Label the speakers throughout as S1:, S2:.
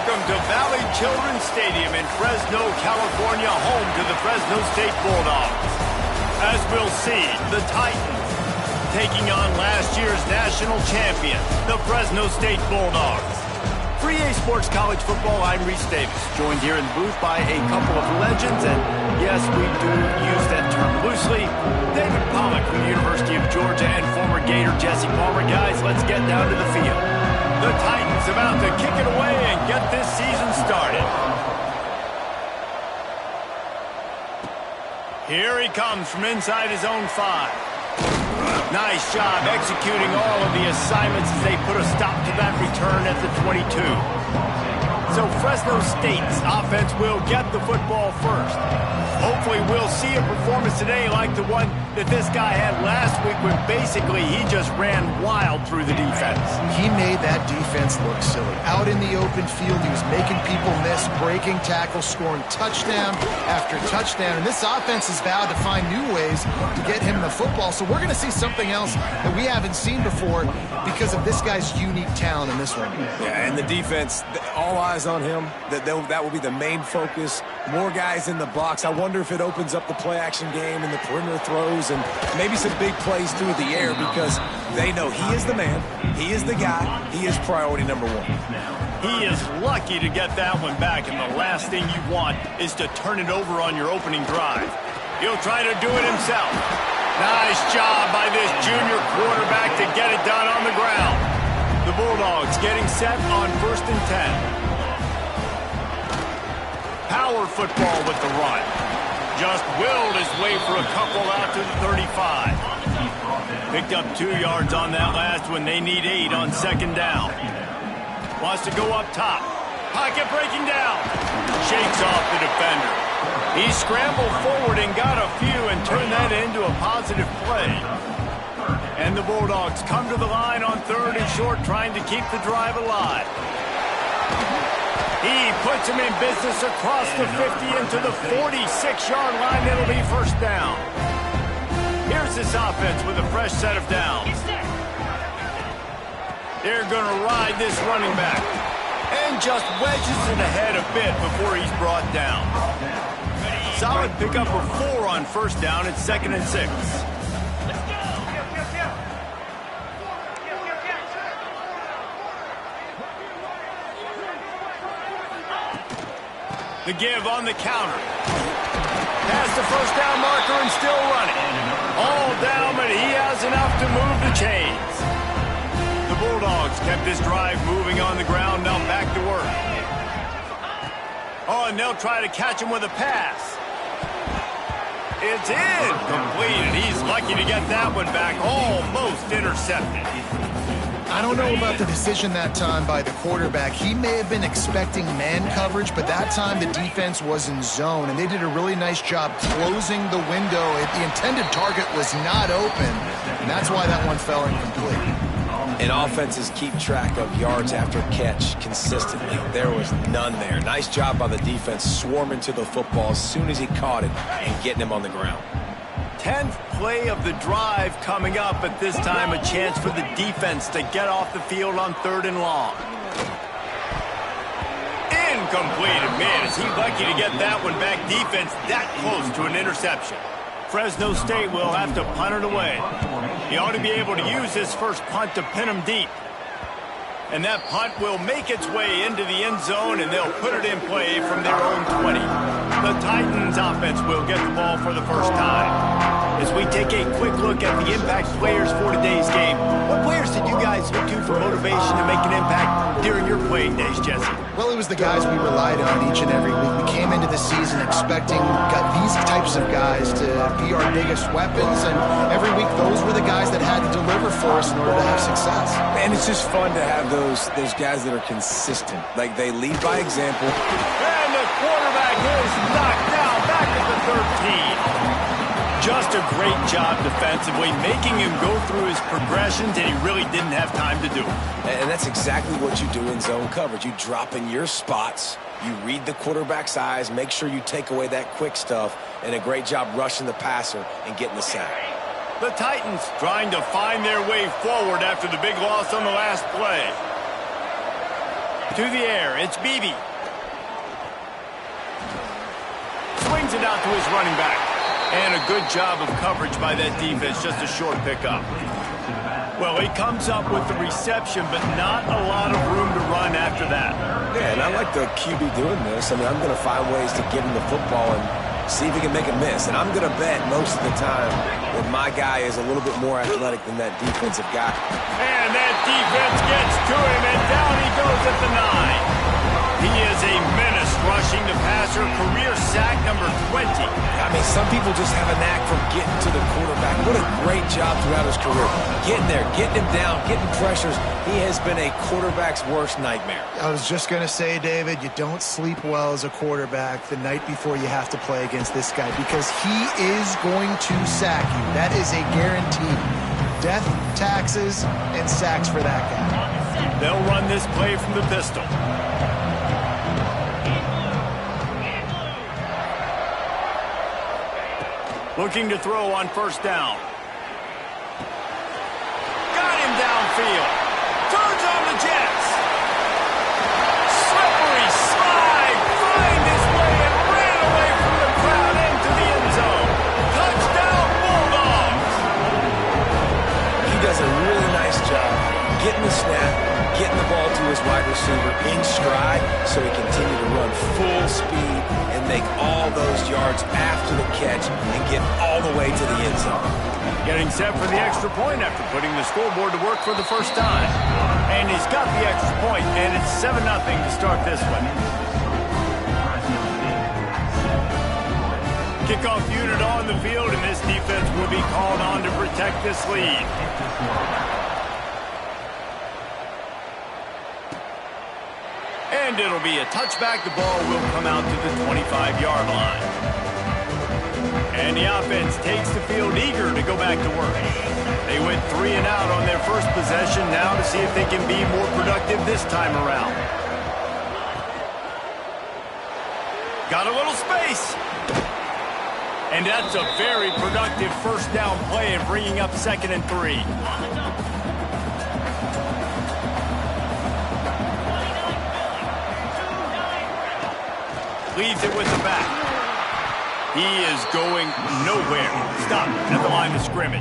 S1: Welcome to Valley Children's Stadium in Fresno, California, home to the Fresno State Bulldogs. As we'll see, the Titans taking on last year's national champion, the Fresno State Bulldogs. For EA Sports College Football, I'm Reese Davis, joined here in the booth by a couple of legends, and yes, we do use that term loosely. David Pollock from the University of Georgia and former Gator Jesse Palmer. Guys, let's get down to the field. The Titans about to kick it away and get this season started. Here he comes from inside his own 5. Nice job executing all of the assignments as they put a stop to that return at the 22. So Fresno State's offense will get the football first. Hopefully we'll see a performance today like the one that this guy had last week when basically he just ran wild through the defense.
S2: He made that defense look silly. Out in the open field, he was making people miss, breaking tackles, scoring touchdown after touchdown. And this offense has vowed to find new ways to get him the football. So we're going to see something else that we haven't seen before because of this guy's unique talent in this one.
S3: Yeah, and the defense, all eyes on him. That will be the main focus. More guys in the box. I wonder if it opens up the play-action game and the perimeter throws and maybe some big plays through the air because they know he is the man, he is the guy, he is priority number 1.
S1: He is lucky to get that one back, and the last thing you want is to turn it over on your opening drive. He'll try to do it himself. Nice job by this junior quarterback to get it done on the ground. The Bulldogs getting set on 1st and 10. Power football with the run. Just willed his way for a couple out to the 35. Picked up 2 yards on that last one. They need 8 on 2nd down. Wants to go up top. Pocket breaking down. Shakes off the defender. He scrambled forward and got a few and turned that into a positive play. And the Bulldogs come to the line on 3rd and short, trying to keep the drive alive. He puts him in business across the 50 into the 46-yard line. It'll be 1st down. Here's this offense with a fresh set of downs. They're going to ride this running back. And just wedges it ahead a bit before he's brought down. Solid pickup of 4 on 1st down. It's 2nd and 6. The give on the counter. Past the 1st down marker and still running. All down, but he has enough to move the chains. The Bulldogs kept this drive moving on the ground, now back to work. Oh, and they'll try to catch him with a pass. It's incomplete, and he's lucky to get that one back, almost intercepted.
S2: I don't know about the decision that time by the quarterback. He may have been expecting man coverage, but that time the defense was in zone, and they did a really nice job closing the window. The intended target was not open, and that's why that one fell incomplete.
S3: And offenses keep track of yards after catch consistently. There was none there. Nice job by the defense swarming to the football as soon as he caught it and getting him on the ground.
S1: 10th play of the drive coming up, but this time a chance for the defense to get off the field on 3rd and long. Incomplete, and man, is he lucky to get that one back. Defense that close to an interception. Fresno State will have to punt it away. He ought to be able to use this first punt to pin him deep. And that punt will make its way into the end zone, and they'll put it in play from their own 20. The Titans offense will get the ball for the first time. As we take a quick look at the impact players for today's game, what players did you guys look to for motivation to make an impact during your playing days, Jesse?
S2: Well, it was the guys we relied on each and every week. We came into the season expecting these types of guys to be our biggest weapons, and every week those were the guys that had to deliver for us in order to have success.
S3: And it's just fun to have those guys that are consistent. Like, they lead by example.
S1: And the quarterback is knocked down back at the 13. Just a great job defensively, making him go through his progressions, and he really didn't have time to do it.
S3: And that's exactly what you do in zone coverage. You drop in your spots, you read the quarterback's eyes, make sure you take away that quick stuff, and a great job rushing the passer and getting the sack.
S1: The Titans trying to find their way forward after the big loss on the last play. To the air, it's Beebe. Swings it out to his running back. And a good job of coverage by that defense, just a short pickup. Well, he comes up with the reception, but not a lot of room to run after that.
S3: Yeah, and I like the QB doing this. I mean, I'm going to find ways to give him the football and see if he can make a miss. And I'm going to bet most of the time that my guy is a little bit more athletic than that defensive guy.
S1: And that defense gets to him, and down he goes at the 9. He is a menace rushing the passer, career sack number 20.
S3: I mean, some people just have a knack for getting to the quarterback. What a great job throughout his career. Getting there, getting him down, getting pressures. He has been a quarterback's worst nightmare.
S2: I was just going to say, David, you don't sleep well as a quarterback the night before you have to play against this guy because he is going to sack you. That is a guarantee. Death, taxes, and sacks for that guy.
S1: They'll run this play from the pistol. Looking to throw on first down. Got him downfield. Turns on the Jets. Slippery slide. Find his way and ran away from the crowd into the end zone. Touchdown, Bulldogs.
S3: He does a really nice job getting the snap, getting the ball to his wide receiver in stride so he continue to run full speed and make all those yards after the catch and get all the way to the end zone.
S1: Getting set for the extra point after putting the scoreboard to work for the first time. And he's got the extra point, and it's 7-0 to start this one. Kickoff unit on the field, and this defense will be called on to protect this lead. And it'll be a touchback. The ball will come out to the 25-yard line. And the offense takes the field eager to go back to work. They went 3 and out on their first possession. Now to see if they can be more productive this time around. Got a little space. And that's a very productive first down play and bringing up 2nd and 3. Leaves it with the back. He is going nowhere. Stop at the line of scrimmage.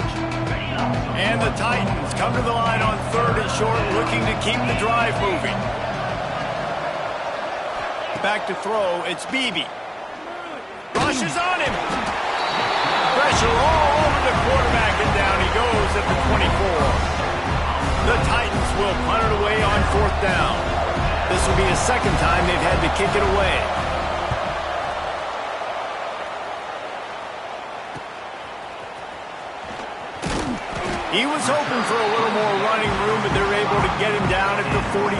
S1: And the Titans come to the line on 3rd and short, looking to keep the drive moving. Back to throw, it's Beebe. Rushes on him. Pressure all over the quarterback, and down he goes at the 24. The Titans will punt it away on 4th down. This will be a 2nd time they've had to kick it away. He was hoping for a little more running room, but they're able to get him down at the 45.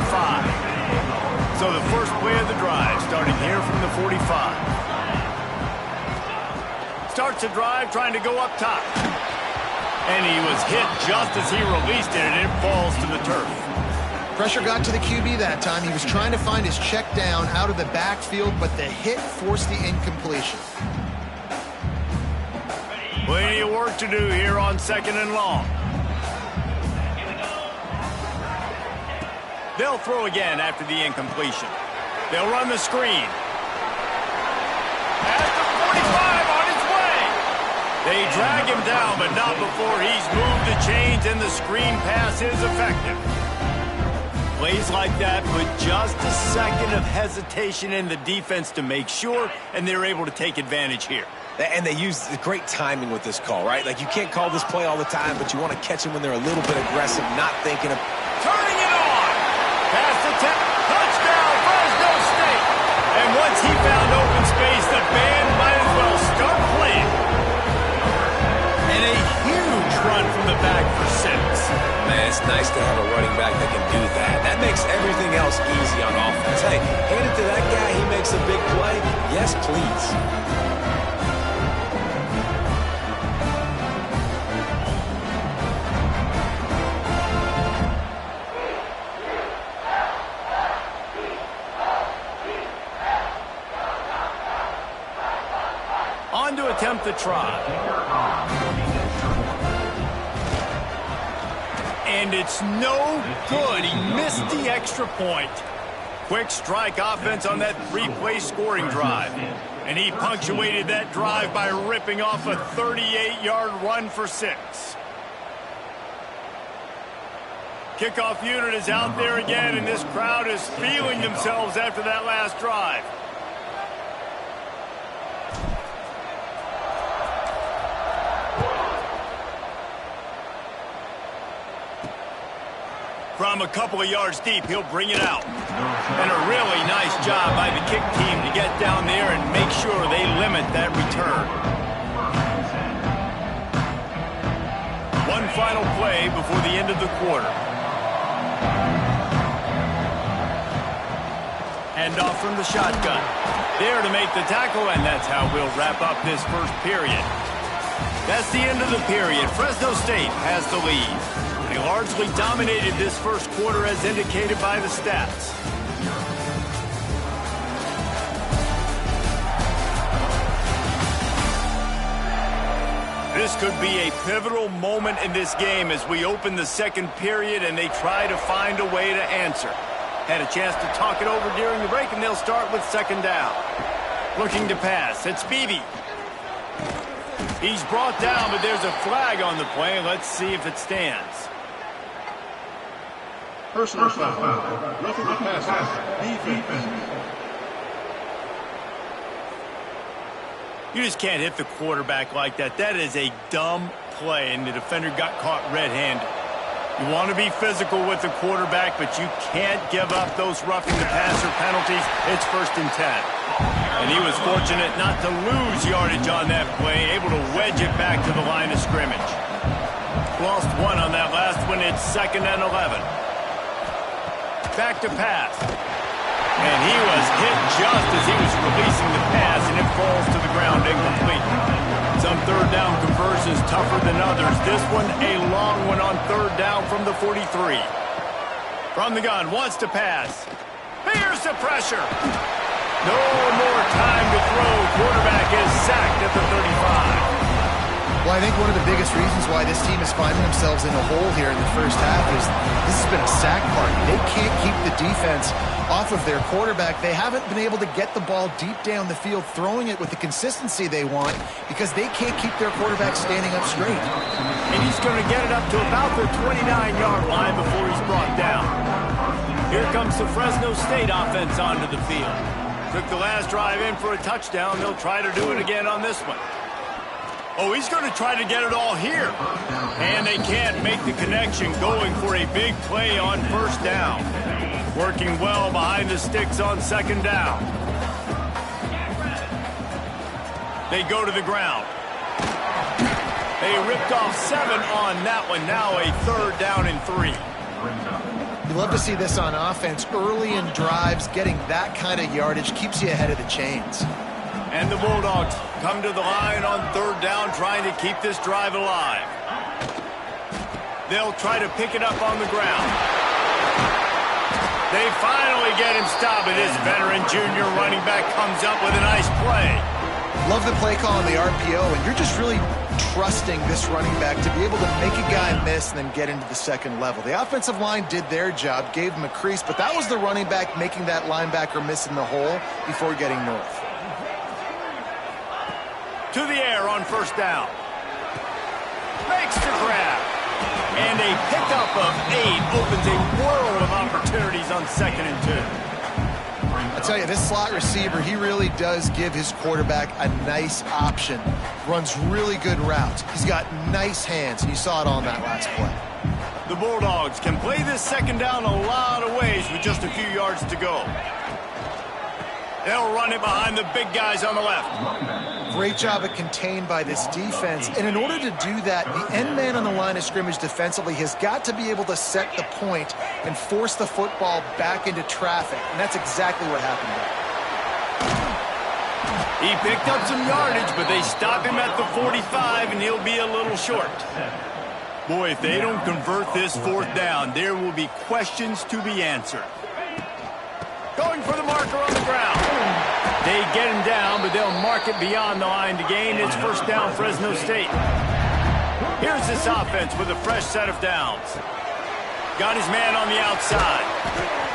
S1: So the first play of the drive, starting here from the 45. Starts a drive trying to go up top. And he was hit just as he released it, and it falls to the turf.
S2: Pressure got to the QB that time. He was trying to find his check down out of the backfield, but the hit forced the incompletion.
S1: Plenty of work to do here on 2nd and long. They'll throw again after the incompletion. They'll run the screen. At the 45 on his way. They drag him down, but not before he's moved the chains and the screen pass is effective. Plays like that put just a second of hesitation in the defense to make sure, and they're able to take advantage here.
S3: And they use great timing with this call, right? Like, you can't call this play all the time, but you want to catch them when they're a little bit aggressive, not thinking of...
S1: Turning it on! Pass attempt, touchdown, Fresno State! And once he found open space, the band might as well start playing. And a huge run from the back for 6.
S3: Man, it's nice to have a running back that can do that. That makes everything else easy on offense. Hey, hand it to that guy, he makes a big play. Yes, please.
S1: On to attempt the try. And it's no good. He missed the extra point. Quick strike offense on that three-play scoring drive. And he punctuated that drive by ripping off a 38-yard run for 6. Kickoff unit is out there again, and this crowd is feeling themselves after that last drive. From a couple of yards deep, he'll bring it out. And a really nice job by the kick team to get down there and make sure they limit that return. One final play before the end of the quarter. Hand off from the shotgun. There to make the tackle, and that's how we'll wrap up this first period. That's the end of the period. Fresno State has the lead. They largely dominated this first quarter as indicated by the stats. This could be a pivotal moment in this game as we open the second period and they try to find a way to answer. Had a chance to talk it over during the break, and they'll start with second down. Looking to pass. It's Beebe. He's brought down, but there's a flag on the play. Let's see if it stands.
S4: Personal foul. Roughing the passer. Defense.
S1: You just can't hit the quarterback like that. That is a dumb play, and the defender got caught red-handed. You want to be physical with the quarterback, but you can't give up those roughing the passer penalties. It's 1st and 10. And he was fortunate not to lose yardage on that play, able to wedge it back to the line of scrimmage. Lost one on that last one. It's 2nd and 11. Back to pass. And he was hit just as he was releasing the pass, and it falls to the ground incomplete. Some third down conversions tougher than others. This one a long one on third down from the 43. From the gun, wants to pass. Here's the pressure. No more time to throw. Quarterback is sacked at the 35.
S2: Well, I think one of the biggest reasons why this team is finding themselves in a hole here in the first half is this has been a sack party. They can't keep the defense off of their quarterback. They haven't been able to get the ball deep down the field, throwing it with the consistency they want because they can't keep their quarterback standing up straight.
S1: And he's going to get it up to about the 29-yard line before he's brought down. Here comes the Fresno State offense onto the field. Took the last drive in for a touchdown. They'll try to do it again on this one. Oh, he's going to try to get it all here. And they can't make the connection, going for a big play on first down. Working well behind the sticks on second down. They go to the ground. They ripped off 7 on that one. Now a 3rd down and 3.
S2: You love to see this on offense. Early in drives, getting that kind of yardage keeps you ahead of the chains.
S1: And the Bulldogs come to the line on 3rd down, trying to keep this drive alive. They'll try to pick it up on the ground. They finally get him stopped, and this veteran junior running back comes up with a nice play.
S2: Love the play call on the RPO, and you're just really trusting this running back to be able to make a guy miss and then get into the second level. The offensive line did their job, gave him a crease, but that was the running back making that linebacker miss in the hole before getting north.
S1: To the air on first down. Makes the grab. And a pickup of 8 opens a world of opportunities on 2nd and 2.
S2: I tell you, this slot receiver, he really does give his quarterback a nice option. Runs really good routes. He's got nice hands, and you saw it on that last play.
S1: The Bulldogs can play this second down a lot of ways with just a few yards to go. They'll run it behind the big guys on the left.
S2: Great job at contained by this defense. And in order to do that, the end man on the line of scrimmage defensively has got to be able to set the point and force the football back into traffic. And that's exactly what happened there.
S1: He picked up some yardage, but they stop him at the 45, and he'll be a little short. Boy, if they don't convert this 4th down, there will be questions to be answered. Going for the marker on the ground. They get him down, but they'll mark it beyond the line to gain. It's 1st down, Fresno State. Here's this offense with a fresh set of downs. Got his man on the outside.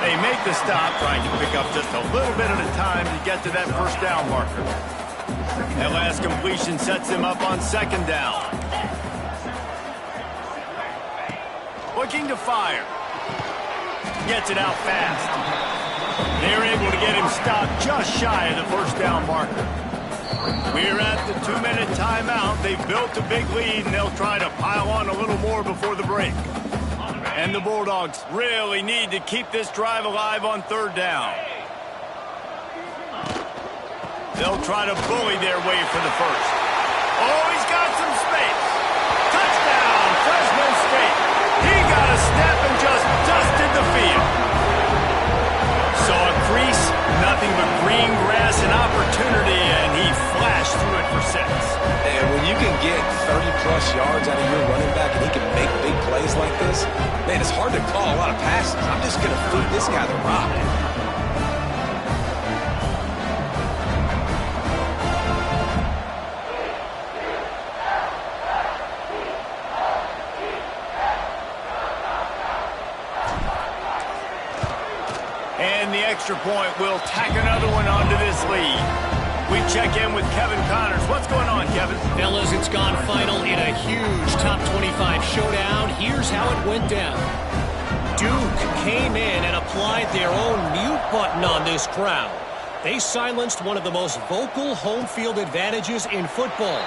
S1: They make the stop, trying to pick up just a little bit at a time to get to that first down marker. That last completion sets him up on second down. Looking to fire. Gets it out fast. They're able to get him stopped just shy of the first down marker. We're at the 2-minute timeout. They've built a big lead, and they'll try to pile on a little more before the break. And the Bulldogs really need to keep this drive alive on third down. They'll try to bully their way for the first. Oh, he's got some space. Touchdown, Fresno State. He got a step and just dusted the field. Saw a crease, nothing but green grass and opportunity, and he flashed through it for 6.
S3: And when you can get 30-plus yards out of your running back and he can make big plays like this, man, it's hard to call a lot of passes. I'm just going to feed this guy the rock.
S1: And the extra point will tack another one onto this lead. We check in with Kevin Connors. What's going on, Kevin?
S5: Fellas, it's gone final in a huge top 25 showdown. Here's how it went down. Duke came in and applied their own mute button on this crowd. They silenced one of the most vocal home field advantages in football.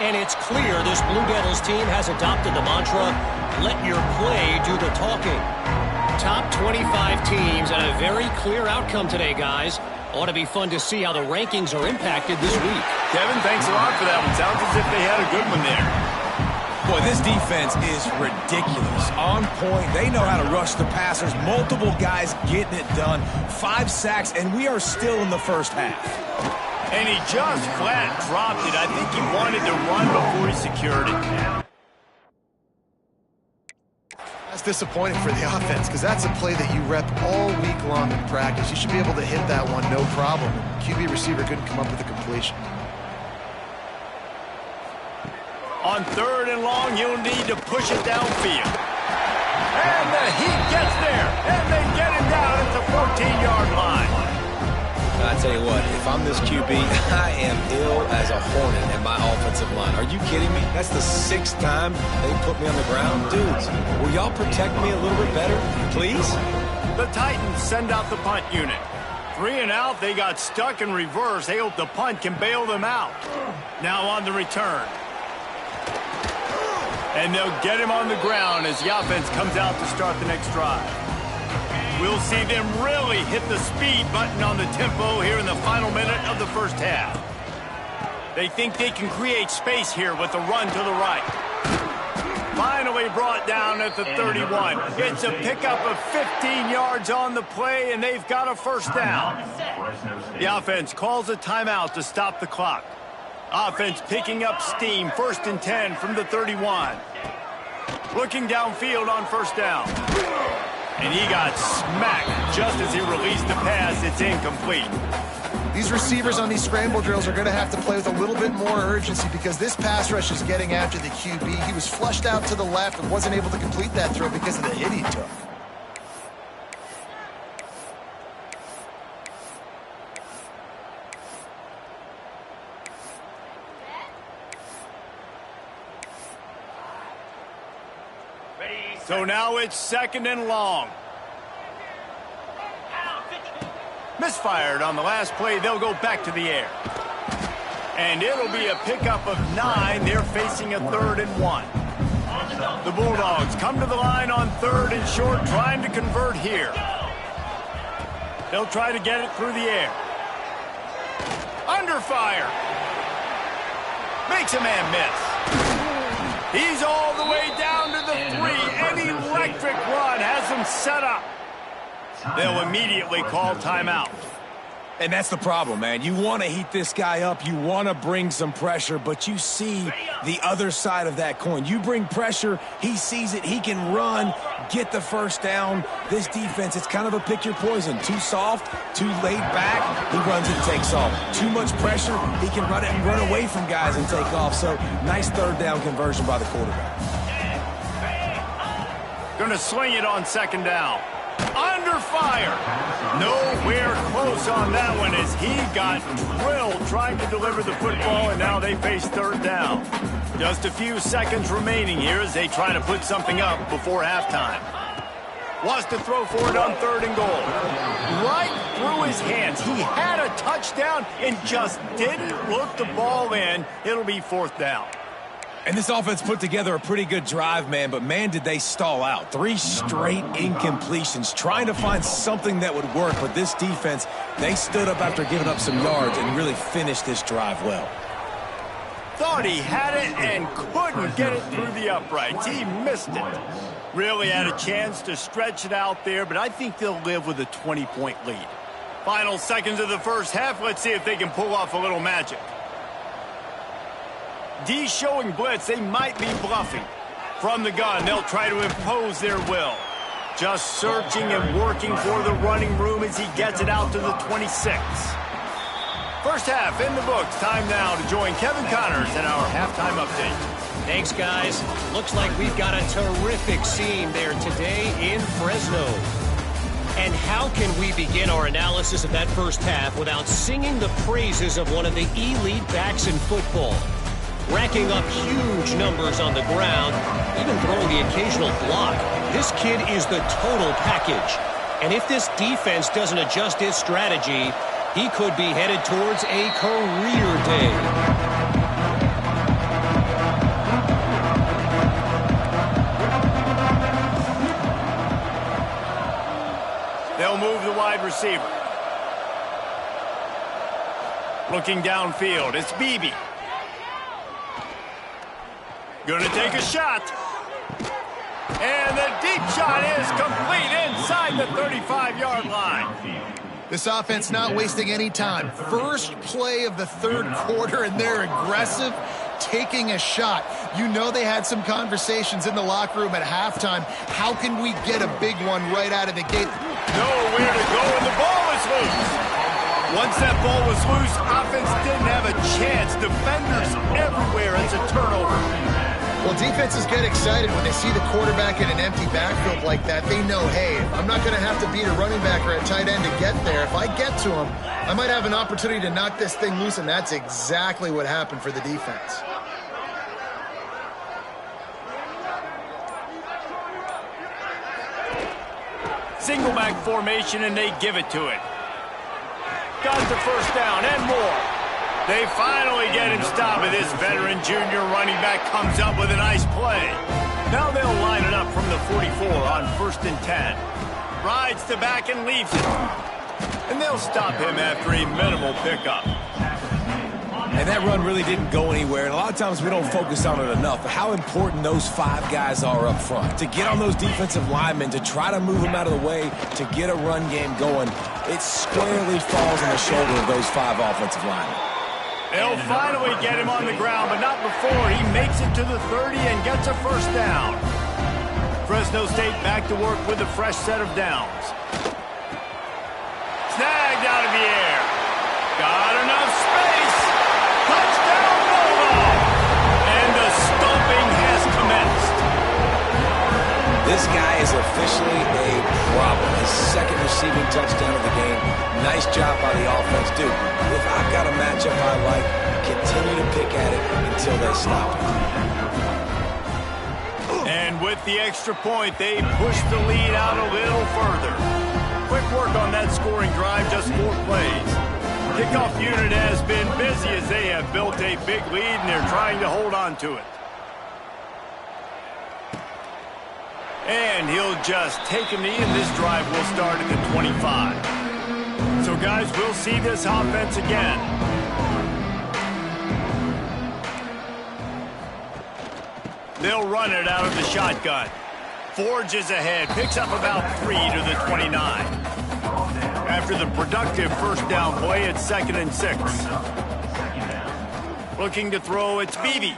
S5: And it's clear this Blue Devils team has adopted the mantra, let your play do the talking. Top 25 teams and a very clear outcome today, guys. Ought to be fun to see how the rankings are impacted this week.
S1: Kevin, thanks a lot for that one. Sounds as if they had a good one there.
S3: Boy, this defense is ridiculous. On point. They know how to rush the passers. Multiple guys getting it done. 5 sacks, and we are still in the first half.
S1: And he just flat dropped it. I think he wanted to run before he secured it.
S2: That's disappointing for the offense because that's a play that you rep all week long in practice. You should be able to hit that one no problem. QB receiver couldn't come up with a completion.
S1: On third and long, you'll need to push it downfield. And the Heat gets there, and they get him down at the 14-yard line.
S3: I tell you what, if I'm this QB, I am ill as a hornet in my offensive line. Are you kidding me? That's the 6th time they put me on the ground. Dudes, will y'all protect me a little bit better, please?
S1: The Titans send out the punt unit. 3 and out, they got stuck in reverse. They hope the punt can bail them out. Now on the return. And they'll get him on the ground as the offense comes out to start the next drive. We'll see them really hit the speed button on the tempo here in the final minute of the first half. They think they can create space here with the run to the right. Finally brought down at the 31. It's a pickup of 15 yards on the play, and they've got a first down. The offense calls a timeout to stop the clock. Offense picking up steam, 1st and 10 from the 31. Looking downfield on first down. And he got smacked just as he released the pass. It's incomplete.
S2: These receivers on these scramble drills are going to have to play with a little bit more urgency because this pass rush is getting after the QB. He was flushed out to the left and wasn't able to complete that throw because of the hit he took.
S1: So now it's 2nd and long. Misfired on the last play. They'll go back to the air. And it'll be a pickup of 9. They're facing a 3rd and 1. The Bulldogs come to the line on 3rd and short, trying to convert here. They'll try to get it through the air. Under fire. Makes a man miss. He's all the way down to the 3. An electric run has him set up. They'll immediately call timeout.
S3: And that's the problem, man. You want to heat this guy up. You want to bring some pressure, but you see the other side of that coin. You bring pressure, he sees it, he can run, get the first down. This defense, it's kind of a pick your poison. Too soft, too laid back, he runs and takes off. Too much pressure, he can run it and run away from guys and take off. So nice 3rd down conversion by the quarterback.
S1: Going to sling it on second down. Under fire. Nowhere close on that one as he got drilled trying to deliver the football, and now they face third down. Just a few seconds remaining here as they try to put something up before halftime. Wants to throw for it on third and goal. Right through his hands. He had a touchdown and just didn't look the ball in. It'll be fourth down.
S3: And this offense put together a pretty good drive, man, but man, did they stall out. 3 straight incompletions, trying to find something that would work, but this defense, they stood up after giving up some yards and really finished this drive well.
S1: Thought he had it and couldn't get it through the uprights. He missed it. Really had a chance to stretch it out there, but I think they'll live with a 20-point lead. Final seconds of the first half. Let's see if they can pull off a little magic. D showing blitz. They might be bluffing. From the gun, they'll try to impose their will. Just searching and working for the running room as he gets it out to the 26. First half in the books. Time now to join Kevin Connors in our halftime update.
S5: Thanks, guys. Looks like we've got a terrific scene there today in Fresno. And how can we begin our analysis of that first half without singing the praises of one of the elite backs in football? Racking up huge numbers on the ground, even throwing the occasional block. This kid is the total package. And if this defense doesn't adjust its strategy, he could be headed towards a career day.
S1: They'll move the wide receiver. Looking downfield, it's Beebe. Going to take a shot. And the deep shot is complete inside the 35-yard line.
S2: This offense not wasting any time. First play of the third quarter, and they're aggressive, taking a shot. You know they had some conversations in the locker room at halftime. How can we get a big one right out of the gate?
S1: Nowhere to go, and the ball is loose. Once that ball was loose, offense didn't have a chance. Defenders everywhere. It's a turnover.
S2: Well, defenses get excited when they see the quarterback in an empty backfield like that. They know, hey, I'm not going to have to beat a running back or a tight end to get there. If I get to him, I might have an opportunity to knock this thing loose, and that's exactly what happened for the defense.
S1: Single back formation, and they give it to it. Got the first down and more. They finally get him stopped, and this veteran junior running back comes up with a nice play. Now they'll line it up from the 44 on 1st and 10. Rides the back and leaves it. And they'll stop him after a minimal pickup.
S3: And that run really didn't go anywhere, and a lot of times we don't focus on it enough, but how important those 5 guys are up front. To get on those defensive linemen, to try to move them out of the way, to get a run game going, it squarely falls on the shoulder of those 5 offensive linemen.
S1: They'll finally get him on the ground, but not before he makes it to the 30 and gets a first down. Fresno State back to work with a fresh set of downs. Snagged out of the air. Got enough space. Touchdown Bulldog. And the stomping has commenced.
S3: This guy is officially a problem. His 2nd receiving touchdown of the game. Nice job by the offense, dude. If I've got a matchup I like, continue to pick at it until they stop.
S1: And with the extra point, they push the lead out a little further. Quick work on that scoring drive, just 4 plays. Kickoff unit has been busy as they have built a big lead, and they're trying to hold on to it. And he'll just take a knee, and this drive will start at the 25. So, guys, we'll see this offense again. They'll run it out of the shotgun. Forges ahead, picks up about 3 to the 29. After the productive first down play, it's 2nd and 6. Looking to throw, it's Beebe.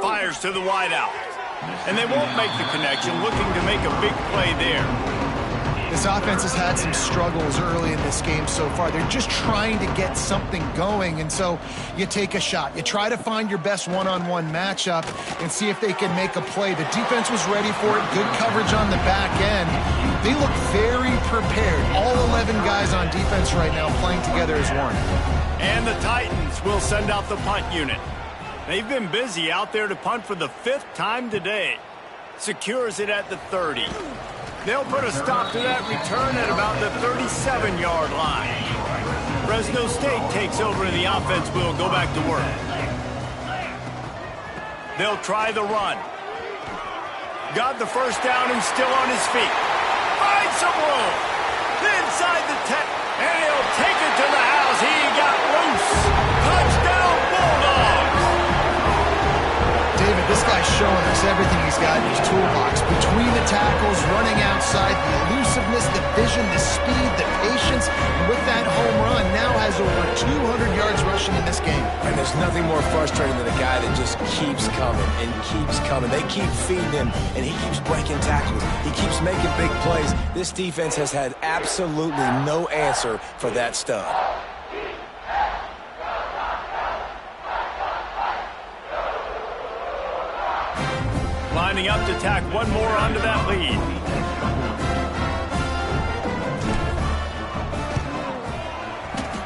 S1: Fires to the wideout. And they won't make the connection, looking to make a big play there.
S2: This offense has had some struggles early in this game so far. They're just trying to get something going, and so you take a shot. You try to find your best one-on-one matchup and see if they can make a play. The defense was ready for it. Good coverage on the back end. They look very prepared. All 11 guys on defense right now playing together as one.
S1: And the Titans will send out the punt unit. They've been busy out there to punt for the 5th time today. Secures it at the 30. They'll put a stop to that return at about the 37-yard line. Fresno State takes over and the offense will go back to work. They'll try the run. Got the first down and still on his feet. Finds some room. Inside the 10. And he'll take it to the house. He got loose. Touchdown Bulldogs.
S2: David, this guy's showing us everything he's got in his toolbox. Between the tackles, running outside, the elusiveness, the vision, the speed, the patience, and with that home run, now has over 200 yards rushing in this game.
S3: And there's nothing more frustrating than a guy that just keeps coming and keeps coming. They keep feeding him, and he keeps breaking tackles. He keeps making big plays. This defense has had absolutely no answer for that stud.
S1: Lining up to tack one more onto that lead.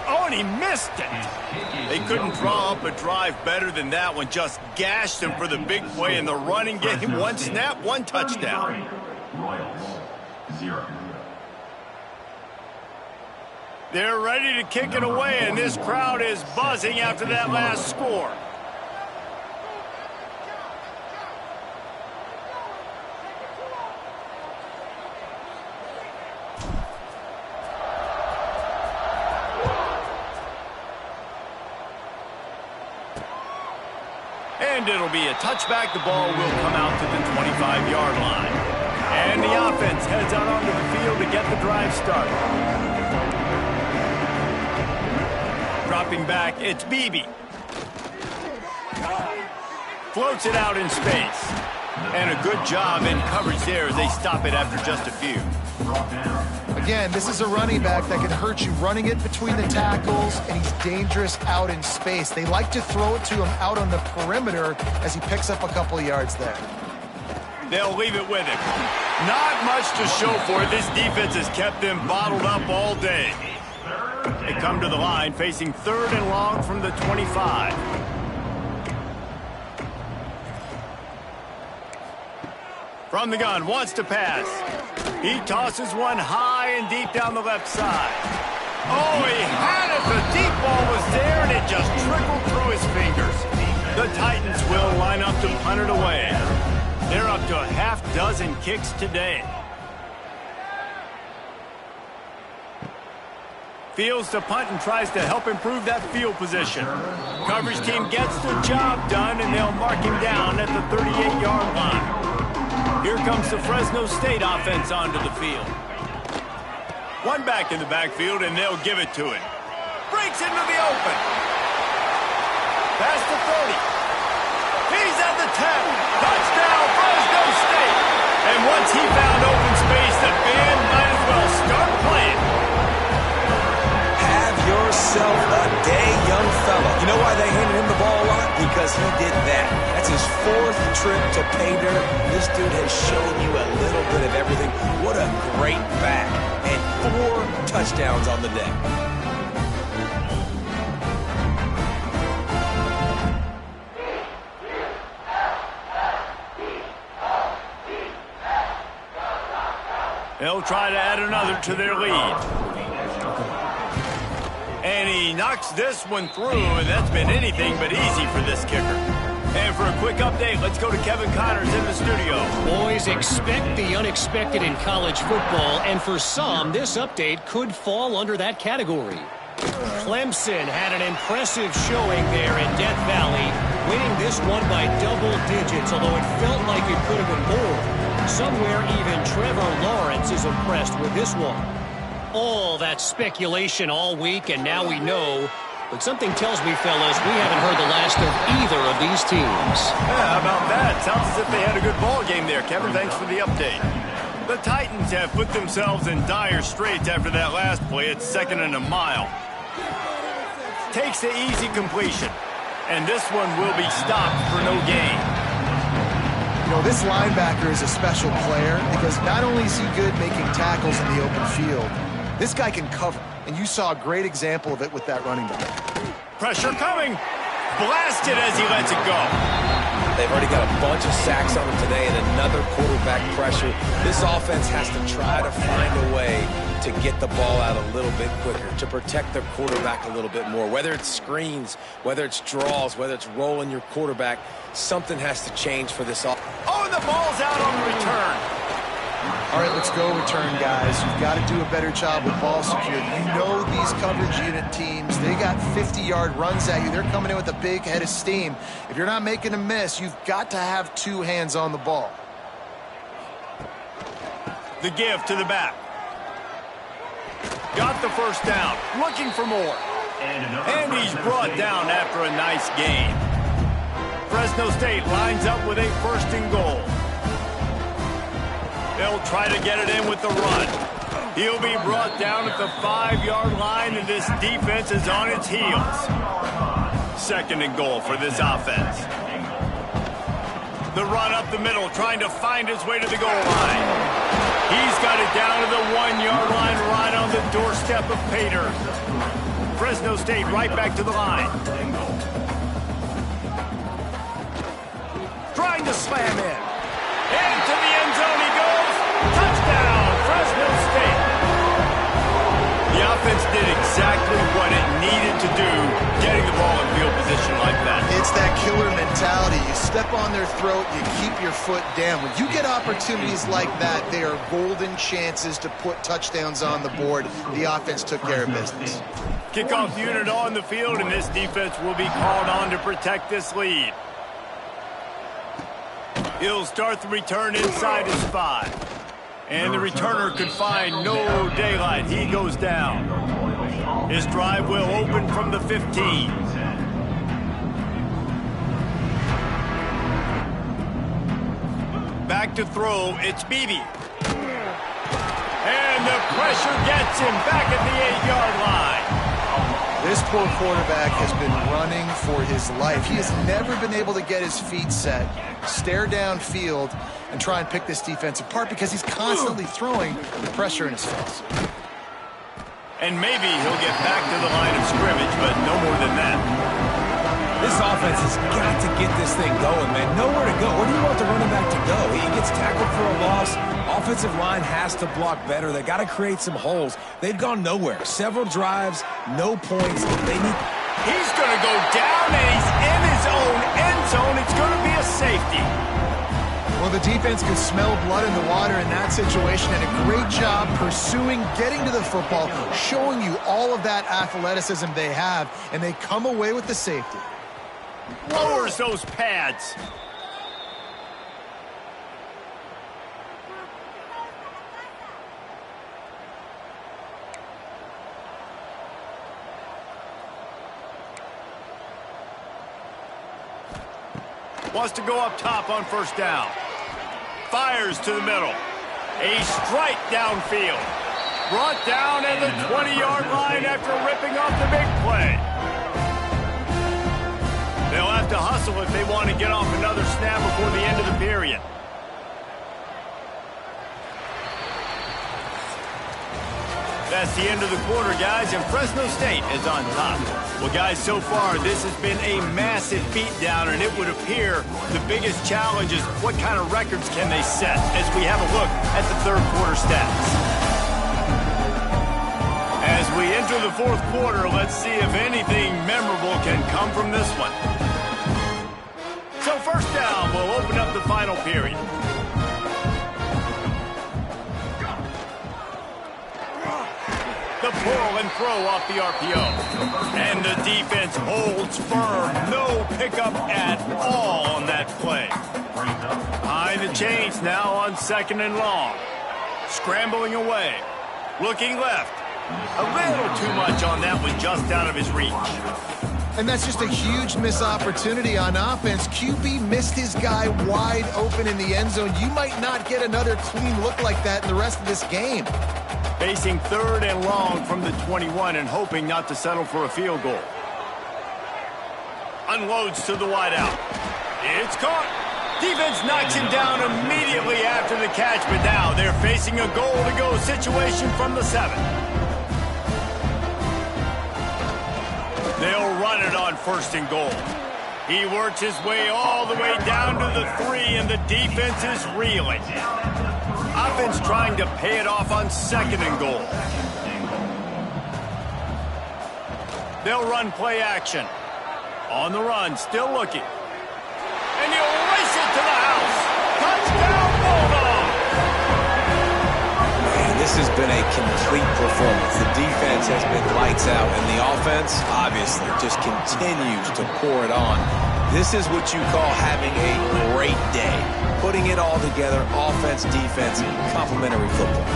S1: Oh, and he missed it. They couldn't draw up a drive better than that one. Just gashed him for the big play in the running game. One snap, one touchdown.
S4: Royals, 0.
S1: They're ready to kick it away, and this crowd is buzzing after that last score. And it'll be a touchback. The ball will come out to the 25-yard line. And the offense heads out onto the field to get the drive started. Dropping back, it's Beebe. Floats it out in space. And a good job in coverage there as they stop it after just a few.
S2: Again, this is a running back that can hurt you running it between the tackles, and he's dangerous out in space. They like to throw it to him out on the perimeter as he picks up a couple of yards there.
S1: They'll leave it with him. Not much to show for it. This defense has kept them bottled up all day. They come to the line facing 3rd and long from the 25. From the gun, wants to pass. He tosses one high and deep down the left side. Oh, he had it. The deep ball was there, and it just trickled through his fingers. The Titans will line up to punt it away. They're up to a half-dozen kicks today. Fields to punt and tries to help improve that field position. Coverage team gets the job done, and they'll mark him down at the 38-yard line. Here comes the Fresno State offense onto the field. One back in the backfield, and they'll give it to him. Breaks into the open. Past the 30. He's at the 10. Touchdown, Fresno State. And once he found open space, the band might as well start playing.
S3: Have yourself a day, young fella. You know why they handed him the ball a lot? Because he did that. That's his 4th trip to pay dirt. This dude has shown you a little bit of everything. What a great back. And 4 touchdowns on the day.
S1: They'll try to add another to their lead. And he knocks this one through, and that's been anything but easy for this kicker. And for a quick update, let's go to Kevin Connors in the studio.
S5: Boys, expect the unexpected in college football, and for some, this update could fall under that category. Clemson had an impressive showing there in Death Valley, winning this one by double digits, although it felt like it could have been more. Somewhere even Trevor Lawrence is impressed with this one. All that speculation all week, and now we know. But something tells me, fellas, we haven't heard the last of either of these teams.
S1: Yeah, how about that? Sounds as if they had a good ball game there. Kevin, thanks for the update. The Titans have put themselves in dire straits after that last play at 2nd and a mile. Takes the easy completion, and this one will be stopped for no gain.
S2: You know, this linebacker is a special player because not only is he good making tackles in the open field, this guy can cover, and you saw a great example of it with that running back.
S1: Pressure coming. Blasted as he lets it go.
S3: They've already got a bunch of sacks on them today and another quarterback pressure. This offense has to try to find a way to get the ball out a little bit quicker, to protect their quarterback a little bit more. Whether it's screens, whether it's draws, whether it's rolling your quarterback, something has to change for this offense.
S1: Oh, and the ball's out on the return.
S2: All right, let's go return, guys. You've got to do a better job with ball security. You know these coverage unit teams, they got 50-yard runs at you. They're coming in with a big head of steam. If you're not making a miss, you've got to have 2 hands on the ball.
S1: The give to the back. Got the first down. Looking for more. And he's brought down after a nice gain. Fresno State lines up with a 1st and goal. They'll try to get it in with the run. He'll be brought down at the 5-yard line, and this defense is on its heels. 2nd and goal for this offense. The run up the middle, trying to find his way to the goal line. He's got it down to the 1-yard line, right on the doorstep of Pater. Fresno State right back to the line. Trying to slam in. Into the end zone he goes. Touchdown, Fresno State. The offense did exactly what it needed to do, getting the ball in field position like that.
S2: It's that killer mentality. You step on their throat, you keep your foot down. When you get opportunities like that, they are golden chances to put touchdowns on the board. The offense took care of business.
S1: Kickoff unit on the field, and this defense will be called on to protect this lead. He'll start the return inside his 5. And the returner could find no daylight. He goes down. His drive will open from the 15. Back to throw, it's Beebe. And the pressure gets him back at the 8-yard line.
S2: This poor quarterback has been running for his life. He has never been able to get his feet set, stare downfield, and try and pick this defense apart because he's constantly throwing the pressure in his face.
S1: And maybe he'll get back to the line of scrimmage, but no more than that.
S3: This offense has got to get this thing going, man. Nowhere to go. Where do you want the running back to go? He gets tackled for a loss. Offensive line has to block better. They got to create some holes. They've gone nowhere. Several drives, no points. They need.
S1: He's going to go down, and he's in his own end zone. It's going to be a safety.
S2: Well, the defense could smell blood in the water in that situation, and a great job pursuing, getting to the football, showing you all of that athleticism they have, and they come away with the safety.
S1: Lowers those pads. Wants to go up top on 1st down. Fires to the middle. A strike downfield. Brought down at the 20-yard line after ripping off the big play. They'll have to hustle if they want to get off another snap before the end of the period. That's the end of the quarter, guys, and Fresno State is on top. Well, guys, so far, this has been a massive beatdown, and it would appear the biggest challenge is what kind of records can they set as we have a look at the 3rd quarter stats. As we enter the 4th quarter, let's see if anything memorable can come from this one. So 1st down will open up the final period. The pull and throw off the RPO. And the defense holds firm. No pickup at all on that play. Behind the chains now on 2nd and long. Scrambling away. Looking left. A little too much on that one, just out of his reach.
S2: And that's just a huge missed opportunity on offense. QB missed his guy wide open in the end zone. You might not get another clean look like that in the rest of this game.
S1: Facing 3rd and long from the 21 and hoping not to settle for a field goal. Unloads to the wideout. It's caught. Defense knocks him down immediately after the catch, but now they're facing a goal-to-go situation from the 7. They'll run it on 1st and goal. He works his way all the way down to the 3, and the defense is reeling. Offense trying to pay it off on 2nd and goal. They'll run play action. On the run, still looking. And he'll race it to the house. Touchdown, Bulldogs!
S3: Man, this has been a complete performance. The defense has been lights out, and the offense, obviously, just continues to pour it on. This is what you call having a great day. Putting it all together, offense, defense, complementary football.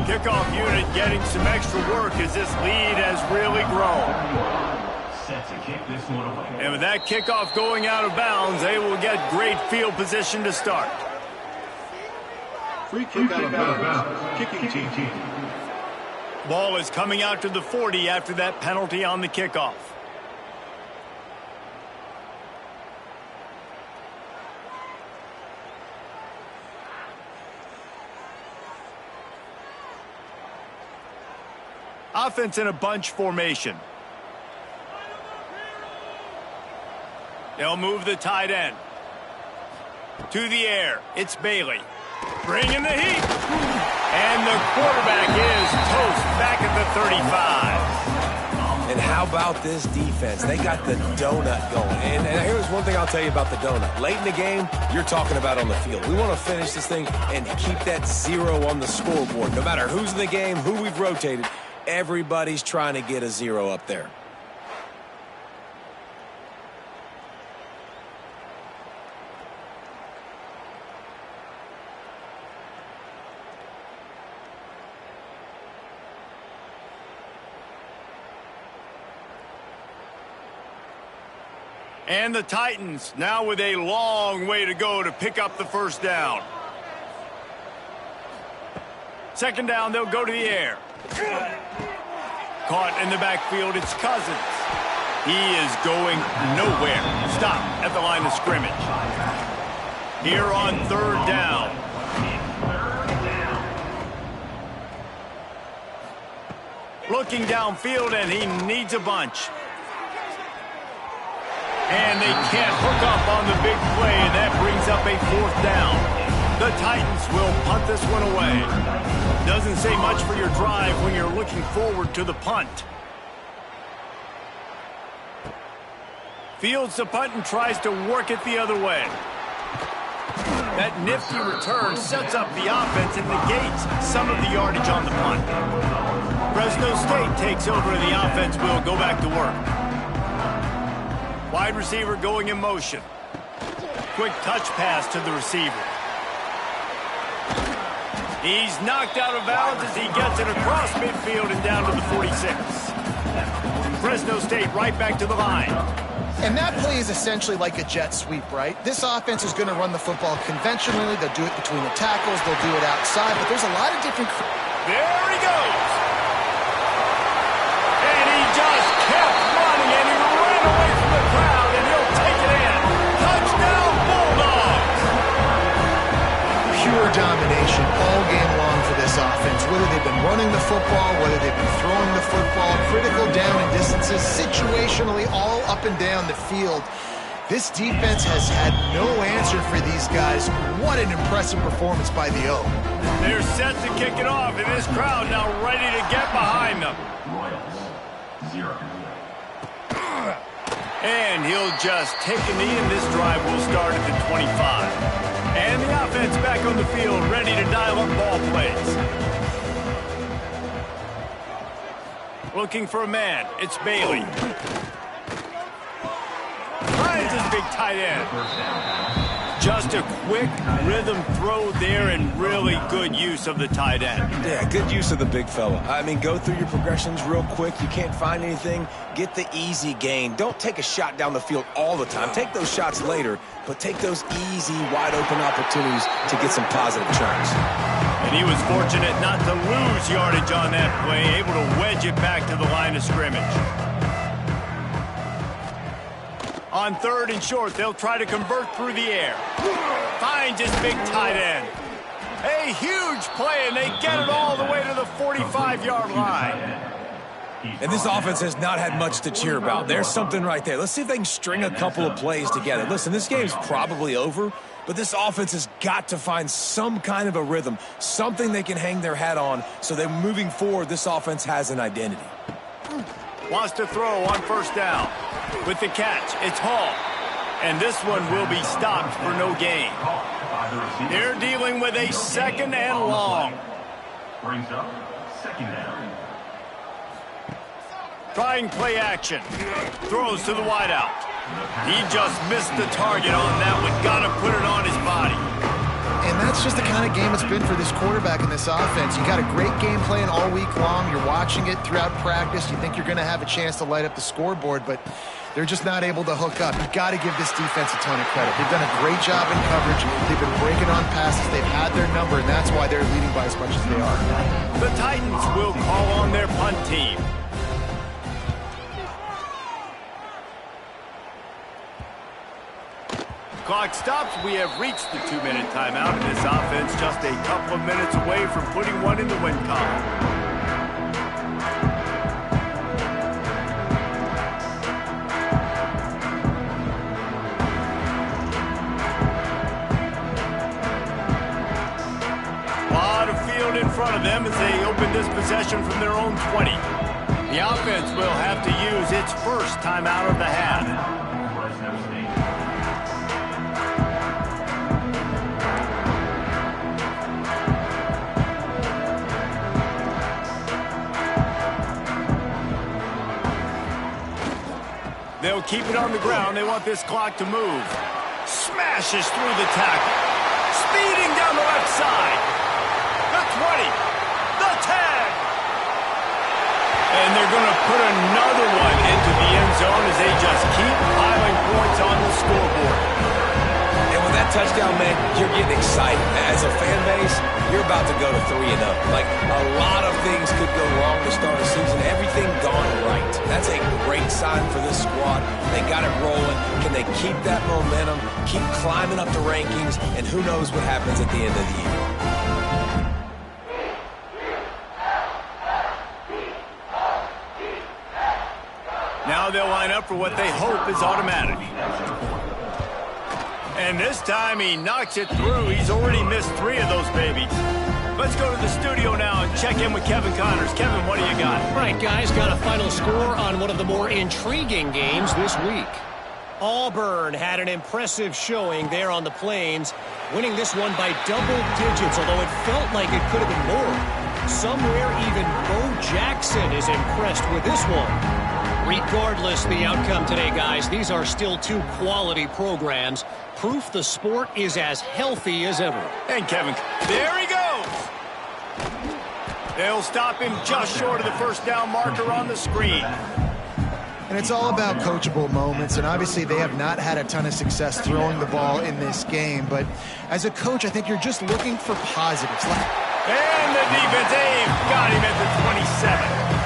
S1: Kickoff unit getting some extra work as this lead has really grown. And with that kickoff going out of bounds, they will get great field position to start.
S4: Free kick out of bounds. Kicking team.
S1: Ball is coming out to the 40 after that penalty on the kickoff. Offense in a bunch formation. They'll move the tight end. To the air. It's Bailey. Bringing the heat. And the quarterback is toast back at the 35.
S3: And how about this defense? They got the donut going. And here's one thing I'll tell you about the donut. Late in the game, you're talking about on the field. We want to finish this thing and keep that 0 on the scoreboard. No matter who's in the game, who we've rotated, everybody's trying to get a 0 up there.
S1: And the Titans now with a long way to go to pick up the 1st down. 2nd down, they'll go to the air. Caught in the backfield, it's Cousins. He is going nowhere. Stop at the line of scrimmage. Here on 3rd down. Looking downfield, and he needs a bunch. And they can't hook up on the big play, and that brings up a 4th down. The Titans will punt this one away. Doesn't say much for your drive when you're looking forward to the punt. Fields the punt and tries to work it the other way. That nifty return sets up the offense and negates some of the yardage on the punt. Fresno State takes over, and the offense will go back to work. Wide receiver going in motion. Quick touch pass to the receiver. He's knocked out of bounds as he gets it across midfield and down to the 46. Fresno State right back to the line.
S2: And that play is essentially like a jet sweep, right? This offense is going to run the football conventionally. They'll do it between the tackles. They'll do it outside. But there's a lot of different...
S1: There he goes. And he just kept running, and he ran away from the crowd, and he'll take it in. Touchdown, Bulldogs.
S2: Pure domination all game long for this offense. Whether they've been running the football, whether they've been throwing the football, critical down and distances, situationally all up and down the field. This defense has had no answer for these guys. What an impressive performance by the O.
S1: They're set to kick it off, and this crowd now ready to get behind them. And he'll just take a knee, and this drive will start at the 25. And the offense back on the field, ready to dial up ball plays. Looking for a man. It's Bailey. Finds his big tight end. Just a quick rhythm throw there and really good use of the tight end.
S3: Yeah, good use of the big fella. I mean, go through your progressions real quick. You can't find anything. Get the easy gain. Don't take a shot down the field all the time. Take those shots later, but take those easy, wide-open opportunities to get some positive chunks.
S1: And he was fortunate not to lose yardage on that play, able to wedge it back to the line of scrimmage. On 3rd and short, they'll try to convert through the air. Finds his big tight end. A huge play, and they get it all the way to the 45-yard line.
S3: And this offense has not had much to cheer about. There's something right there. Let's see if they can string a couple of plays together. Listen, this game's probably over, but this offense has got to find some kind of a rhythm, something they can hang their hat on, so that moving forward, this offense has an identity.
S1: Wants to throw on 1st down. With the catch, it's Hall. And this one will be stopped for no gain. They're dealing with a 2nd and long.
S4: Brings up 2nd down.
S1: Trying play action. Throws to the wideout. He just missed the target on that one. Got to put it on his body.
S2: And that's just the kind of game it's been for this quarterback in this offense. You got a great game plan all week long. You're watching it throughout practice. You think you're going to have a chance to light up the scoreboard, but they're just not able to hook up. You've got to give this defense a ton of credit. They've done a great job in coverage. They've been breaking on passes. They've had their number, and that's why they're leading by as much as they are.
S1: The Titans will call on their punt team. Clock stops. We have reached the 2-minute timeout in this offense, just a couple of minutes away from putting one in the win column. Lot of field in front of them as they open this possession from their own 20. The offense will have to use its first timeout of the half. They'll keep it on the ground. They want this clock to move. Smashes through the tackle. Speeding down the left side. The 20. The 10. And they're going to put another one into the end zone as they just keep piling points on the scoreboard.
S3: And with that touchdown, man, you're getting excited. As a fan base, you're about to go to 3-0. Like, a lot of things could go wrong to start a season. Everything gone right. That's a great sign for this squad. They got it rolling. Can they keep that momentum, keep climbing up the rankings, and who knows what happens at the end of the year.
S1: Now they'll line up for what they hope is automatic. And this time he knocks it through. He's already missed 3 of those babies. Let's go to the studio now and check in with Kevin Connors. Kevin, what do you got?
S5: All right, guys, got a final score on one of the more intriguing games this week. Auburn had an impressive showing there on the Plains, winning this one by double digits, although it felt like it could have been more. Somewhere even Bo Jackson is impressed with this one. Regardless the outcome today, guys, these are still 2 quality programs. Proof the sport is as healthy as ever.
S1: And Kevin, there he goes. They'll stop him just short of the 1st down marker on the screen.
S2: And it's all about coachable moments, and obviously they have not had a ton of success throwing the ball in this game. But as a coach, I think you're just looking for positives.
S1: And the defense, they've got him at the 27.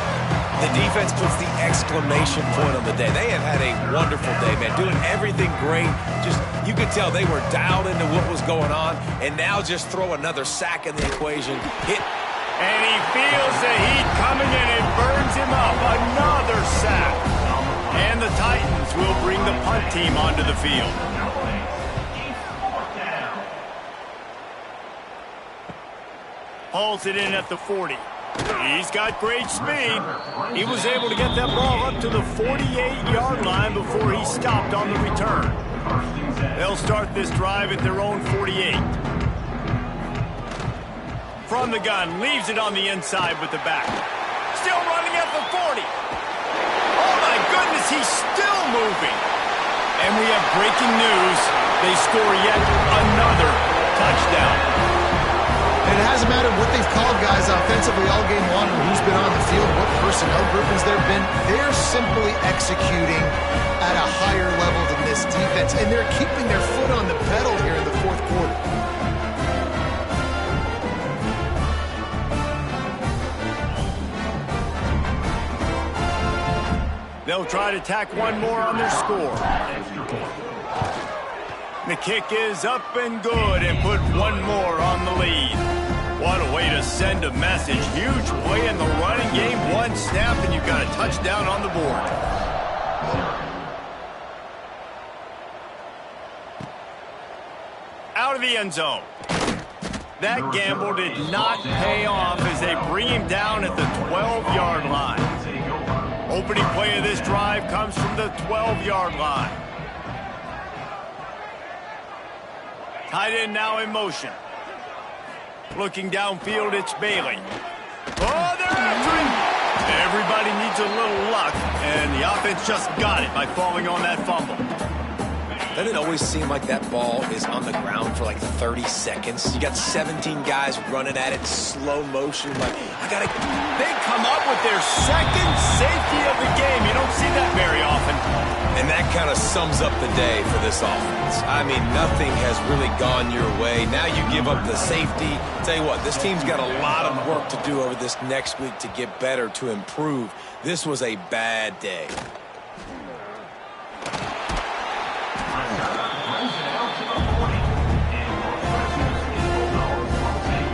S3: The defense puts the exclamation point on the day. They have had a wonderful day, man, doing everything great. Just, you could tell they were dialed into what was going on, and now just throw another sack in the equation. Hit.
S1: And he feels the heat coming in and burns him up. Another sack. And the Titans will bring the punt team onto the field. Hauls it in at the 40. He's got great speed. He was able to get that ball up to the 48-yard line before he stopped on the return. They'll start this drive at their own 48. From the gun, leaves it on the inside with the back. Still running at the 40. Oh, my goodness, he's still moving. And we have breaking news. They score yet another touchdown.
S2: And it hasn't mattered what they've called guys offensively all game long or who's been on the field, what personnel groupings there have been. They're simply executing at a higher level than this defense, and they're keeping their foot on the pedal here in the fourth quarter.
S1: They'll try to tack one more on their score. The kick is up and good and put one more on the lead. What a way to send a message. Huge play in the running game. One snap and you've got a touchdown on the board. Out of the end zone. That gamble did not pay off as they bring him down at the 12-yard line. Opening play of this drive comes from the 12-yard line. Tight end now in motion. Looking downfield, it's Bailey. Oh, they're after him! Everybody needs a little luck, and the offense just got it by falling on that fumble.
S3: Doesn't it always seem like that ball is on the ground for like 30 seconds? You got 17 guys running at it, slow motion. Like,
S1: They come up with their second safety of the game. You don't see that very often.
S3: And that kind of sums up the day for this offense. I mean, nothing has really gone your way. Now you give up the safety. Tell you what, this team's got a lot of work to do over this next week to get better, to improve. This was a bad day.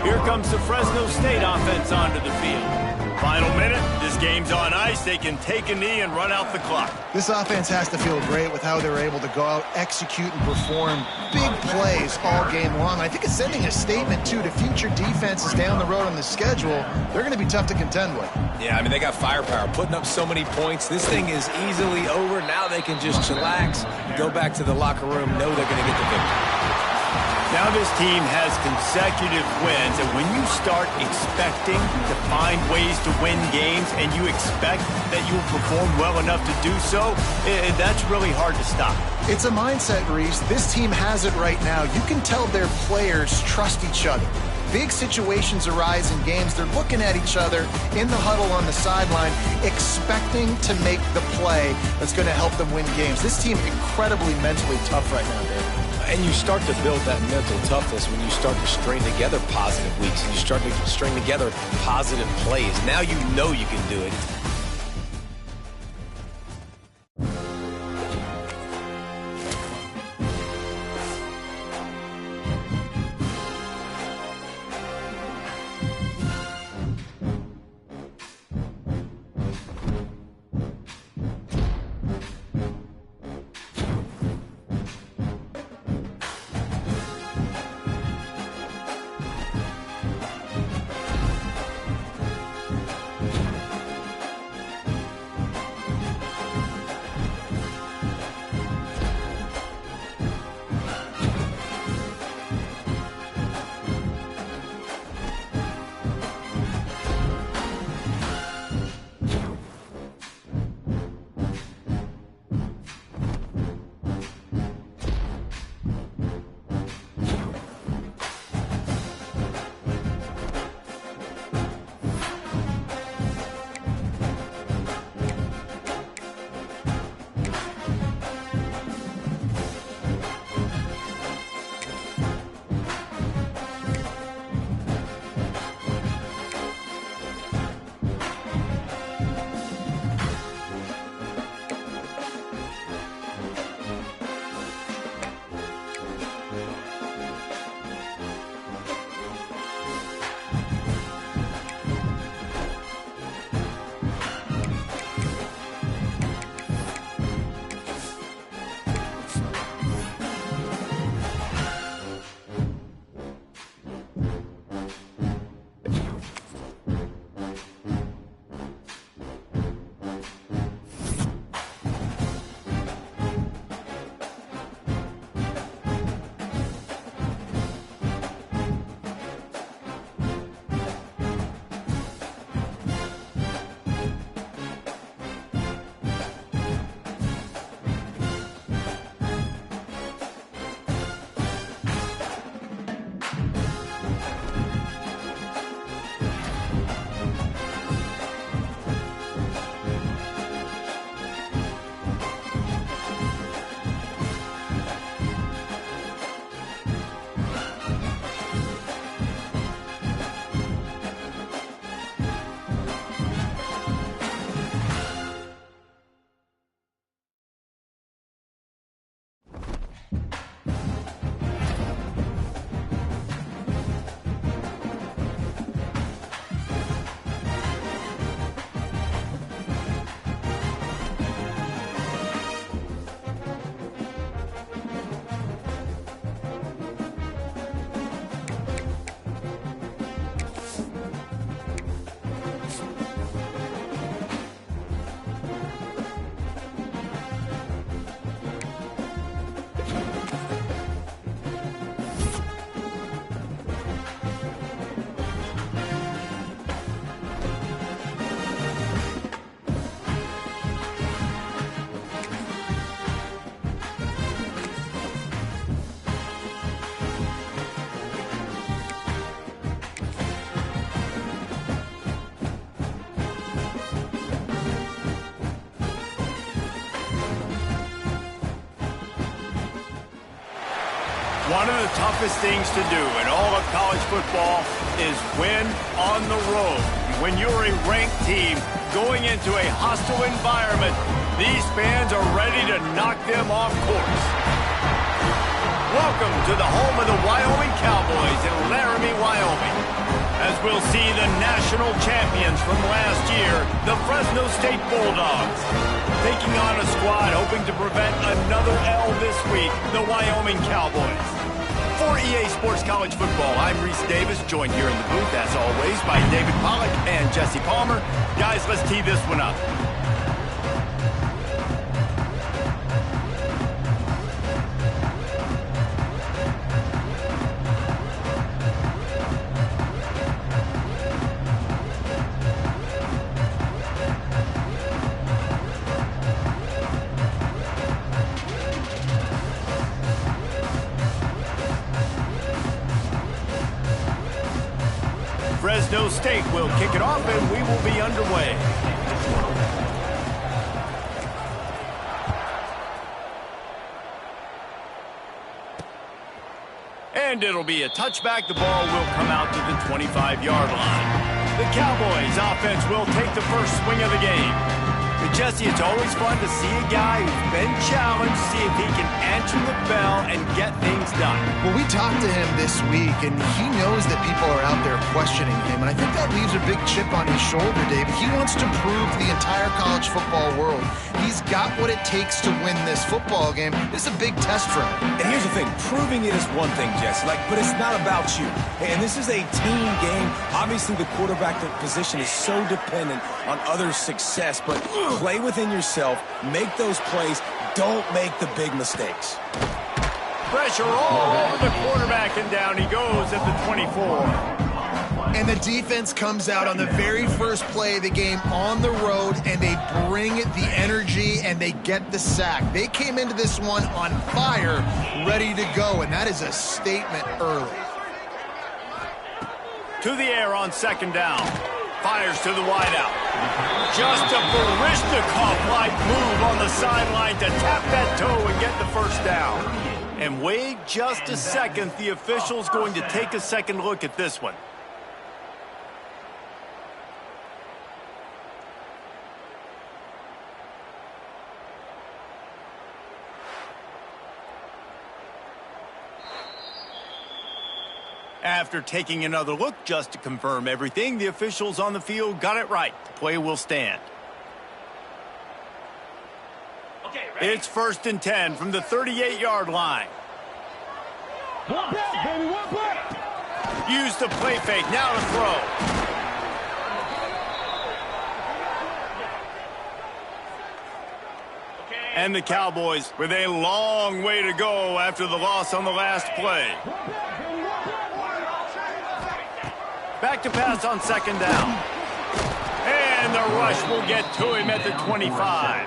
S1: Here comes the Fresno State offense onto the field. Final minute, this game's on ice. They can take a knee and run out the clock.
S2: This offense has to feel great with how they were able to go out, execute, and perform big plays all game long. I think it's sending a statement, too, to future defenses down the road on the schedule. They're going to be tough to contend with.
S3: Yeah, I mean, they got firepower, putting up so many points. This thing is easily over. Now they can just chillax, go back to the locker room, know they're going to get the victory.
S1: Now this team has consecutive wins, and when you start expecting to find ways to win games and you expect that you will perform well enough to do so, that's really hard to stop.
S2: It's a mindset, Reese. This team has it right now. You can tell their players trust each other. Big situations arise in games. They're looking at each other in the huddle on the sideline, expecting to make the play that's going to help them win games. This team incredibly mentally tough right now, Dave.
S3: And you start to build that mental toughness when you start to string together positive weeks and you start to string together positive plays. Now you know you can do it.
S1: One of the toughest things to do in all of college football is win on the road. When you're a ranked team going into a hostile environment, these fans are ready to knock them off course. Welcome to the home of the Wyoming Cowboys in Laramie, Wyoming. As we'll see the national champions from last year, the Fresno State Bulldogs, taking on a squad hoping to prevent another L this week, the Wyoming Cowboys. For EA Sports College Football, I'm Reese Davis, joined here in the booth, as always, by David Pollack and Jesse Palmer. Guys, let's tee this one up. Fresno State will kick it off, and we will be underway. And it'll be a touchback. The ball will come out to the 25-yard line. The Cowboys offense will take the first swing of the game. But Jesse, it's always fun to see a guy who's been challenged, see if he can answer the bell and get things done.
S2: Well, we talked to him this week, and he knows that people are out there questioning him, and I think that leaves a big chip on his shoulder, David. He wants to prove to the entire college football world he's got what it takes to win this football game. This is a big test for him.
S3: And here's the thing, proving it is one thing, Jesse, but it's not about you. And this is a team game. Obviously, the quarterback position is so dependent on others' success, but play within yourself, make those plays, don't make the big mistakes.
S1: Pressure all over the quarterback, and down he goes at the 24.
S2: And the defense comes out on the very first play of the game on the road, and they bring the energy, and they get the sack. They came into this one on fire, ready to go, and that is a statement early.
S1: To the air on second down. Fires to the wideout. Just a Barishnikov-like move on the sideline to tap that toe and get the first down. And wait just a second. The official's going to take a second look at this one. After taking another look just to confirm everything, the officials on the field got it right. The play will stand. Okay, it's 1st and 10 from the 38-yard line.
S4: One back, baby, one back.
S1: Use the play fake, now to throw. And the Cowboys with a long way to go after the loss on the last play. Back to pass on second down. And the rush will get to him at the 25.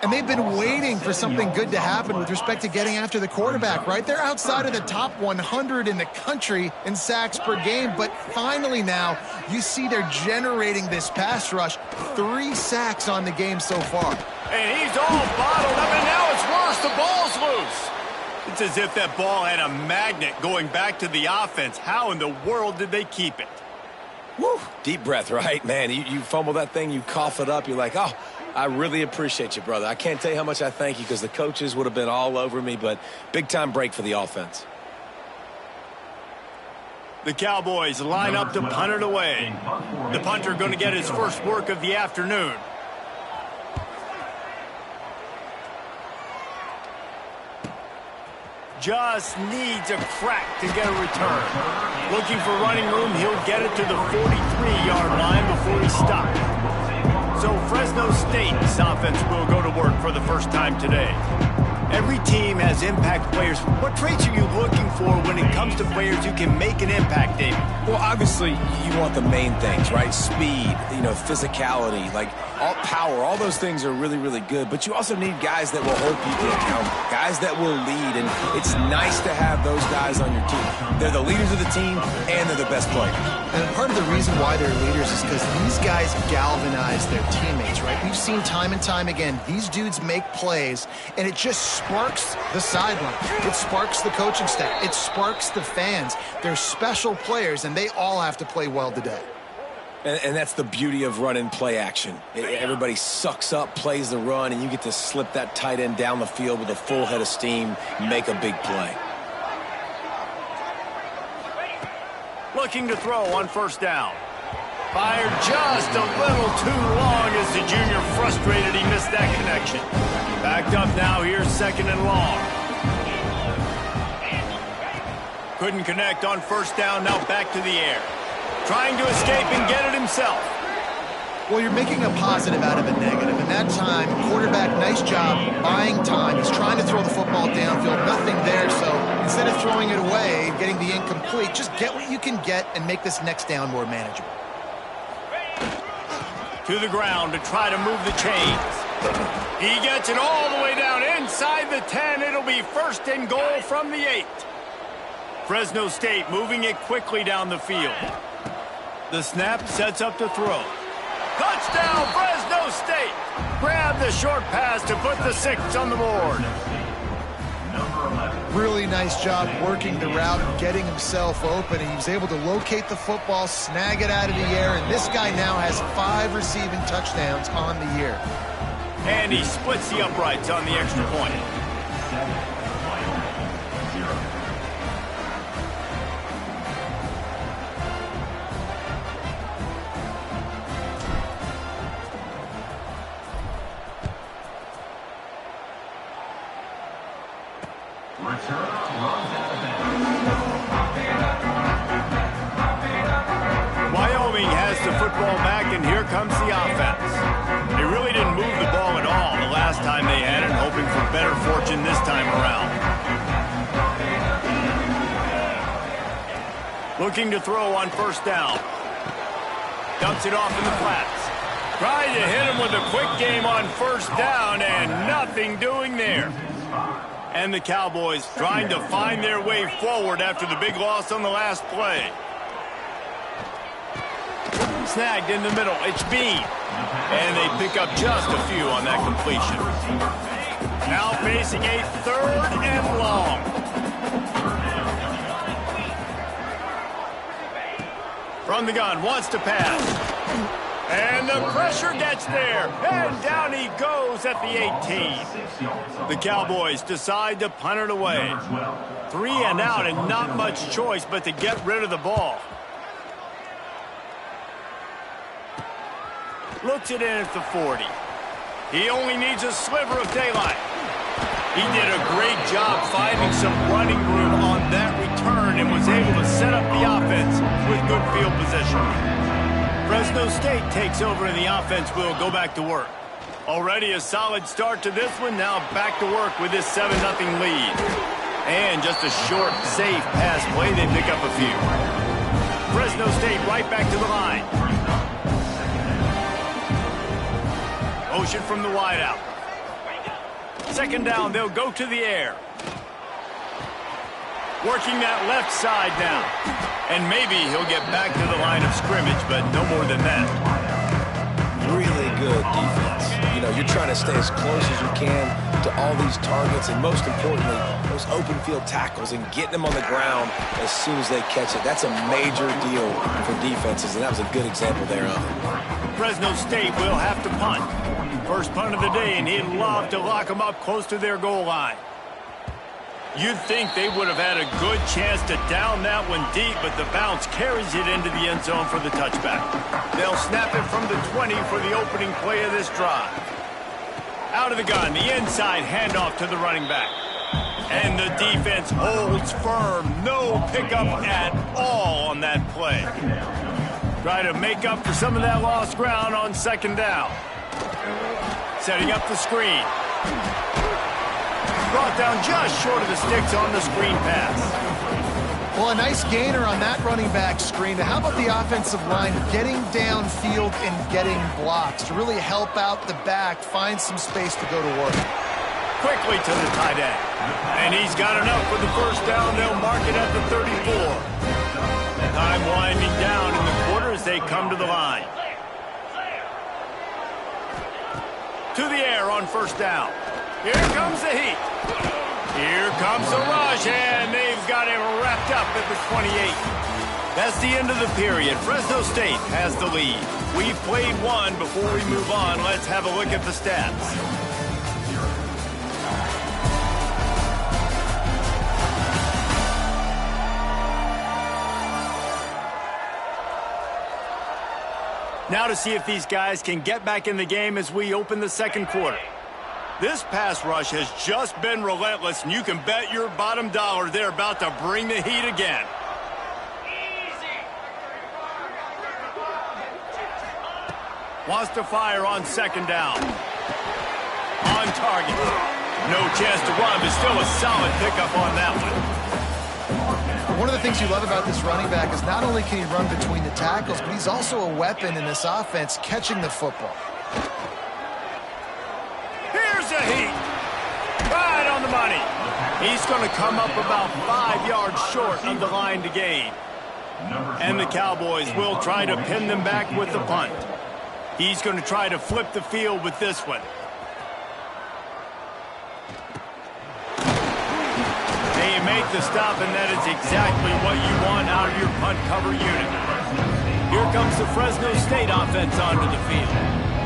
S2: And they've been waiting for something good to happen with respect to getting after the quarterback, right? They're outside of the top 100 in the country in sacks per game, but finally now you see they're generating this pass rush. 3 sacks on the game so far.
S1: And he's all bottled up, and now it's worse. The ball's loose. It's as if that ball had a magnet going back to the offense. How in the world did they keep it?
S3: Woo! Deep breath, right? Man, you fumble that thing, you cough it up, you're like, oh, I really appreciate you, brother. I can't tell you how much I thank you because the coaches would have been all over me, but big-time break for the offense.
S1: The Cowboys line up to punt it away. The punter going to get his first work of the afternoon. Just needs a crack to get a return. Looking for running room, he'll get it to the 43-yard line before he stops. So Fresno State's offense will go to work for the first time today. Every team has impact players. What traits are you looking for when it comes comes to players who can make an impact, David?
S3: Well, obviously, you want the main things, right? Speed, physicality, like all power, all those things are really, really good. But you also need guys that will hold people accountable, guys that will lead. And it's nice to have those guys on your team. They're the leaders of the team, and they're the best players.
S2: And part of the reason why they're leaders is because these guys galvanize their teammates, right? We've seen time and time again, these dudes make plays, and it just sparks the sideline. It sparks the coaching staff. It sparks the fans. They're special players, and they all have to play well today.
S3: And that's the beauty of running play action. Everybody sucks up, plays the run, and you get to slip that tight end down the field with a full head of steam, make a big play.
S1: Looking to throw on first down. Fired just a little too long as the junior frustrated he missed that connection. Backed up now, here's second and long. Couldn't connect on first down, now back to the air. Trying to escape and get it himself.
S2: Well, you're making a positive out of a negative. And that time, quarterback, nice job buying time. He's trying to throw the football downfield. Nothing there, so instead of throwing it away and getting the incomplete, just get what you can get and make this next down more manageable.
S1: To the ground to try to move the chains. He gets it all the way down inside the 10. It'll be first and goal from the 8. Fresno State moving it quickly down the field. The snap sets up to throw. Touchdown, Fresno State! Grab the short pass to put the 6 on the board.
S2: Really nice job working the route and getting himself open. He was able to locate the football, snag it out of the air, and this guy now has 5 receiving touchdowns on the year.
S1: And he splits the uprights on the extra point. Wyoming has the football back, and here comes the offense. They really didn't move the ball at all the last time they had it, hoping for better fortune this time around. Looking to throw on first down. Dumps it off in the flats. Tried to hit him with a quick game on first down, and nothing doing there. And the Cowboys trying to find their way forward after the big loss on the last play. Snagged in the middle, it's Bean. And they pick up just a few on that completion. Now facing a third and long. From the gun, wants to pass. And the pressure gets there, and down he goes at the 18. The Cowboys decide to punt it away. 3 and out, and not much choice but to get rid of the ball. Looks it in at the 40. He only needs a sliver of daylight. He did a great job finding some running room on that return and was able to set up the offense with good field position. Fresno State takes over and the offense will go back to work. Already a solid start to this one, now back to work with this 7-0 lead. And just a short, safe pass play, they pick up a few. Fresno State right back to the line. Motion from the wideout. Second down, they'll go to the air. Working that left side now. And maybe he'll get back to the line of scrimmage, but no more than that.
S3: Really good defense. You're trying to stay as close as you can to all these targets, and most importantly, those open field tackles and getting them on the ground as soon as they catch it. That's a major deal for defenses, and that was a good example there of it.
S1: Fresno State will have to punt. First punt of the day, and he'd love to lock them up close to their goal line. You'd think they would have had a good chance to down that one deep, but the bounce carries it into the end zone for the touchback. They'll snap it from the 20 for the opening play of this drive. Out of the gun, the inside handoff to the running back. And the defense holds firm. No pickup at all on that play. Try to make up for some of that lost ground on second down. Setting up the screen. Brought down just short of the sticks on the screen pass.
S2: Well, a nice gainer on that running back screen. How about the offensive line getting downfield and getting blocks to really help out the back, find some space to go to work?
S1: Quickly to the tight end. And he's got enough for the first down. They'll mark it at the 34. Time winding down in the quarter as they come to the line. To the air on first down. Here comes the heat. Here comes the rush, and they've got him wrapped up at the 28. That's the end of the period. Fresno State has the lead. We've played one. Before we move on, let's have a look at the stats. Now to see if these guys can get back in the game as we open the second quarter. This pass rush has just been relentless, and you can bet your bottom dollar they're about to bring the heat again. Wants to fire on second down. On target. No chance to run, but still a solid pickup on that one.
S2: One of the things you love about this running back is not only can he run between the tackles, but he's also a weapon in this offense catching the football.
S1: Here's a heat. Right on the money. He's going to come up about 5 yards short of the line to gain. And the Cowboys will try to pin them back with the punt. He's going to try to flip the field with this one. They make the stop, and that is exactly what you want out of your punt cover unit. Here comes the Fresno State offense onto the field.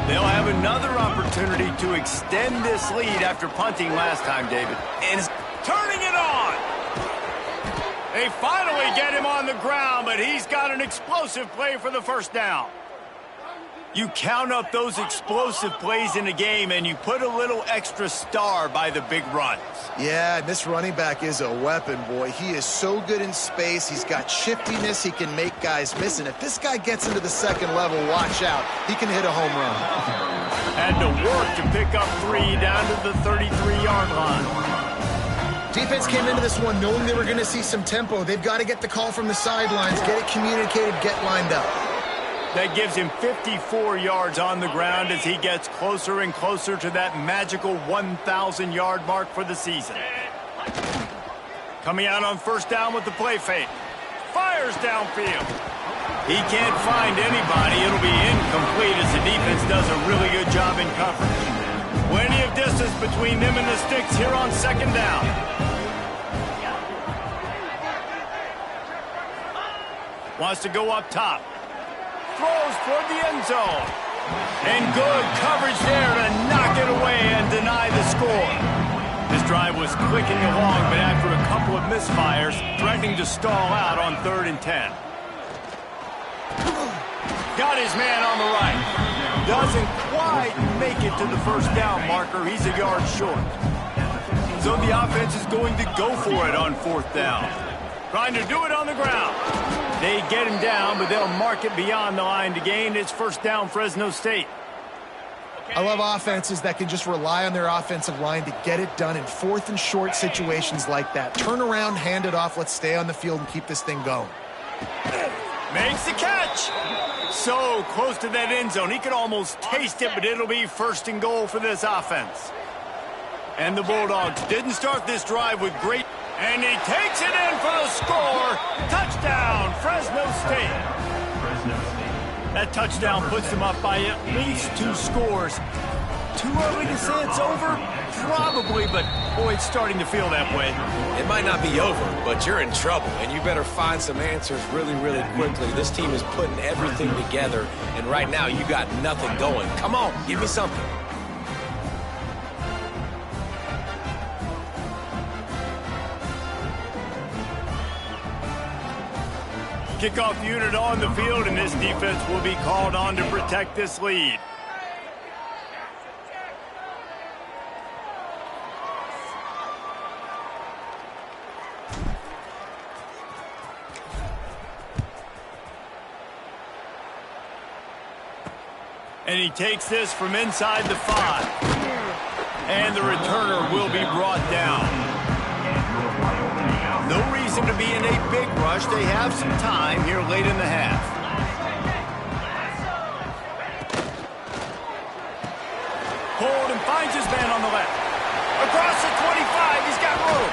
S1: They'll have another opportunity to extend this lead after punting last time, David. And turning it on. They finally get him on the ground, but he's got an explosive play for the first down. You count up those explosive plays in a game, and you put a little extra star by the big runs.
S2: Yeah, this running back is a weapon, boy. He is so good in space. He's got shiftiness. He can make guys miss. And if this guy gets into the second level, watch out. He can hit a home run.
S1: Had to work to pick up 3 down to the 33-yard line.
S2: Defense came into this one knowing they were going to see some tempo. They've got to get the call from the sidelines, get it communicated, get lined up.
S1: That gives him 54 yards on the ground as he gets closer and closer to that magical 1,000-yard mark for the season. Coming out on first down with the play fake. Fires downfield. He can't find anybody. It'll be incomplete as the defense does a really good job in coverage. Plenty of distance between them and the sticks here on second down. Wants to go up top. Throws toward the end zone. And good coverage there to knock it away and deny the score. This drive was clicking along, but after a couple of misfires, threatening to stall out on 3rd and 10. Got his man on the right. Doesn't quite make it to the first down marker. He's a yard short. So the offense is going to go for it on 4th down. Trying to do it on the ground. They get him down, but they'll mark it beyond the line to gain. It's first down, Fresno State.
S2: I love offenses that can just rely on their offensive line to get it done in 4th and short situations like that. Turn around, hand it off, let's stay on the field and keep this thing going.
S1: Makes the catch. So close to that end zone. He could almost taste it, but it'll be 1st and goal for this offense. And the Bulldogs didn't start this drive with great... And he takes it in for the score. Touchdown, Fresno State. That touchdown puts them up by at least 2 scores. Too early to say it's over? Probably, but boy, it's starting to feel that way.
S3: It might not be over, but you're in trouble, and you better find some answers really, really quickly. This team is putting everything together, and right now you got nothing going. Come on, give me something.
S1: Kickoff unit on the field, and this defense will be called on to protect this lead. And he takes this from inside the 5. And the returner will be brought down. No reason to be in a big rush. They have some time here late in the half. Pulled and finds his man on the left. Across the 25, he's got room.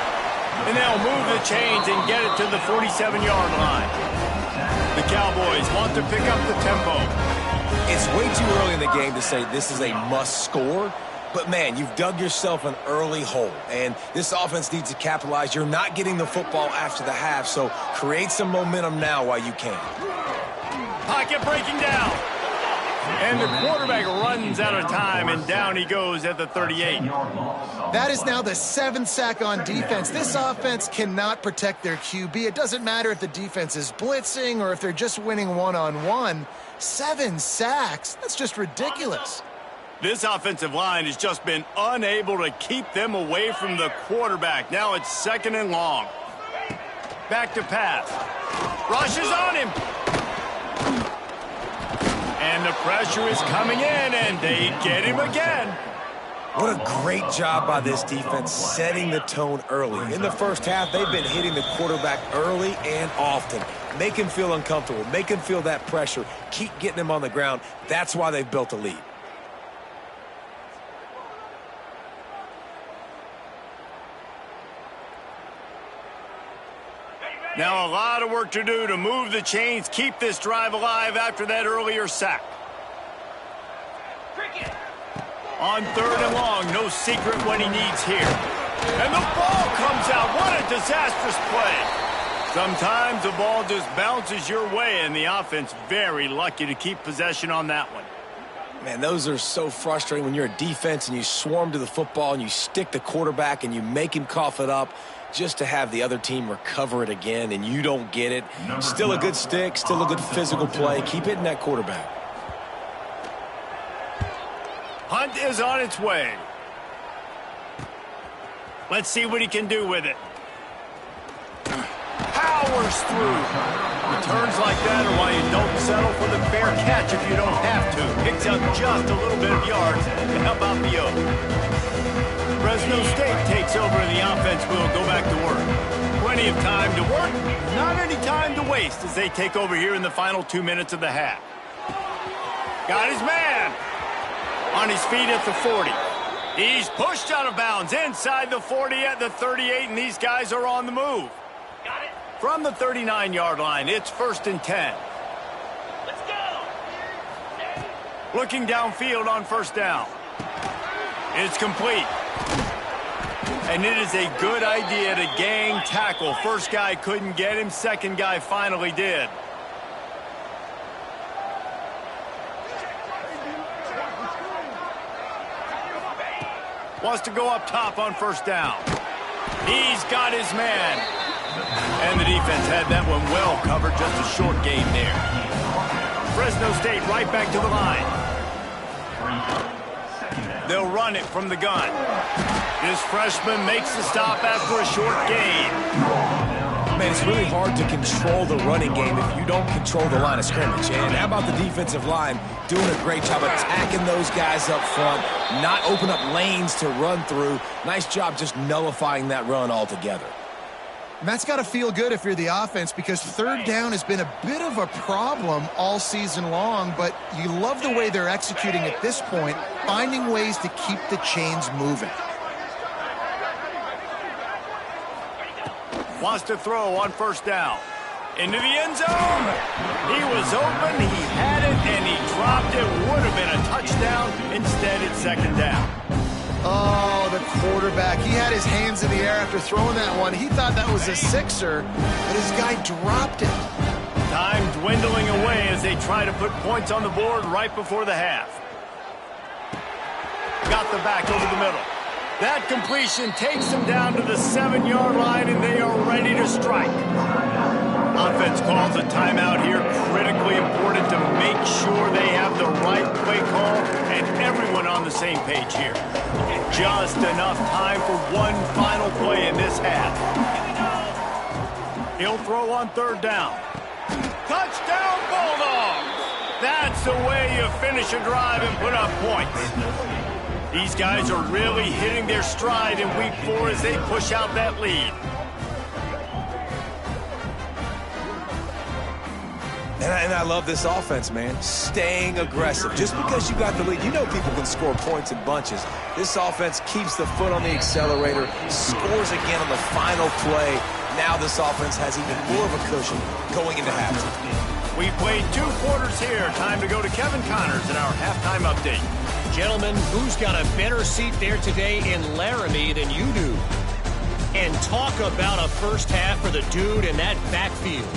S1: And they'll move the chains and get it to the 47-yard line. The Cowboys want to pick up the tempo.
S3: It's way too early in the game to say this is a must score. But, man, you've dug yourself an early hole, and this offense needs to capitalize. You're not getting the football after the half, so create some momentum now while you can.
S1: Pocket breaking down. And the quarterback runs out of time, and down he goes at the 38.
S2: That is now the 7th sack on defense. This offense cannot protect their QB. It doesn't matter if the defense is blitzing or if they're just winning one-on-one. 7 sacks? That's just ridiculous.
S1: This offensive line has just been unable to keep them away from the quarterback. Now it's 2nd and long. Back to pass. Rushes on him. And the pressure is coming in, and they get him again.
S3: What a great job by this defense setting the tone early. In the first half, they've been hitting the quarterback early and often. Make him feel uncomfortable. Make him feel that pressure. Keep getting him on the ground. That's why they've built a lead.
S1: Now a lot of work to do to move the chains, keep this drive alive after that earlier sack. On 3rd and long, no secret what he needs here. And the ball comes out. What a disastrous play. Sometimes the ball just bounces your way, and the offense very lucky to keep possession on that one.
S3: Man, those are so frustrating when you're a defense and you swarm to the football and you stick the quarterback and you make him cough it up just to have the other team recover it again and you don't get it. Still a good stick, still a good physical play. Keep hitting that quarterback.
S1: Hunt is on its way. Let's see what he can do with it. Powers through. Returns like that are why you don't settle for the fair catch if you don't have to. Picks up just a little bit of yards to help out the O. Fresno State takes over and the offense will go back to work. Plenty of time to work, not any time to waste as they take over here in the final 2 minutes of the half. Got his man. On his feet at the 40. He's pushed out of bounds inside the 40 at the 38, and these guys are on the move.
S5: Got it.
S1: From the 39-yard line, it's 1st and 10.
S5: Let's go.
S1: Looking downfield on 1st down. It's complete. And it is a good idea to gang tackle. First guy couldn't get him, second guy finally did. Wants to go up top on 1st down. He's got his man. And the defense had that one well covered, just a short gain there. Fresno State right back to the line. They'll run it from the gun. This freshman makes the stop after a short gain.
S3: Man, it's really hard to control the running game if you don't control the line of scrimmage. And how about the defensive line doing a great job attacking those guys up front, not open up lanes to run through. Nice job just nullifying that run altogether.
S2: And that's got to feel good if you're the offense because 3rd down has been a bit of a problem all season long, but you love the way they're executing at this point, finding ways to keep the chains moving.
S1: Wants to throw on 1st down. Into the end zone. He was open, he had it, and he dropped it. Would have been a touchdown. Instead, it's 2nd down.
S2: Oh, the quarterback. He had his hands in the air after throwing that one. He thought that was a sixer, but his guy dropped it.
S1: Time dwindling away as they try to put points on the board right before the half. Got the back over the middle. That completion takes them down to the 7-yard line, and they are ready to strike. Offense calls a timeout here. Critically important to make sure they have the right play call and everyone on the same page here. Just enough time for one final play in this half. He'll throw on 3rd down. Touchdown, Bulldogs! That's the way you finish a drive and put up points. These guys are really hitting their stride in week 4 as they push out that lead.
S3: And I love this offense, man. Staying aggressive. Just because you got the lead, you know people can score points in bunches. This offense keeps the foot on the accelerator, scores again on the final play. Now this offense has even more of a cushion going into halftime.
S1: We played 2 quarters here. Time to go to Kevin Connors in our halftime update.
S5: Gentlemen, who's got a better seat there today in Laramie than you do? And talk about a first half for the dude in that backfield.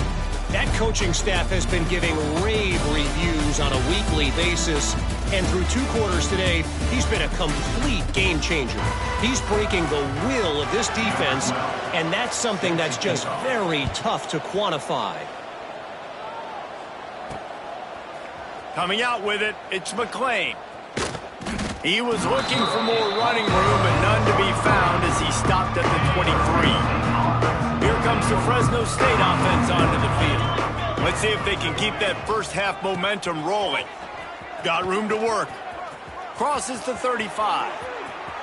S5: That coaching staff has been giving rave reviews on a weekly basis, and through 2 quarters today, he's been a complete game changer. He's breaking the will of this defense, and that's something that's just very tough to quantify.
S1: Coming out with it, it's McClain. He was looking for more running room, but none to be found as he stopped at the 23. Here comes the Fresno State offense onto the field. Let's see if they can keep that first half momentum rolling. Got room to work. Crosses the 35.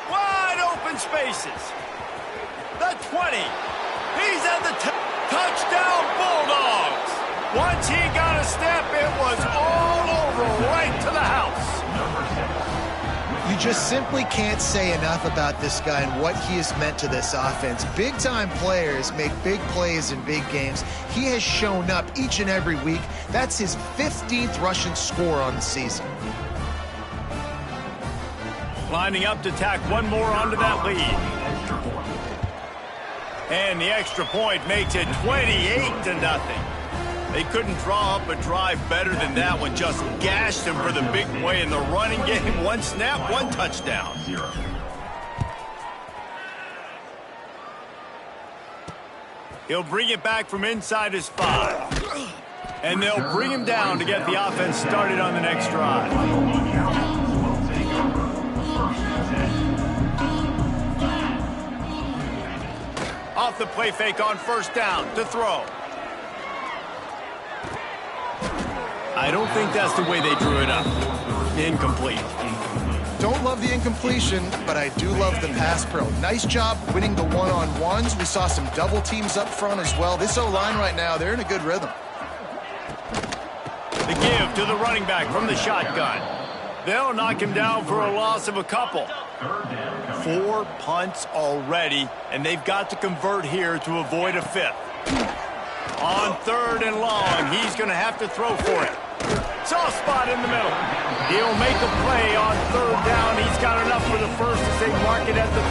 S1: Wide open spaces. The 20. He's at the touchdown Bulldogs. Once he got a step, it was all over right to the house.
S2: You just simply can't say enough about this guy and what he has meant to this offense. Big-time players make big plays in big games. He has shown up each and every week. That's his 15th rushing score on the season.
S1: Lining up to tack one more onto that lead. And the extra point makes it 28-0. They couldn't draw up a drive better than that one. Just gashed him for the big play in the running game. 1 snap, 1 touchdown. He'll bring it back from inside his 5. And they'll bring him down to get the offense started on the next drive. Off the play fake on first down to throw. I don't think that's the way they drew it up. Incomplete.
S2: Don't love the incompletion, but I do love the pass pro. Nice job winning the one-on-ones. We saw some double teams up front as well. This O-line right now, they're in a good rhythm.
S1: The give to the running back from the shotgun. They'll knock him down for a loss of a couple. 4 punts already, and they've got to convert here to avoid a 5th. On 3rd and long, he's going to have to throw for it. Soft spot in the middle. He'll make a play on 3rd down. He's got enough for the first as they mark it at the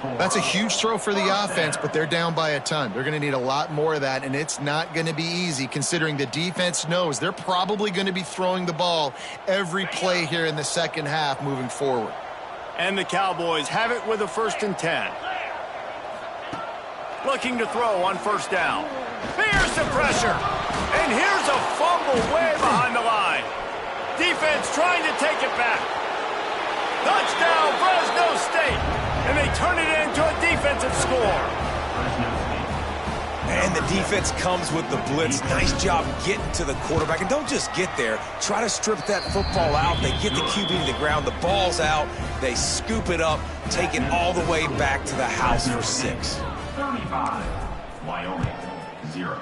S1: 32.
S2: That's a huge throw for the offense, but they're down by a ton. They're going to need a lot more of that, and it's not going to be easy considering the defense knows they're probably going to be throwing the ball every play here in the second half moving forward.
S1: And the Cowboys have it with a 1st and 10. Looking to throw on first down. Here's the pressure. And here's a fumble way behind the line. Defense trying to take it back. Touchdown, Fresno State. And they turn it into a defensive score.
S3: And the defense comes with the blitz. Nice job getting to the quarterback. And don't just get there. Try to strip that football out. They get the QB to the ground. The ball's out. They scoop it up, take it all the way back to the house for 6.
S4: 35, Wyoming, 0.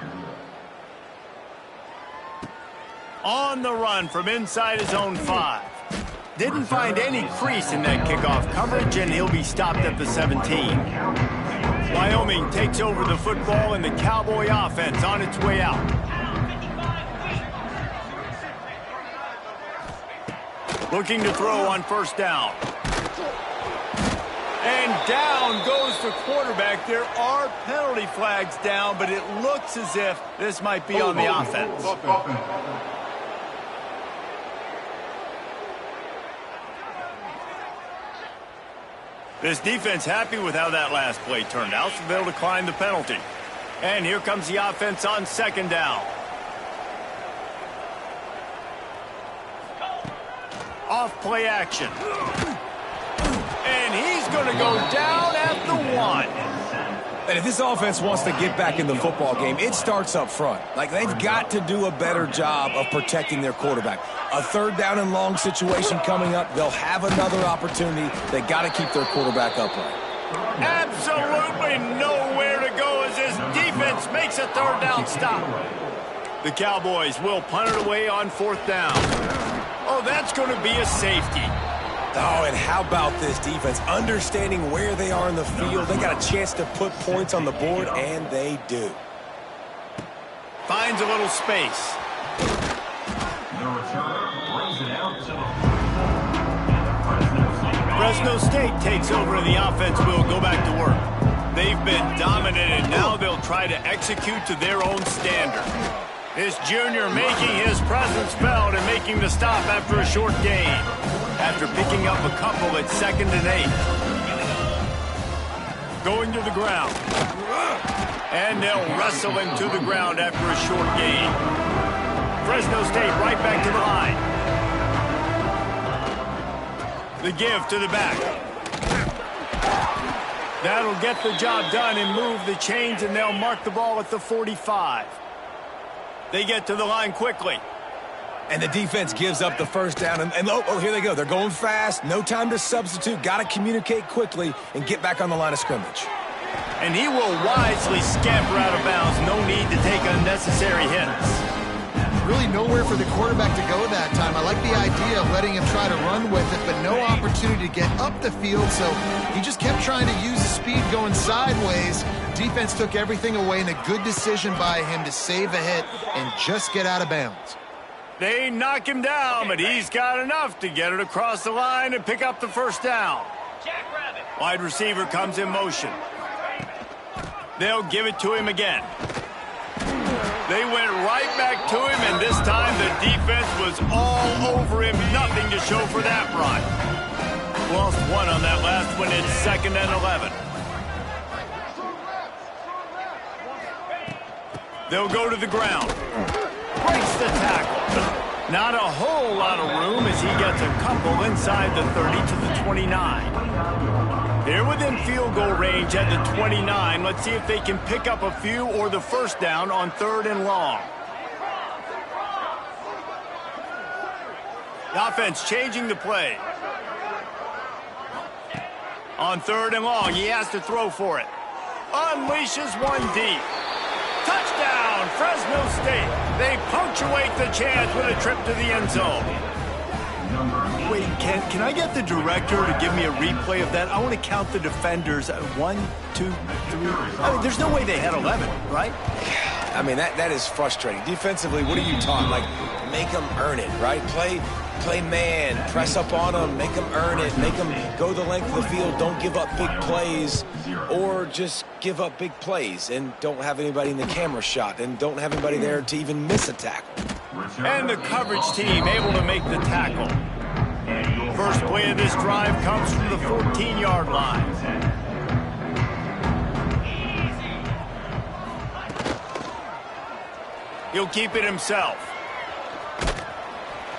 S1: On the run from inside his own 5. Didn't find any crease in that kickoff coverage, and he'll be stopped at the 17. Wyoming takes over the football, and the Cowboy offense on its way out. Looking to throw on first down. And down goes the quarterback. There are penalty flags down, but it looks as if this might be on the offense. This defense happy with how that last play turned out, so they'll decline the penalty. And here comes the offense on 2nd down. Off play action. And he's going to go down at the 1.
S3: And if this offense wants to get back in the football game, it starts up front. Like, they've got to do a better job of protecting their quarterback. A 3rd down and long situation coming up. They'll have another opportunity. They got to keep their quarterback upright.
S1: Absolutely nowhere to go as this defense makes a 3rd down stop. The Cowboys will punt it away on 4th down. Oh, that's going to be a safety.
S3: Oh, and how about this defense? Understanding where they are in the field. They got a chance to put points on the board, and they do.
S1: Finds a little space.
S4: The returner brings it out to the
S1: Fresno State takes over, and the offense will go back to work. They've been dominant, and now they'll try to execute to their own standard. This junior making his presence felt and making the stop after a short gain. After picking up a couple at 2nd and 8. Going to the ground. And they'll wrestle him to the ground after a short gain. Fresno State right back to the line. The give to the back. That'll get the job done and move the chains, and they'll mark the ball at the 45. They get to the line quickly.
S3: And the defense gives up the 1st down. And oh, here they go. They're going fast. No time to substitute. Got to communicate quickly and get back on the line of scrimmage.
S1: And he will wisely scamper out of bounds. No need to take unnecessary hits.
S2: Really nowhere for the quarterback to go that time. I like the idea of letting him try to run with it, but no opportunity to get up the field, so he just kept trying to use the speed going sideways. Defense took everything away, and a good decision by him to save a hit and just get out of bounds.
S1: They knock him down, but he's got enough to get it across the line and pick up the 1st down. Wide receiver comes in motion. They'll give it to him again. They went right back to him, and this time the defense was all over him. Nothing to show for that run. Lost 1 on that last one. It's 2nd and 11. They'll go to the ground. Breaks the tackle. Not a whole lot of room as he gets a couple inside the 30 to the 29. They're within field goal range at the 29. Let's see if they can pick up a few or the 1st down on 3rd and long. The offense changing the play. On 3rd and long, he has to throw for it. Unleashes one deep. Touchdown, Fresno State. They punctuate the chance with a trip to the end zone. Wait, can I get the director to give me a replay of that? I want to count the defenders. 1, 2, 3. I mean, there's no way they had 11, right?
S3: I mean, that is frustrating. Defensively, what are you taught? Like, make them earn it, right? Play man, press up on them, make them earn it, make them go the length of the field, don't give up big plays, or just give up big plays and don't have anybody in the camera shot and don't have anybody there to even miss a tackle.
S1: And the coverage team able to make the tackle. First play of this drive comes from the 14-yard line. He'll keep it himself.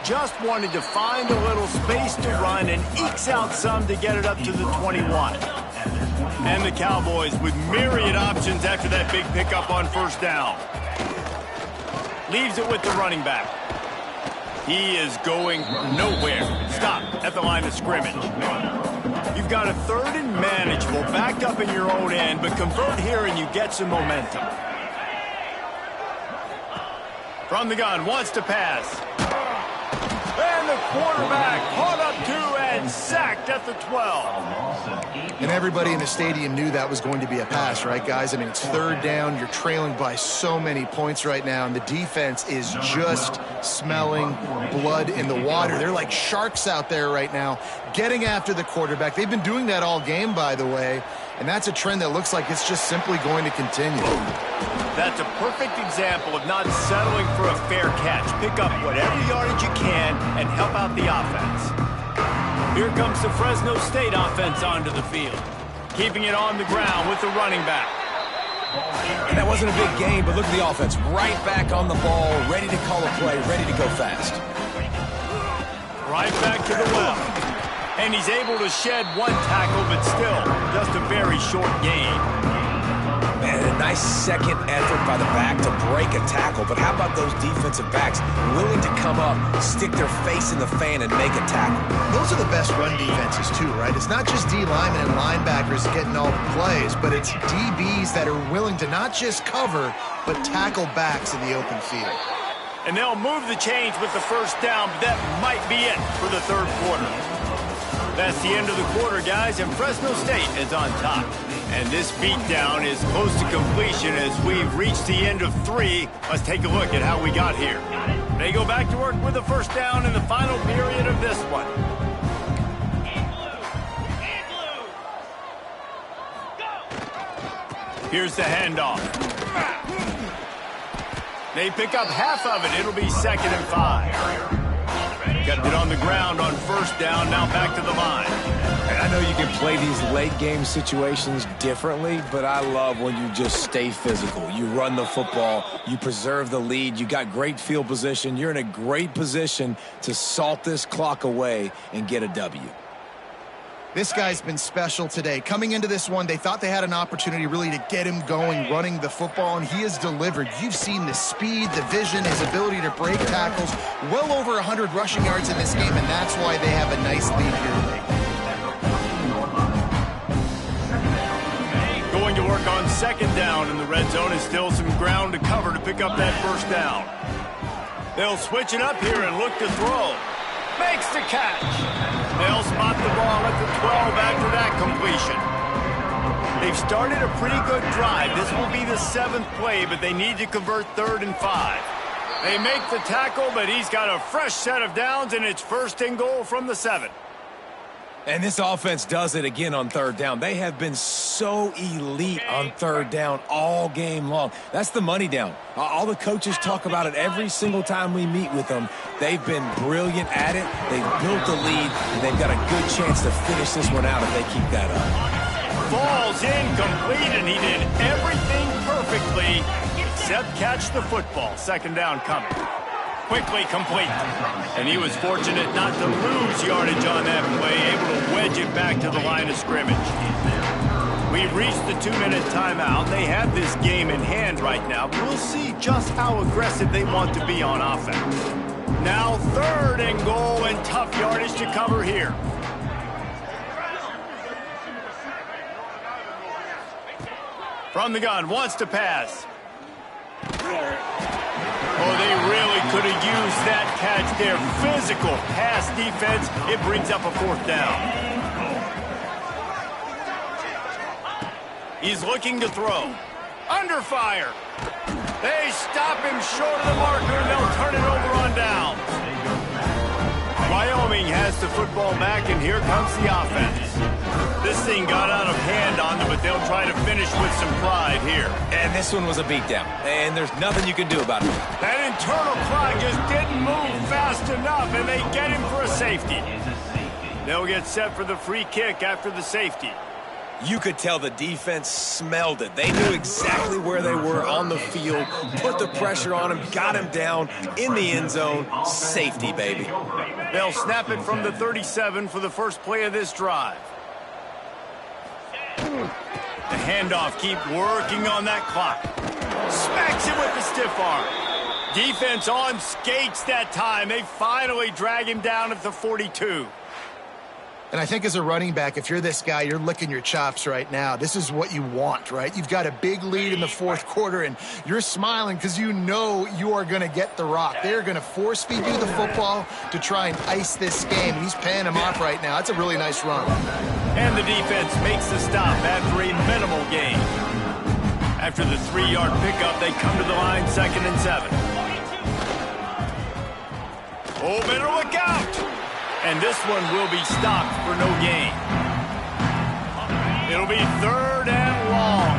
S1: Just wanted to find a little space to run and ekes out some to get it up to the 21. And the Cowboys with myriad options after that big pickup on 1st down. Leaves it with the running back. He is going nowhere. Stop at the line of scrimmage. You've got a 3rd and manageable backed up in your own end, but convert here and you get some momentum. From the gun, wants to pass. And the quarterback caught up 2 and sacked at the 12.
S2: And everybody in the stadium knew that was going to be a pass, right, guys? I mean, it's 3rd down. You're trailing by so many points right now, and the defense is just smelling blood in the water. They're like sharks out there right now, getting after the quarterback. They've been doing that all game, by the way, and that's a trend that looks like it's just simply going to continue.
S1: That's a perfect example of not settling for a fair catch. Pick up whatever yardage you can and help out the offense. Here comes the Fresno State offense onto the field. Keeping it on the ground with the running back.
S3: And that wasn't a big game, but look at the offense. Right back on the ball, ready to call a play, ready to go fast.
S1: Right back to the left. And he's able to shed one tackle, but still just a very short gain.
S3: Man, Nice second effort by the back to break a tackle. But how about those defensive backs willing to come up, stick their face in the fan, and make a tackle?
S2: Those are the best run defenses, too, right? It's not just D linemen and linebackers getting all the plays, but it's DBs that are willing to not just cover, but tackle backs in the open field.
S1: And they'll move the chains with the first down, but that might be it for the third quarter. That's the end of the quarter, guys, and Fresno State is on top. And this beatdown is close to completion as we've reached the end of 3. Let's take a look at how we got here. They go back to work with the first down in the final period of this one. Here's the handoff. They pick up half of it. It'll be 2nd and 5. Kept it on the ground on first down, now back to the line.
S3: And I know you can play these late game situations differently, but I love when you just stay physical. You run the football, you preserve the lead, you got great field position, you're in a great position to salt this clock away and get a W.
S2: This guy's been special today. Coming into this one, they thought they had an opportunity really to get him going, running the football, and he has delivered. You've seen the speed, the vision, his ability to break tackles. Well over 100 rushing yards in this game, and that's why they have a nice lead here today.
S1: Going to work on 2nd down in the red zone. Is still some ground to cover to pick up that first down. They'll switch it up here and look to throw. Makes the catch. They'll spot the ball at the 12 after that completion. They've started a pretty good drive. This will be the 7th play, but they need to convert 3rd and 5. They make the tackle, but he's got a fresh set of downs, and it's 1st and goal from the 7.
S3: And this offense does it again on 3rd down. They have been so elite on 3rd down all game long. That's the money down. All the coaches talk about it every single time we meet with them. They've been brilliant at it. They've built the lead, and they've got a good chance to finish this one out if they keep that up.
S1: Falls incomplete, and he did everything perfectly except catch the football. 2nd down coming. Quickly complete. And he was fortunate not to lose yardage on that play, able to wedge it back to the line of scrimmage. We've reached the 2-minute timeout. They have this game in hand right now. We'll see just how aggressive they want to be on offense. Now 3rd and goal, and tough yardage to cover here. From the gun, wants to pass. Oh, they really could have used that catch there. Physical pass defense. It brings up a 4th down. He's looking to throw. Under fire. They stop him short of the marker, and they'll turn it over on down. Wyoming has the football back, and here comes the offense. This thing got out of hand on them, but they'll try to finish with some pride here.
S3: And this one was a beatdown, and there's nothing you can do about it.
S1: That internal clock just didn't move fast enough, and they get him for a safety. They'll get set for the free kick after the safety.
S3: You could tell the defense smelled it. They knew exactly where they were on the field, put the pressure on him, got him down in the end zone. Safety, baby.
S1: They'll snap it from the 37 for the first play of this drive. The handoff, keep working on that clock. Smacks him with the stiff arm. Defense on skates that time. They finally drag him down at the 42.
S2: And I think as a running back, if you're this guy, you're licking your chops right now. This is what you want, right? You've got a big lead in the 4th quarter, and you're smiling because you know you are going to get the rock. They're going to force-feed you the football to try and ice this game. He's paying him off right now. That's a really nice run.
S1: And the defense makes the stop after a minimal gain. After the 3-yard pickup, they come to the line 2nd and 7. Oh, better look out! And this one will be stopped for no gain. It'll be 3rd and long.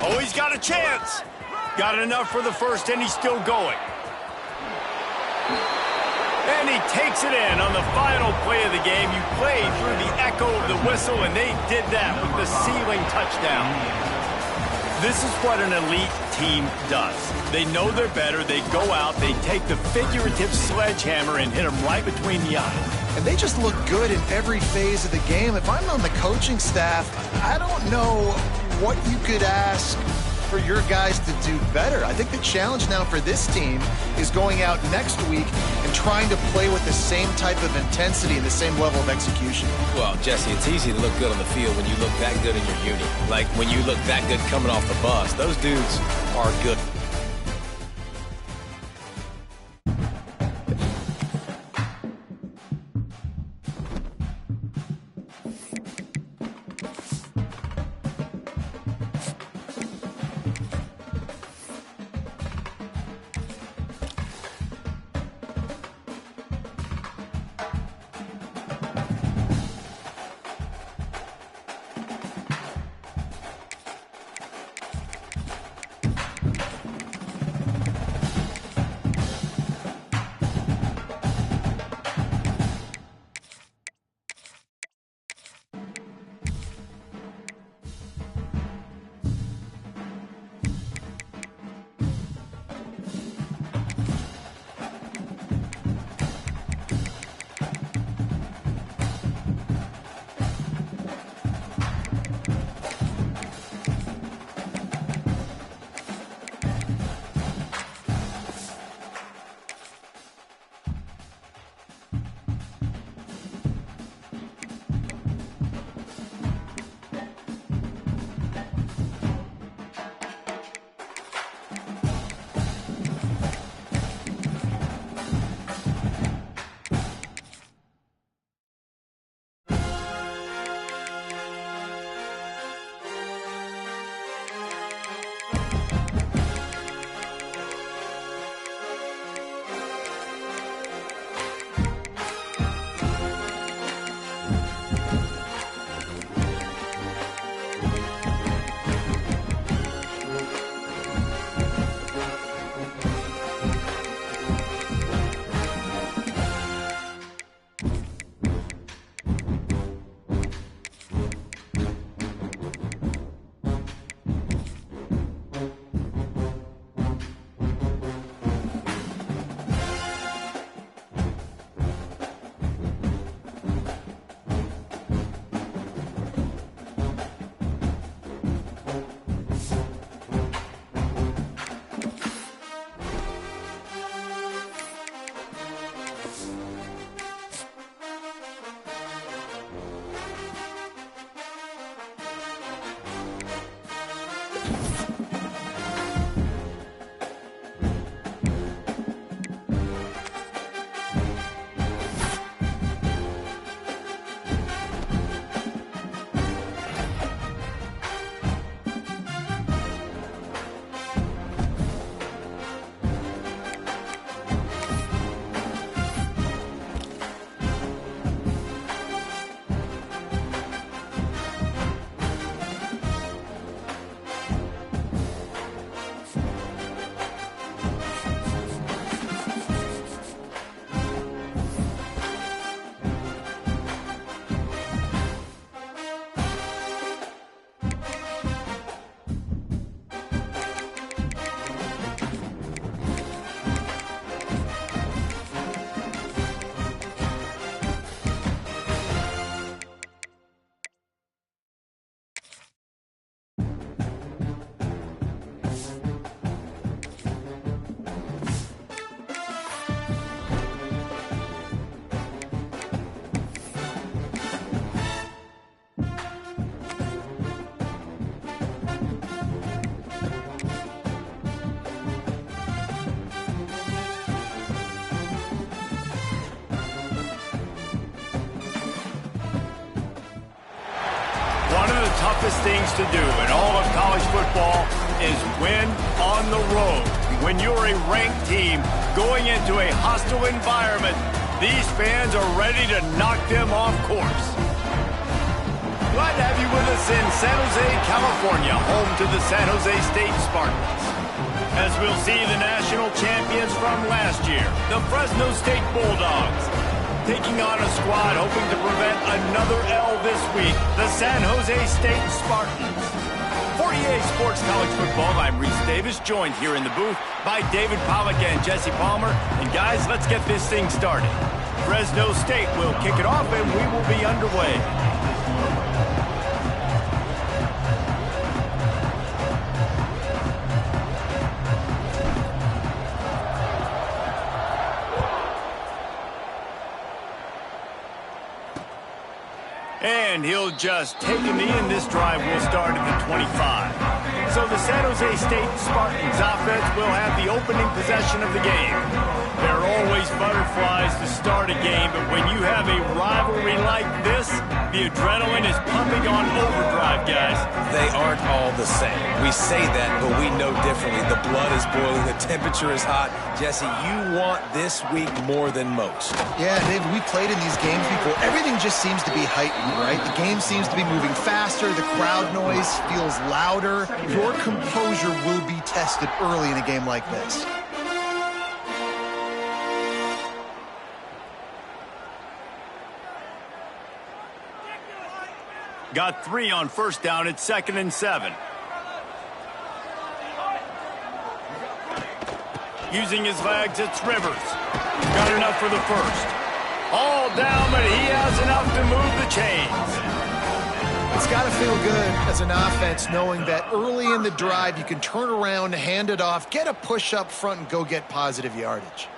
S1: Oh, he's got a chance. Got enough for the first, and he's still going. And he takes it in on the final play of the game. You played through the echo of the whistle, and they did that with the ceiling touchdown. This is what an elite team does. They know they're better. They go out. They take the figurative sledgehammer and hit them right between the eyes.
S2: and they just look good in every phase of the game. If I'm on the coaching staff, I don't know what you could ask for your guys to do better. I think the challenge now for this team is going out next week and trying to play with the same type of intensity and the same level of execution.
S3: Well, Jesse, it's easy to look good on the field when you look that good in your unit. Like when you look that good coming off the bus. Those dudes are good.
S1: toughest things to do in all of college football is win on the road. When you're a ranked team going into a hostile environment, these fans are ready to knock them off course. Glad to have you with us in San Jose, California, home to the San Jose State Spartans. As we'll see the national champions from last year, the Fresno State Bulldogs, taking on a squad hoping to prevent another L this week, the San Jose State Spartans. For EA Sports College Football, I'm Reese Davis, joined here in the booth by David Pollack and Jesse Palmer. And guys, let's get this thing started. Fresno State will kick it off, and we will be underway. And he'll just take a knee, and this drive will start at the 25. So the San Jose State Spartans offense will have the opening possession of the game. There are always butterflies to start a game, but when you have a rivalry like this, the adrenaline is pumping on overdrive, guys.
S3: They aren't all the same. We say that, but we know differently. The blood is boiling. The temperature is hot. Jesse, you want this week more than most.
S2: Yeah, David, we played in these games before. Everything just seems to be heightened, right? The game seems to be moving faster. The crowd noise feels louder. Your composure will be tested early in a game like this.
S1: Got 3 on first down. It's 2nd and 7. Using his legs, it's Rivers. Got enough for the first. All down, but he has enough to move the chains.
S2: It's got to feel good as an offense knowing that early in the drive you can turn around, hand it off, get a push up front, and go get positive yardage.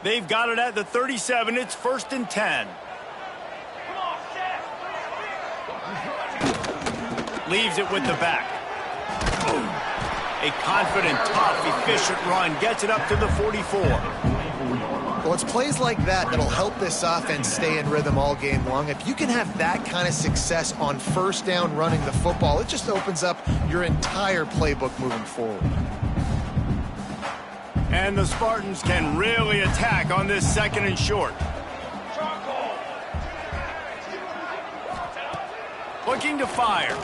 S1: They've got it at the 37. It's 1st and 10. Leaves it with the back. A confident, tough, efficient run. Gets it up to the 44.
S2: Well, it's plays like that that'll help this offense stay in rhythm all game long. If you can have that kind of success on first down running the football, it just opens up your entire playbook moving forward.
S1: And the Spartans can really attack on this 2nd and short. Looking to fire.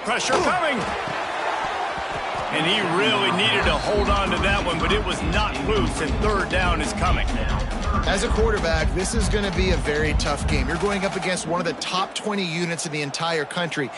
S1: Pressure coming. And he really needed to hold on to that one, but it was not loose, and 3rd down is coming.
S2: As a quarterback, this is going to be a very tough game. You're going up against one of the top 20 units in the entire country.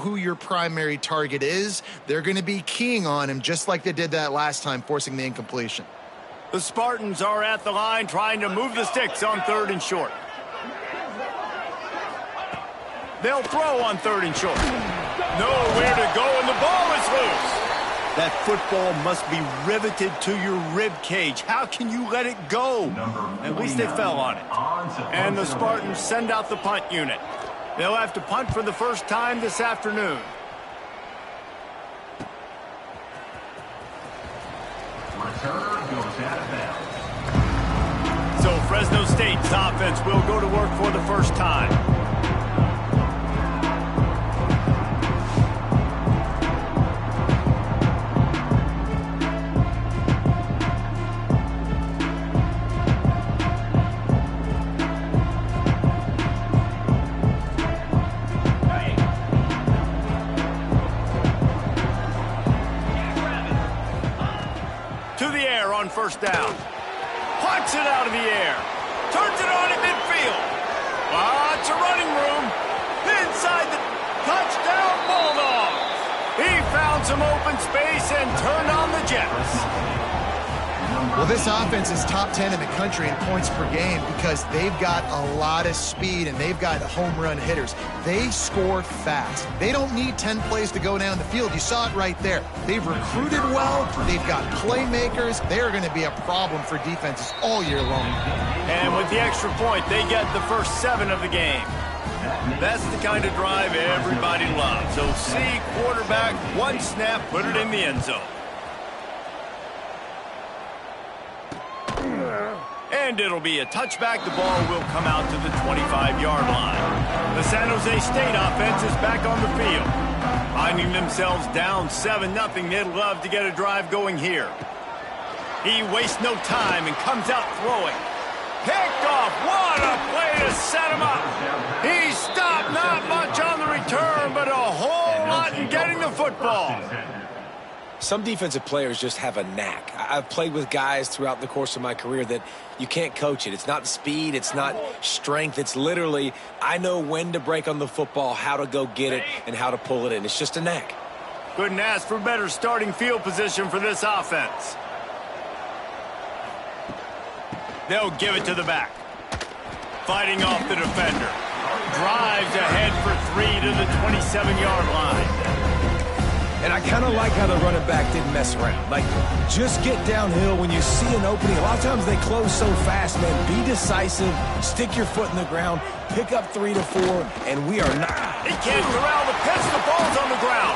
S2: who your primary target is, they're going to be keying on him just like they did that last time, forcing the incompletion.
S1: The Spartans are at the line trying to move the sticks on 3rd and short. They'll throw on 3rd and short. Nowhere to go, and the ball is loose. That football must be riveted to your rib cage. How can you let it go? At least they fell on it. And the Spartans send out the punt unit. They'll have to punt for the first time this afternoon.
S4: Returner goes out of bounds.
S1: So Fresno State's offense will go to work for the first time. On 1st down. Punts it out of the air. Turns it on in midfield. Lots of running room. Inside the touchdown Bulldogs. He found some open space and turned on the Jets.
S2: Well, this offense is top 10 in the country in points per game because they've got a lot of speed and they've got home run hitters. They score fast. They don't need 10 plays to go down the field. You saw it right there. They've recruited well. They've got playmakers. They're going to be a problem for defenses all year long.
S1: And with the extra point, they get the first 7 of the game. That's the kind of drive everybody loves. So see quarterback, 1 snap, put it in the end zone. And it'll be a touchback. The ball will come out to the 25-yard line. The San Jose State offense is back on the field. Finding themselves down 7-0, they'd love to get a drive going here. He wastes no time and comes out throwing. Picked off. What a play to set him up. He stopped, not much on the return, but a whole lot in getting the football.
S3: Some defensive players just have a knack. I've played with guys throughout the course of my career that you can't coach it. It's not speed. It's not strength. It's literally, I know when to break on the football, how to go get it, and how to pull it in. It's just a knack.
S1: Couldn't ask for better starting field position for this offense. They'll give it to the back. Fighting off the defender. Drives ahead for 3 to the 27-yard line.
S3: And I kind of like how the running back didn't mess around. Like, just get downhill when you see an opening. A lot of times they close so fast, man. Be decisive, stick your foot in the ground, pick up 3 to 4, and we are not.
S1: He can't corral the pitch. The ball's on the ground.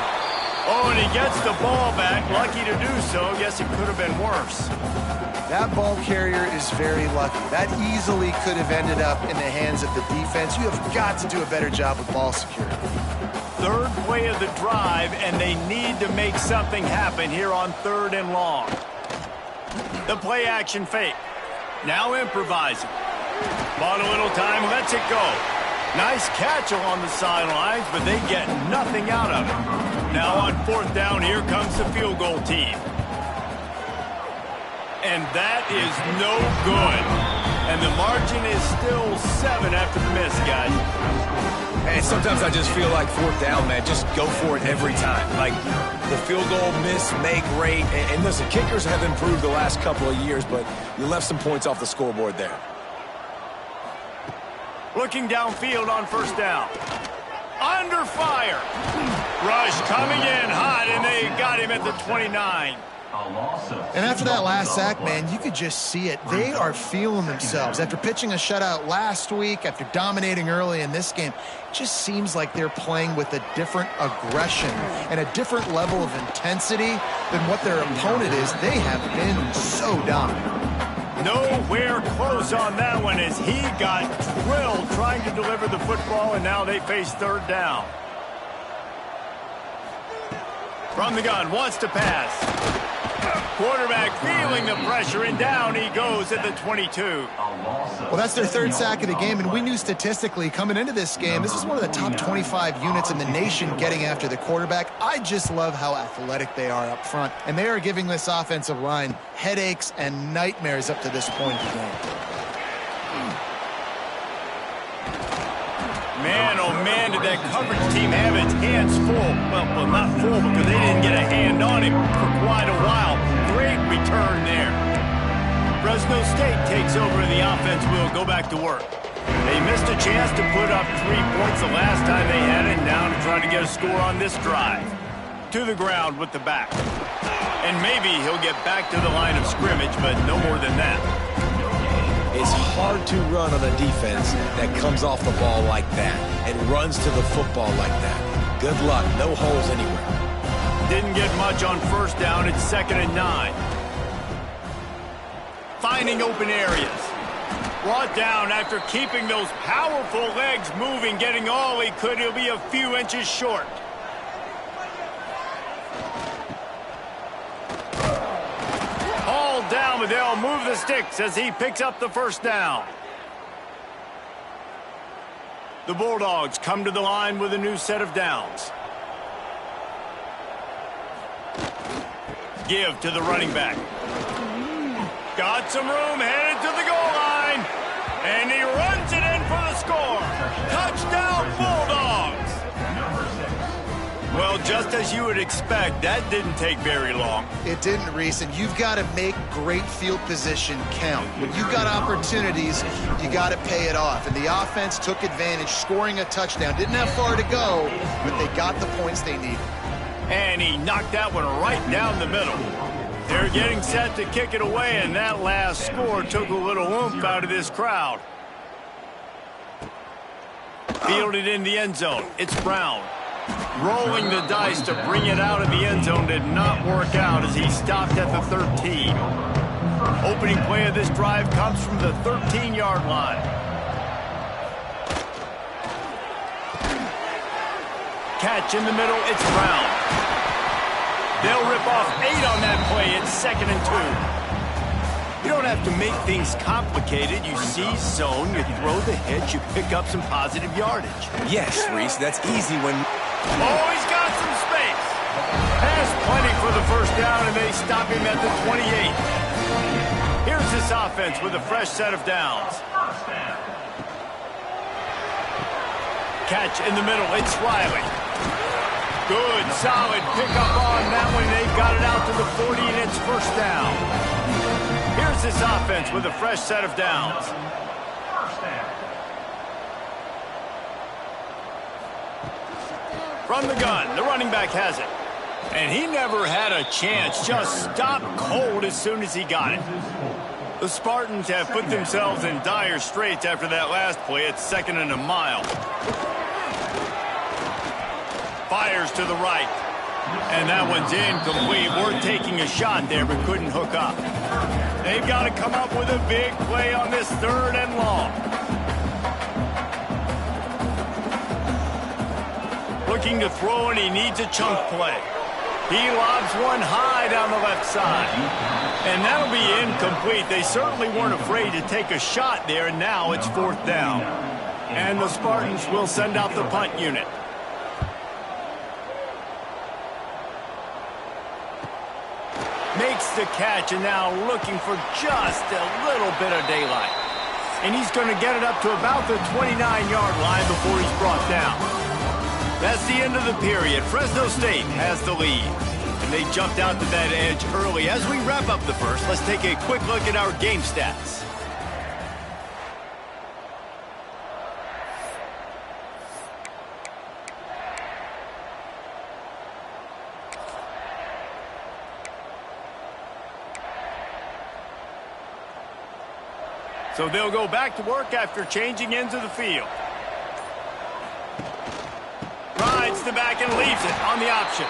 S1: Oh, and he gets the ball back. Lucky to do so. Guess it could have been worse.
S2: That ball carrier is very lucky. That easily could have ended up in the hands of the defense. You have got to do a better job with ball security.
S1: 3rd play of the drive, and they need to make something happen here on 3rd and long. The play action fake. Now improvising. Bought a little time, lets it go. Nice catch along the sidelines, but they get nothing out of it. Now on 4th down, here comes the field goal team. And that is no good. And the margin is still 7 after the miss, guys.
S3: And sometimes I just feel like 4th down, man. Just go for it every time. Like, the field goal, miss, make, rate. And listen, kickers have improved the last couple of years, but you left some points off the scoreboard there.
S1: Looking downfield on 1st down. Under fire. Rush coming in hot, and they got him at the 29.
S2: And after that last sack, man, you could just see it. They are feeling themselves. After pitching a shutout last week, after dominating early in this game, it just seems like they're playing with a different aggression and a different level of intensity than what their opponent is. They have been so dominant.
S1: Nowhere close on that one as he got drilled trying to deliver the football, and now they face 3rd down. From the gun, wants to pass. Quarterback feeling the pressure, and down he goes at the 22.
S2: Well, that's their 3rd sack of the game, and we knew statistically coming into this game, this is one of the top 25 units in the nation getting after the quarterback. I just love how athletic they are up front, and they are giving this offensive line headaches and nightmares up to this point of the game.
S1: Man, oh man, did that coverage team have its hands full. Well, not full because they didn't get a hand on him for quite a while. Great return there. Fresno State takes over and the offense will go back to work. They missed a chance to put up 3 points the last time they had it. Now to try to get a score on this drive. To the ground with the back. And maybe he'll get back to the line of scrimmage, but no more than that.
S3: It's hard to run on a defense that comes off the ball like that and runs to the football like that. Good luck. No holes anywhere.
S1: Didn't get much on first down. It's 2nd and 9. Finding open areas. Brought down after keeping those powerful legs moving, getting all he could. He'll be a few inches short. Down, but they'll move the sticks as he picks up the first down. The Bulldogs come to the line with a new set of downs. Give to the running back. Got some room, headed to the goal line. And he runs it in for the score. Touchdown, Bulldogs. Well, just as you would expect, that didn't take very long.
S2: It didn't, Reese, and you've got to make great field position count. When you've got opportunities, you got to pay it off. And the offense took advantage, scoring a touchdown. Didn't have far to go, but they got the points they needed.
S1: And he knocked that one right down the middle. They're getting set to kick it away, and that last score took a little oomph out of this crowd. Fielded in the end zone. It's Brown. Rolling the dice to bring it out of the end zone did not work out as he stopped at the 13. Opening play of this drive comes from the 13-yard line. Catch in the middle, it's Brown. They'll rip off 8 on that play. It's 2nd and 2. You don't have to make things complicated. You see zone, you throw the hitch, you pick up some positive yardage.
S3: Yes, Reese, that's easy when...
S1: Oh, he's got some space. Has plenty for the first down, and they stop him at the 28. Here's this offense with a fresh set of downs. Catch in the middle. It's Riley. Good, solid pickup on that one. They've got it out to the 40, and it's first down. Here's this offense with a fresh set of downs. From the gun, the running back has it. And he never had a chance, just stopped cold as soon as he got it. The Spartans have put themselves in dire straits after that last play. It's 2nd and a mile. Fires to the right. And that one's incomplete. Worth taking a shot there, but couldn't hook up. They've got to come up with a big play on this 3rd and long. Looking to throw, and he needs a chunk play. He lobs one high down the left side. And that'll be incomplete. They certainly weren't afraid to take a shot there, and now it's 4th down. And the Spartans will send out the punt unit. Makes the catch, and now looking for just a little bit of daylight. And he's going to get it up to about the 29-yard line before he's brought down. That's the end of the period. Fresno State has the lead. And they jumped out to that edge early. As we wrap up the first, let's take a quick look at our game stats. So they'll go back to work after changing into the field. Rides the back and leaves it on the option.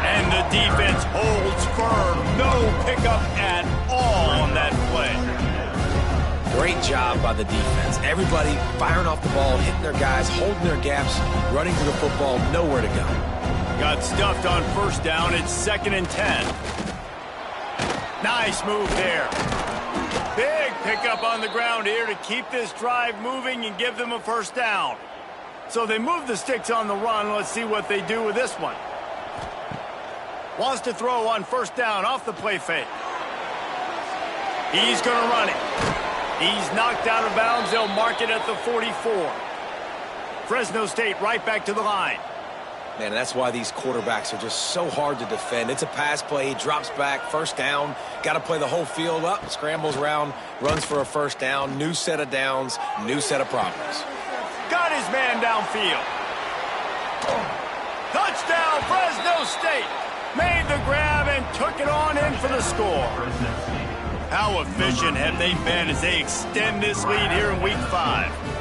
S1: And the defense holds firm. No pickup at all on that play.
S3: Great job by the defense. Everybody firing off the ball, hitting their guys, holding their gaps, running to the football, nowhere to go.
S1: Got stuffed on first down. It's 2nd and 10. Nice move there. Big pickup on the ground here to keep this drive moving and give them a first down. So they move the sticks on the run. Let's see what they do with this one. Wants to throw on first down off the play fake. He's going to run it. He's knocked out of bounds. They'll mark it at the 44. Fresno State right back to the line.
S3: Man, that's why these quarterbacks are just so hard to defend. It's a pass play. He drops back, first down. Got to play the whole field up, scrambles around, runs for a first down. New set of downs, new set of problems.
S1: Got his man downfield. Touchdown, Fresno State. Made the grab and took it on in for the score. How efficient have they been as they extend this lead here in Week 5?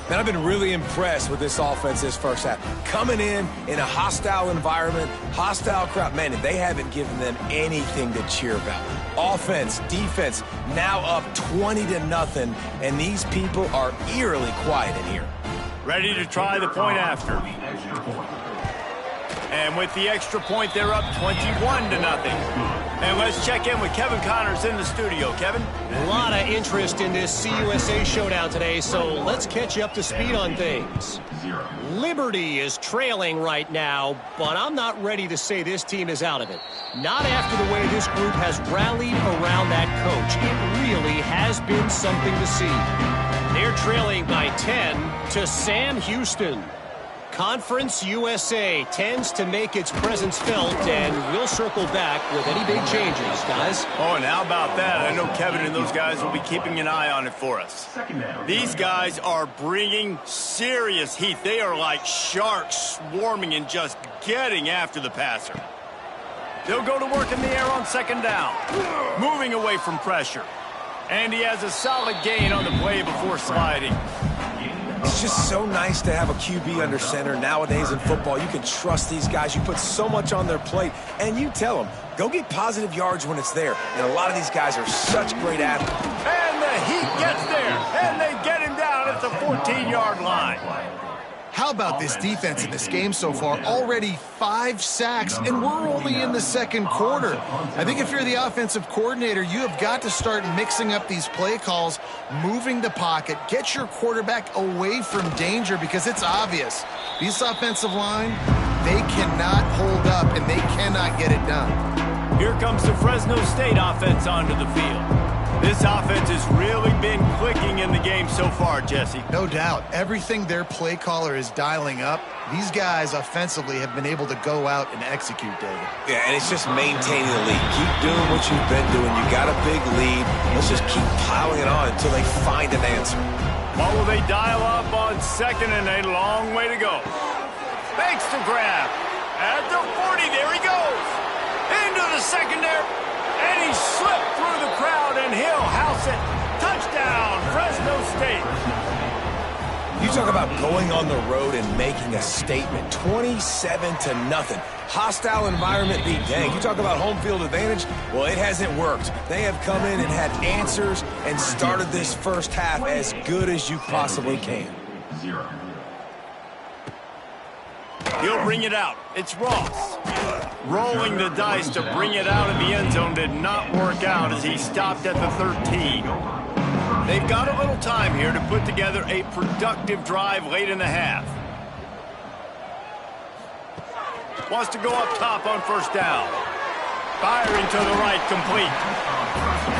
S3: Man, I've been really impressed with this offense this first half. Coming in a hostile environment, hostile crowd. Man, they haven't given them anything to cheer about. Offense, defense, now up 20-0, and these people are eerily quiet in here.
S1: Ready to try the point after. And with the extra point, they're up 21-0. And let's check in with Kevin Connors in the studio. Kevin?
S5: A lot of interest in this CUSA showdown today, so let's catch you up to speed on things. Liberty is trailing right now, but I'm not ready to say this team is out of it. Not after the way this group has rallied around that coach. It really has been something to see. They're trailing by 10 to Sam Houston. Conference USA tends to make its presence felt, and we'll circle back with any big changes, guys.
S1: Oh, and how about that? I know Kevin and those guys will be keeping an eye on it for us. These guys are bringing serious heat. They are like sharks swarming and just getting after the passer. They'll go to work in the air on second down, moving away from pressure. And he has a solid gain on the play before sliding.
S3: It's just so nice to have a QB under center. Nowadays in football, you can trust these guys. You put so much on their plate, and you tell them, go get positive yards when it's there. And a lot of these guys are such great athletes.
S1: And the heat gets there, and they get him down at the 14-yard line.
S2: How about this defense in this game so far? Already 5 sacks, and we're only in the second quarter. I think if you're the offensive coordinator, you have got to start mixing up these play calls, moving the pocket, get your quarterback away from danger, because it's obvious. This offensive line, they cannot hold up, and they cannot get it done.
S1: Here comes the Fresno State offense onto the field. This offense has really been clicking in the game so far, Jesse.
S2: No doubt. Everything their play caller is dialing up, these guys offensively have been able to go out and execute, David.
S3: Yeah, and it's just maintaining the lead. Keep doing what you've been doing. You got a big lead. Let's just keep piling it on until they find an answer.
S1: What will they dial up on second and a long way to go? Makes the grab. At the 40, there he goes. Into the secondary. And he slipped through the crowd, and he'll house it. Touchdown, Fresno State.
S3: You talk about going on the road and making a statement. 27-0. Hostile environment be dang. You talk about home field advantage. Well, it hasn't worked. They have come in and had answers and started this first half as good as you possibly can.
S1: He'll bring it out. It's Ross. Rolling the dice to bring it out in the end zone did not work out as he stopped at the 13. They've got a little time here to put together a productive drive late in the half. Wants to go up top on first down. Firing to the right, complete.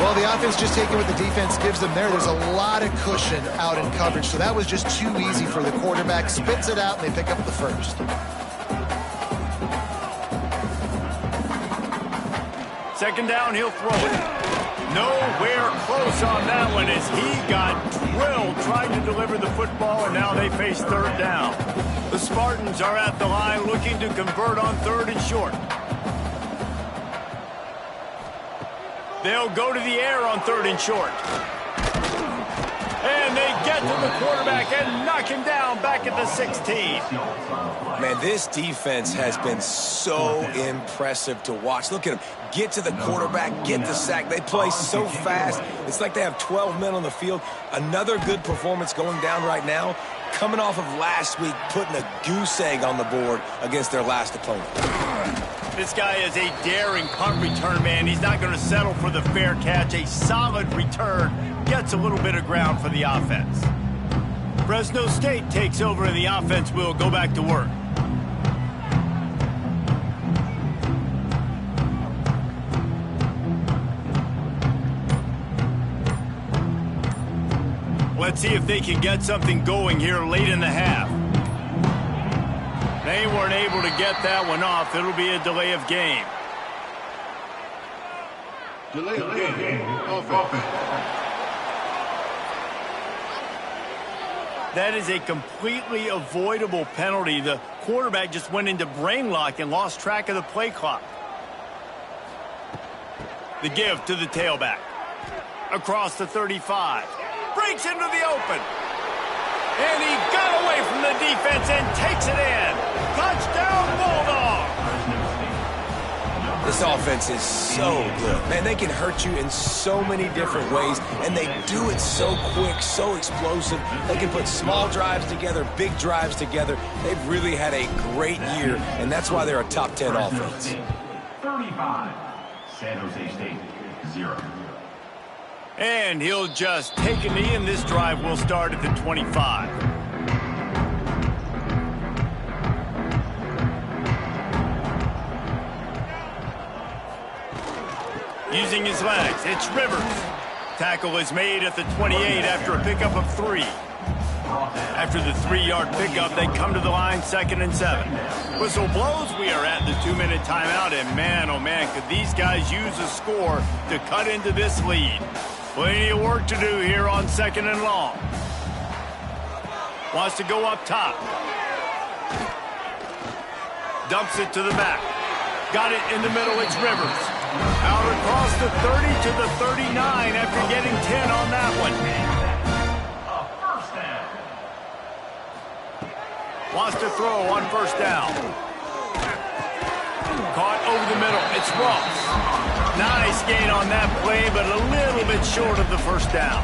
S2: Well, the offense just taking what the defense gives them there. There's a lot of cushion out in coverage, so that was just too easy for the quarterback. Spits it out, and they pick up the first.
S1: Second down, he'll throw it. Nowhere close on that one as he got drilled trying to deliver the football, and now they face third down. The Spartans are at the line looking to convert on third and short. They'll go to the air on third and short. And they get to the quarterback and knock him down back at the 16.
S3: Man, this defense has been so impressive to watch. Look at them. Get to the quarterback, get the sack. They play so fast. It's like they have 12 men on the field. Another good performance going down right now. Coming off of last week, putting a goose egg on the board against their last opponent.
S1: This guy is a daring punt return man. He's not going to settle for the fair catch. A solid return gets a little bit of ground for the offense. Fresno State takes over and the offense will go back to work. Let's see if they can get something going here late in the half. They weren't able to get that one off. It'll be a delay of game.
S4: Delay of game. Offense.
S1: That is a completely avoidable penalty. The quarterback just went into brain lock and lost track of the play clock. The give to the tailback. Across the 35. Breaks into the open. And he got away from the defense and takes it in. Touchdown, Bulldogs!
S3: This offense is so good. Man, they can hurt you in so many different ways, and they do it so quick, so explosive. They can put small drives together, big drives together. They've really had a great year, and that's why they're a top 10 offense.
S4: 35. San Jose State, 0.
S1: And he'll just take a knee, and this drive will start at the 25. Using his legs, it's Rivers. Tackle is made at the 28 after a pickup of 3. After the 3-yard pickup, they come to the line, 2nd and 7. Whistle blows, we are at the 2-minute timeout, and man, oh man, could these guys use a score to cut into this lead. Plenty of work to do here on 2nd and long. Wants to go up top. Dumps it to the back. Got it in the middle, it's Rivers. Out across the 30 to the 39 after getting 10 on that one. Wants to throw on 1st down. Caught over the middle. It's Ross. Nice gain on that play, but a little bit short of the 1st down.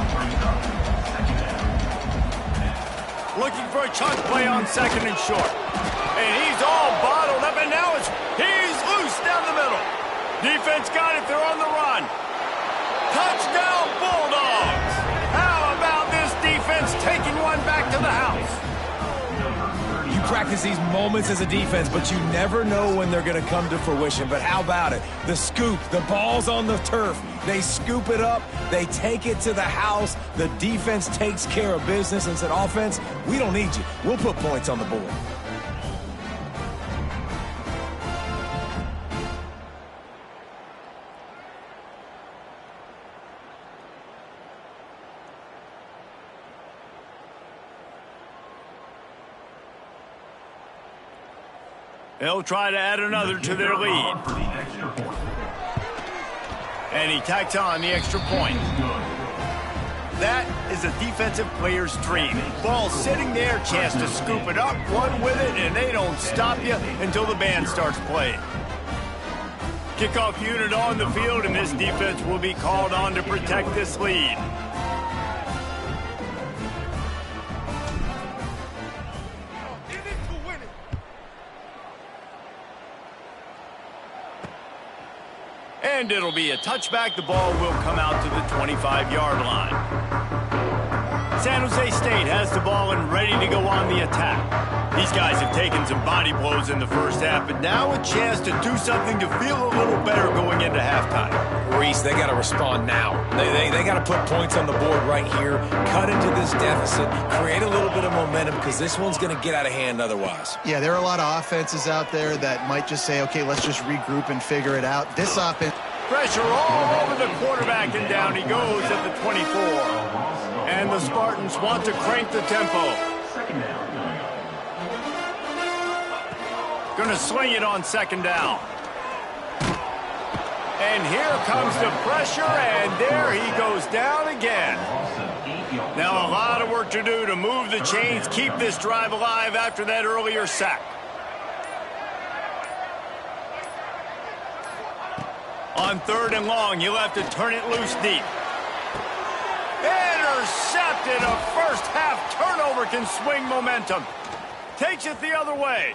S1: Looking for a chunk play on 2nd and short. And he's all bottled up, and now he's loose down the middle. Defense got it. They're on the run. Touchdown, Bulldogs. How about this defense taking one back to the house?
S3: You practice these moments as a defense, but you never know when they're going to come to fruition. But how about it? The scoop, the ball's on the turf. They scoop it up. They take it to the house. The defense takes care of business and said, offense, we don't need you. We'll put points on the board.
S1: They'll try to add another to their lead. And he tacks on the extra point. That is a defensive player's dream. Ball sitting there, chance to scoop it up, run with it, and they don't stop you until the band starts playing. Kickoff unit on the field, and this defense will be called on to protect this lead. And it'll be a touchback. The ball will come out to the 25-yard line. San Jose State has the ball and ready to go on the attack. These guys have taken some body blows in the 1st half, but now a chance to do something to feel a little better going into halftime.
S3: Reese, they got to respond now. They got to put points on the board right here, cut into this deficit, create a little bit of momentum, because this one's going to get out of hand otherwise.
S2: Yeah, there are a lot of offenses out there that might just say, okay, let's just regroup and figure it out. This offense...
S1: Pressure all over the quarterback, and down he goes at the 24. And the Spartans want to crank the tempo. Gonna sling it on 2nd down. And here comes the pressure, and there he goes down again. Now a lot of work to do to move the chains, keep this drive alive after that earlier sack. On 3rd and long, you'll have to turn it loose deep. Intercepted. A 1st half turnover can swing momentum. Takes it the other way.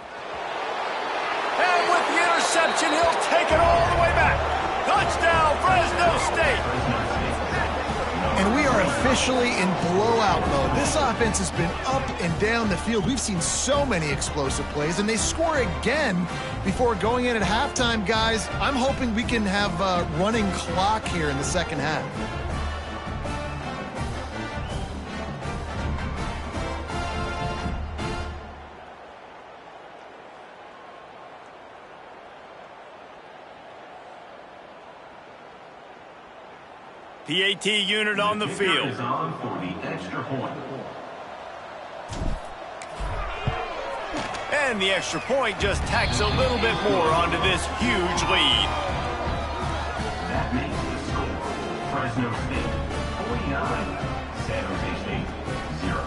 S1: And with the interception, he'll take it all the way back. Touchdown, Fresno State.
S2: And we are officially in blowout mode. This offense has been up and down the field. We've seen so many explosive plays, and they score again before going in at halftime, guys. I'm hoping we can have a running clock here in the 2nd half.
S1: PAT unit on the field.
S4: Is on for the extra point.
S1: And the extra point just tacks a little bit more onto this huge lead.
S4: That makes the score Fresno State 49, San Jose State 0.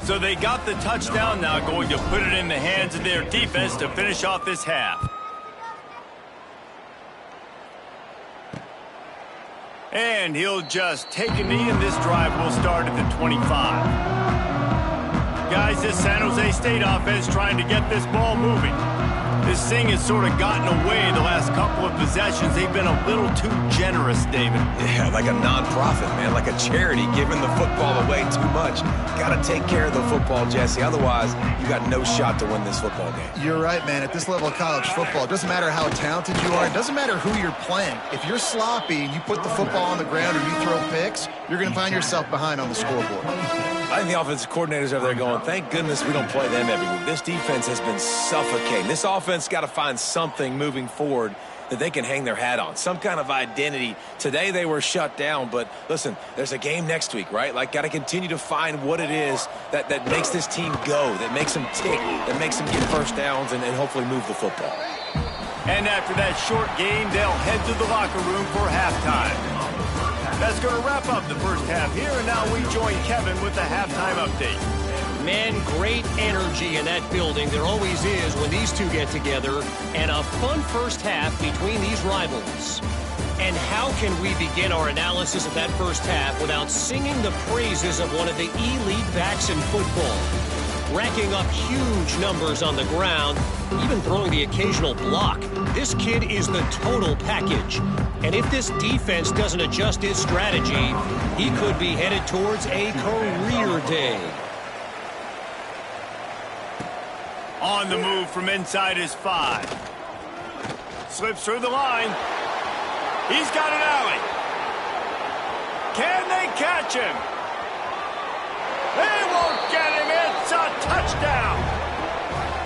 S1: So they got the touchdown, now going to put it in the hands of their defense to finish off this half. And he'll just take a knee, and this drive will start at the 25. Guys, this San Jose State offense trying to get this ball moving. This thing has sort of gotten away the last couple of possessions. They've been a little too generous, David.
S3: Yeah, like a nonprofit, man, like a charity, giving the football away too much. Got to take care of the football, Jesse. Otherwise, you got no shot to win this football game.
S2: You're right, man. At this level of college football, it doesn't matter how talented you are. It doesn't matter who you're playing. If you're sloppy and you put the football on the ground or you throw picks, you're going to find yourself behind on the scoreboard.
S3: I think the offensive coordinators over there going, thank goodness we don't play them every week. This defense has been suffocating. This offense got to find something moving forward that they can hang their hat on, some kind of identity. Today they were shut down, but listen, there's a game next week, right? Like, got to continue to find what it is that makes this team go, that makes them tick, that makes them get first downs and hopefully move the football.
S1: And after that short game, they'll head to the locker room for halftime. That's going to wrap up the first half here, and now we join Kevin with the halftime update.
S5: Man, great energy in that building. There always is when these two get together, and a fun first half between these rivals. And how can we begin our analysis of that first half without singing the praises of one of the elite backs in football? Racking up huge numbers on the ground, even throwing the occasional block. This kid is the total package. And if this defense doesn't adjust his strategy, he could be headed towards a career day.
S1: On the move from inside his 5. Slips through the line. He's got an alley. Can they catch him? They won't get him. It's a touchdown.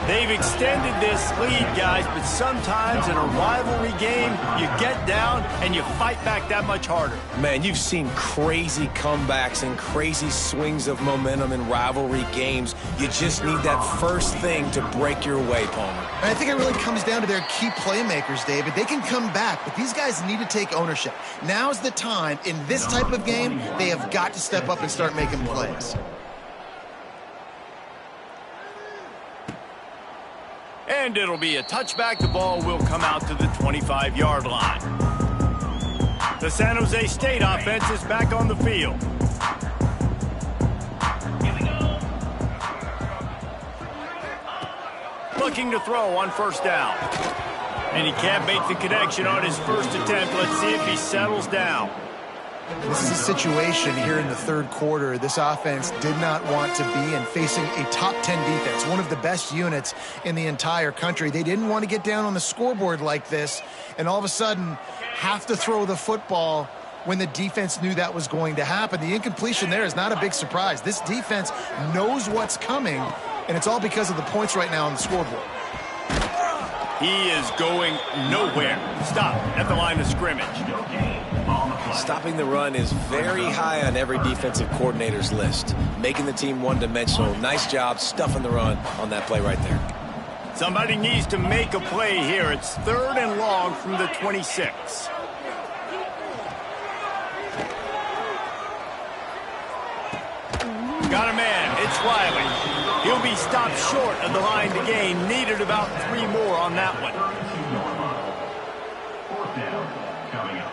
S1: They've extended this lead, guys, but sometimes in a rivalry game, you get down and you fight back that much harder.
S3: Man, you've seen crazy comebacks and crazy swings of momentum in rivalry games. You just need that first thing to break your way, Palmer.
S2: And I think it really comes down to their key playmakers, David. They can come back, but these guys need to take ownership. Now's the time. In this type of game, they have got to step up and start making plays.
S1: And it'll be a touchback. The ball will come out to the 25-yard line. The San Jose State offense is back on the field. Looking to throw on first down. And he can't make the connection on his first attempt. Let's see if he settles down.
S2: This is a situation here in the third quarter this offense did not want to be in, facing a top 10 defense, one of the best units in the entire country. They didn't want to get down on the scoreboard like this and all of a sudden have to throw the football when the defense knew that was going to happen. The incompletion there is not a big surprise. This defense knows what's coming, and it's all because of the points right now on the scoreboard.
S1: He is going nowhere. Stop at the line of scrimmage.
S3: Stopping the run is very high on every defensive coordinator's list. Making the team one-dimensional. Nice job stuffing the run on that play right there.
S1: Somebody needs to make a play here. It's 3rd and long from the 26. Got a man. It's Riley. He'll be stopped short of the line to gain. Needed about 3 more on that one.
S4: 4th down coming up.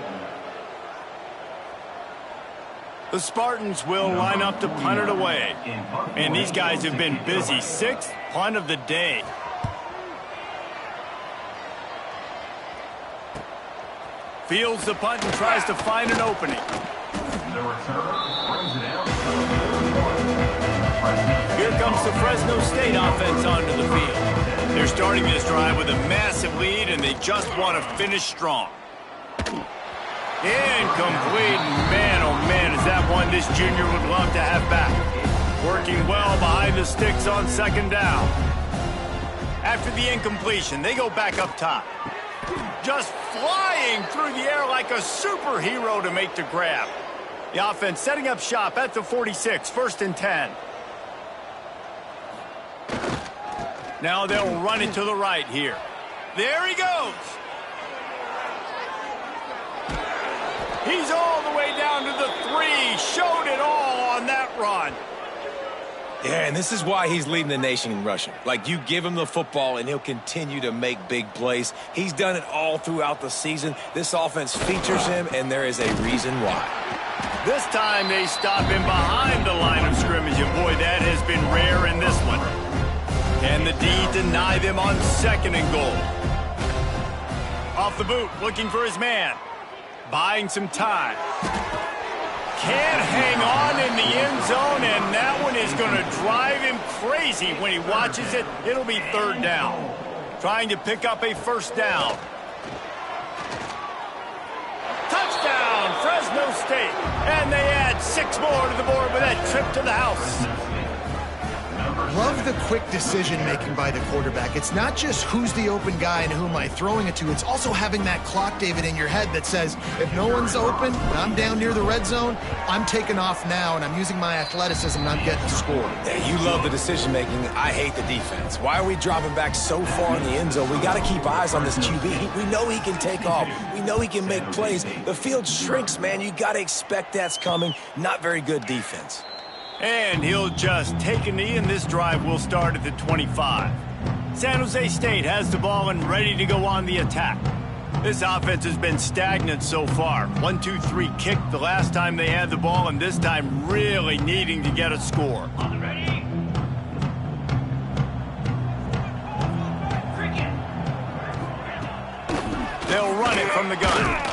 S1: The Spartans will line up to punt it away. And these guys have been busy. 6th punt of the day. Fields the punt and tries to find an opening.
S4: The return brings it out.
S1: Here comes the Fresno State offense onto the field. They're starting this drive with a massive lead, and they just want to finish strong. Incomplete. Man, oh man, is that one this junior would love to have back. Working well behind the sticks on 2nd down. After the incompletion, they go back up top. just flying through the air like a superhero to make the grab. The offense setting up shop at the 46, 1st and 10. Now they'll run it to the right here. There he goes. He's all the way down to the 3. Showed it all on that run.
S3: Yeah, and this is why he's leading the nation in rushing. Like, you give him the football, and he'll continue to make big plays. He's done it all throughout the season. This offense features him, and there is a reason why.
S1: This time they stop him behind the line of scrimmage, and boy, that has been rare in this one. Can the D deny them on 2nd and goal? Off the boot, looking for his man. Buying some time. Can't hang on in the end zone, and that one is going to drive him crazy when he watches it. It'll be 3rd down. Trying to pick up a 1st down. Touchdown, Fresno State. And they add 6 more to the board with that trip to the house.
S2: Love the quick decision-making by the quarterback. It's not just who's the open guy and who am I throwing it to. It's also having that clock, David, in your head that says, if no one's open, I'm down near the red zone, I'm taking off now, and I'm using my athleticism, and I'm getting a score.
S3: Yeah, you love the decision-making. I hate the defense. Why are we dropping back so far in the end zone? We got to keep eyes on this QB. We know he can take off. We know he can make plays. The field shrinks, man. You got to expect that's coming. Not very good defense.
S1: And he'll just take a knee, and this drive will start at the 25. San Jose State has the ball and ready to go on the attack. This offense has been stagnant so far. 1-2-3 kick the last time they had the ball, and this time really needing to get a score. They'll run it from the gun.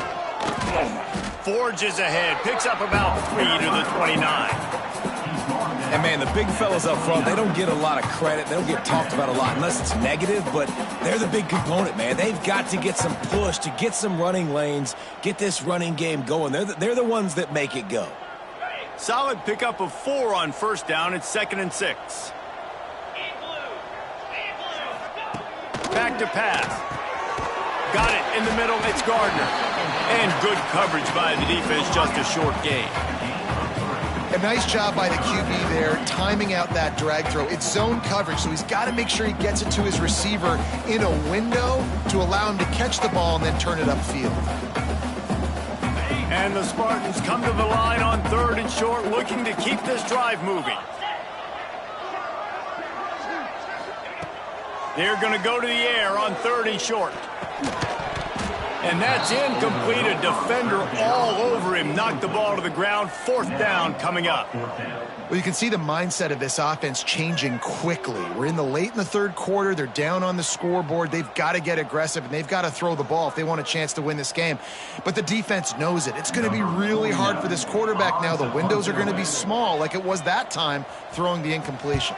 S1: Forges ahead, picks up about 3 to the 29.
S3: And, man, the big fellas up front, they don't get a lot of credit. They don't get talked about a lot unless it's negative, but they're the big component, man. They've got to get some push, to get some running lanes, get this running game going. They're the ones that make it go.
S1: Solid pickup of 4 on 1st down. It's 2nd and 6. Back to pass. Got it in the middle. It's Gardner. And good coverage by the defense, just a short gain.
S2: A nice job by the QB there, timing out that drag throw. It's zone coverage, so he's got to make sure he gets it to his receiver in a window to allow him to catch the ball and then turn it upfield.
S1: And the Spartans come to the line on 3rd and short, looking to keep this drive moving. They're going to go to the air on 3rd and short. And that's incomplete. A defender all over him. Knocked the ball to the ground. 4th down coming up.
S2: Well, you can see the mindset of this offense changing quickly. We're late in the 3rd quarter. They're down on the scoreboard. They've got to get aggressive, and they've got to throw the ball if they want a chance to win this game. But the defense knows it. It's going to be really hard for this quarterback now. The windows are going to be small like it was that time throwing the incompletion.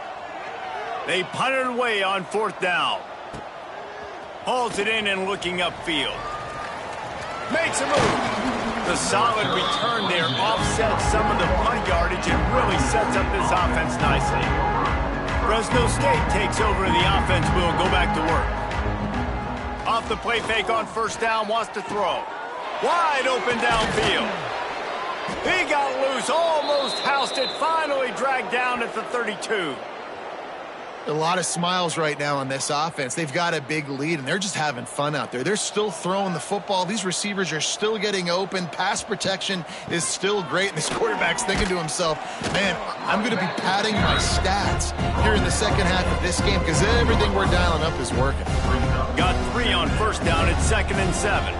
S1: They punted away on 4th down. Hauls it in and looking upfield. Makes a move. The solid return there offsets some of the punt yardage and really sets up this offense nicely. Fresno State takes over and the offense will go back to work. Off the play fake on 1st down, wants to throw. Wide open downfield. He got loose, almost housed it, finally dragged down at the 32.
S2: A lot of smiles right now on this offense. They've got a big lead, and they're just having fun out there. They're still throwing the football. These receivers are still getting open. Pass protection is still great, and this quarterback's thinking to himself, man, I'm going to be padding my stats here in the 2nd half of this game because everything we're dialing up is working.
S1: Got 3 on 1st down at 2nd and 7.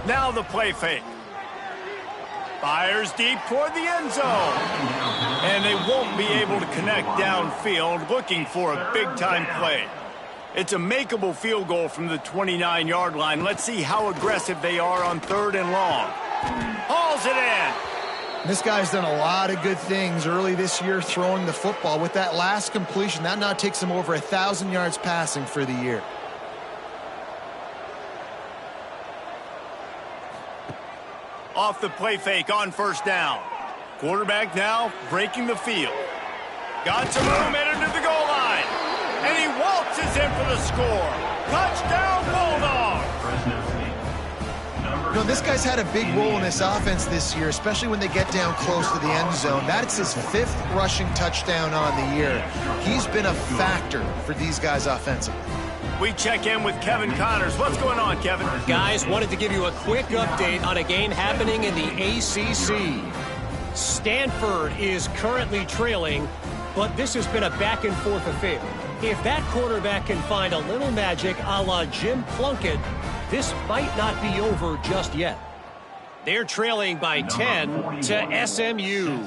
S1: Now the play fake. Fires deep toward the end zone. And they won't be able to connect downfield, looking for a big-time play. It's a makeable field goal from the 29-yard line. Let's see how aggressive they are on 3rd and long. Hauls it in.
S2: This guy's done a lot of good things early this year throwing the football. With that last completion, that now takes him over 1,000 yards passing for the year.
S1: Off the play fake on 1st down. Quarterback now breaking the field. Got some room headed to the goal line. And he waltzes in for the score. Touchdown, Bulldogs!
S2: this guy's had a big role in this offense this year, especially when they get down close to the end zone. That's his 5th rushing touchdown on the year. He's been a factor for these guys offensively.
S1: We check in with Kevin Connors. What's going on, Kevin?
S5: Guys, wanted to give you a quick update on a game happening in the ACC. Stanford is currently trailing, but this has been a back-and-forth affair. If that quarterback can find a little magic a la Jim Plunkett, this might not be over just yet. They're trailing by 10 to SMU.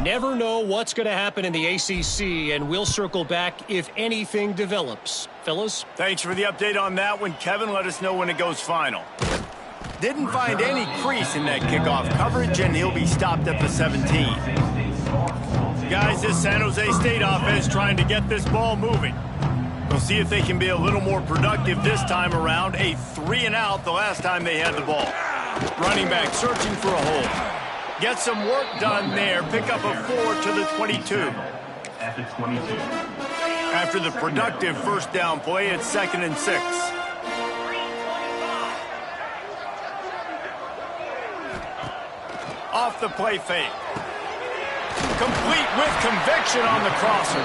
S5: Never know what's going to happen in the ACC, and we'll circle back if anything develops. Fellas?
S1: Thanks for the update on that one, Kevin. Let us know when it goes final. Didn't find any crease in that kickoff coverage, and he'll be stopped at the 17. Guys, this San Jose State offense trying to get this ball moving. We'll see if they can be a little more productive this time around. A 3-and-out the last time they had the ball. Running back searching for a hole. Get some work done there. Pick up a 4 to the 22.
S4: At the 22.
S1: After the productive first down play, it's 2nd and 6. Off the play fake. Complete with conviction on the crosser.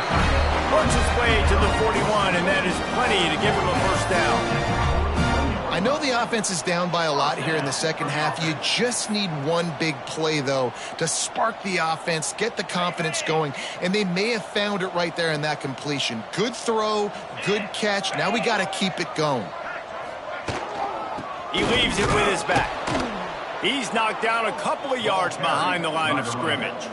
S1: Works his way to the 41, and that is plenty to give him a first down.
S2: I know the offense is down by a lot here in the second half. You just need one big play, though, to spark the offense, get the confidence going, and they may have found it right there in that completion. Good throw, good catch. Now we got to keep it going.
S1: He leaves it with his back. He's knocked down a couple of yards behind the line of scrimmage.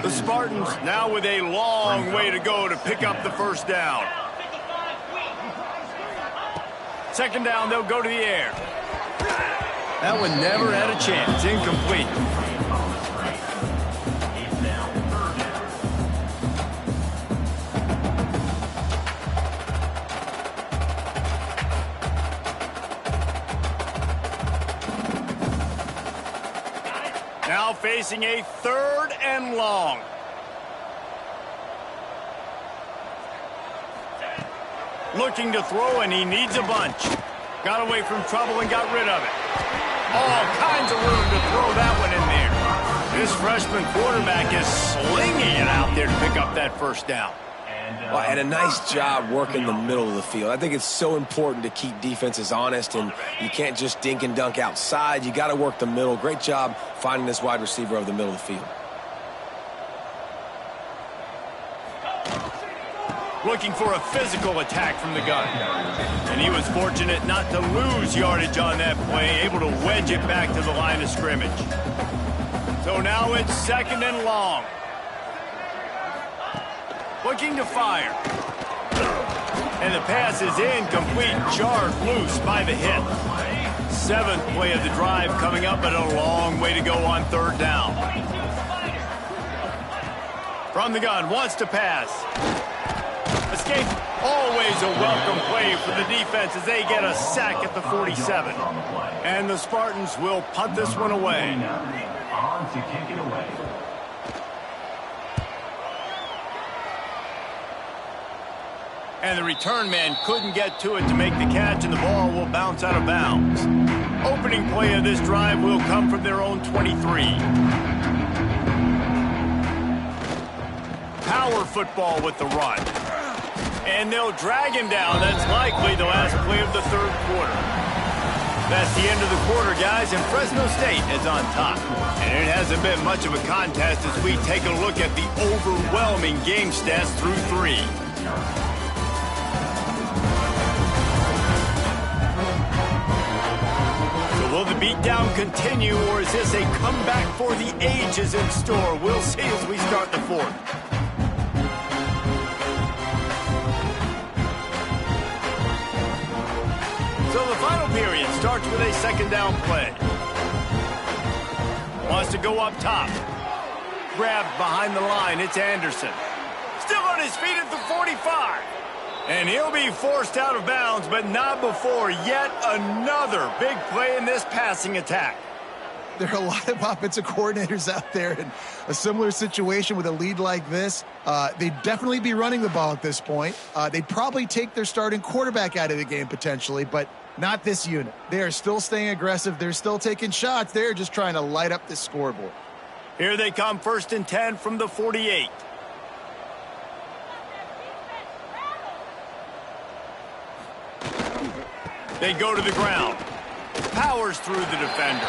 S1: The Spartans now with a long way to go to pick up the first down. 2nd down, they'll go to the air. That one never had a chance. Incomplete. Now facing a 3rd and long. Looking to throw, and he needs a bunch. Got away from trouble and got rid of it. All kinds of room to throw that one in there. This freshman quarterback is slinging it out there to pick up that first down.
S3: Well, and a nice job working the middle of the field. I think it's so important to keep defenses honest, and you can't just dink and dunk outside. You got to work the middle. Great job finding this wide receiver over the middle of the field.
S1: Looking for a physical attack from the gun. And he was fortunate not to lose yardage on that play, able to wedge it back to the line of scrimmage. So now it's 2nd and long. Looking to fire. And the pass is incomplete, jarred loose by the hit. 7th play of the drive coming up, but a long way to go on 3rd down. From the gun, wants to pass. Escape. Always a welcome play for the defense as they get a sack at the 47. And the Spartans will punt this one away.
S4: On to kick it away.
S1: And the return man couldn't get to it to make the catch, and the ball will bounce out of bounds. Opening play of this drive will come from their own 23. Power football with the run. And they'll drag him down. That's likely the last play of the 3rd quarter. That's the end of the quarter, guys, and Fresno State is on top. And it hasn't been much of a contest as we take a look at the overwhelming game stats through 3. So will the beatdown continue, or is this a comeback for the ages in store? We'll see as we start the 4th. So the final period starts with a 2nd down play. Wants to go up top. Grabbed behind the line. It's Anderson. Still on his feet at the 45. And he'll be forced out of bounds, but not before yet another big play in this passing attack.
S2: there are a lot of offensive coordinators out there in a similar situation with a lead like this. They'd definitely be running the ball at this point. They'd probably take their starting quarterback out of the game potentially, but not this unit. They are still staying aggressive. They're still taking shots. They're just trying to light up the scoreboard.
S1: Here they come, 1st and 10 from the 48. They go to the ground. Powers through the defender.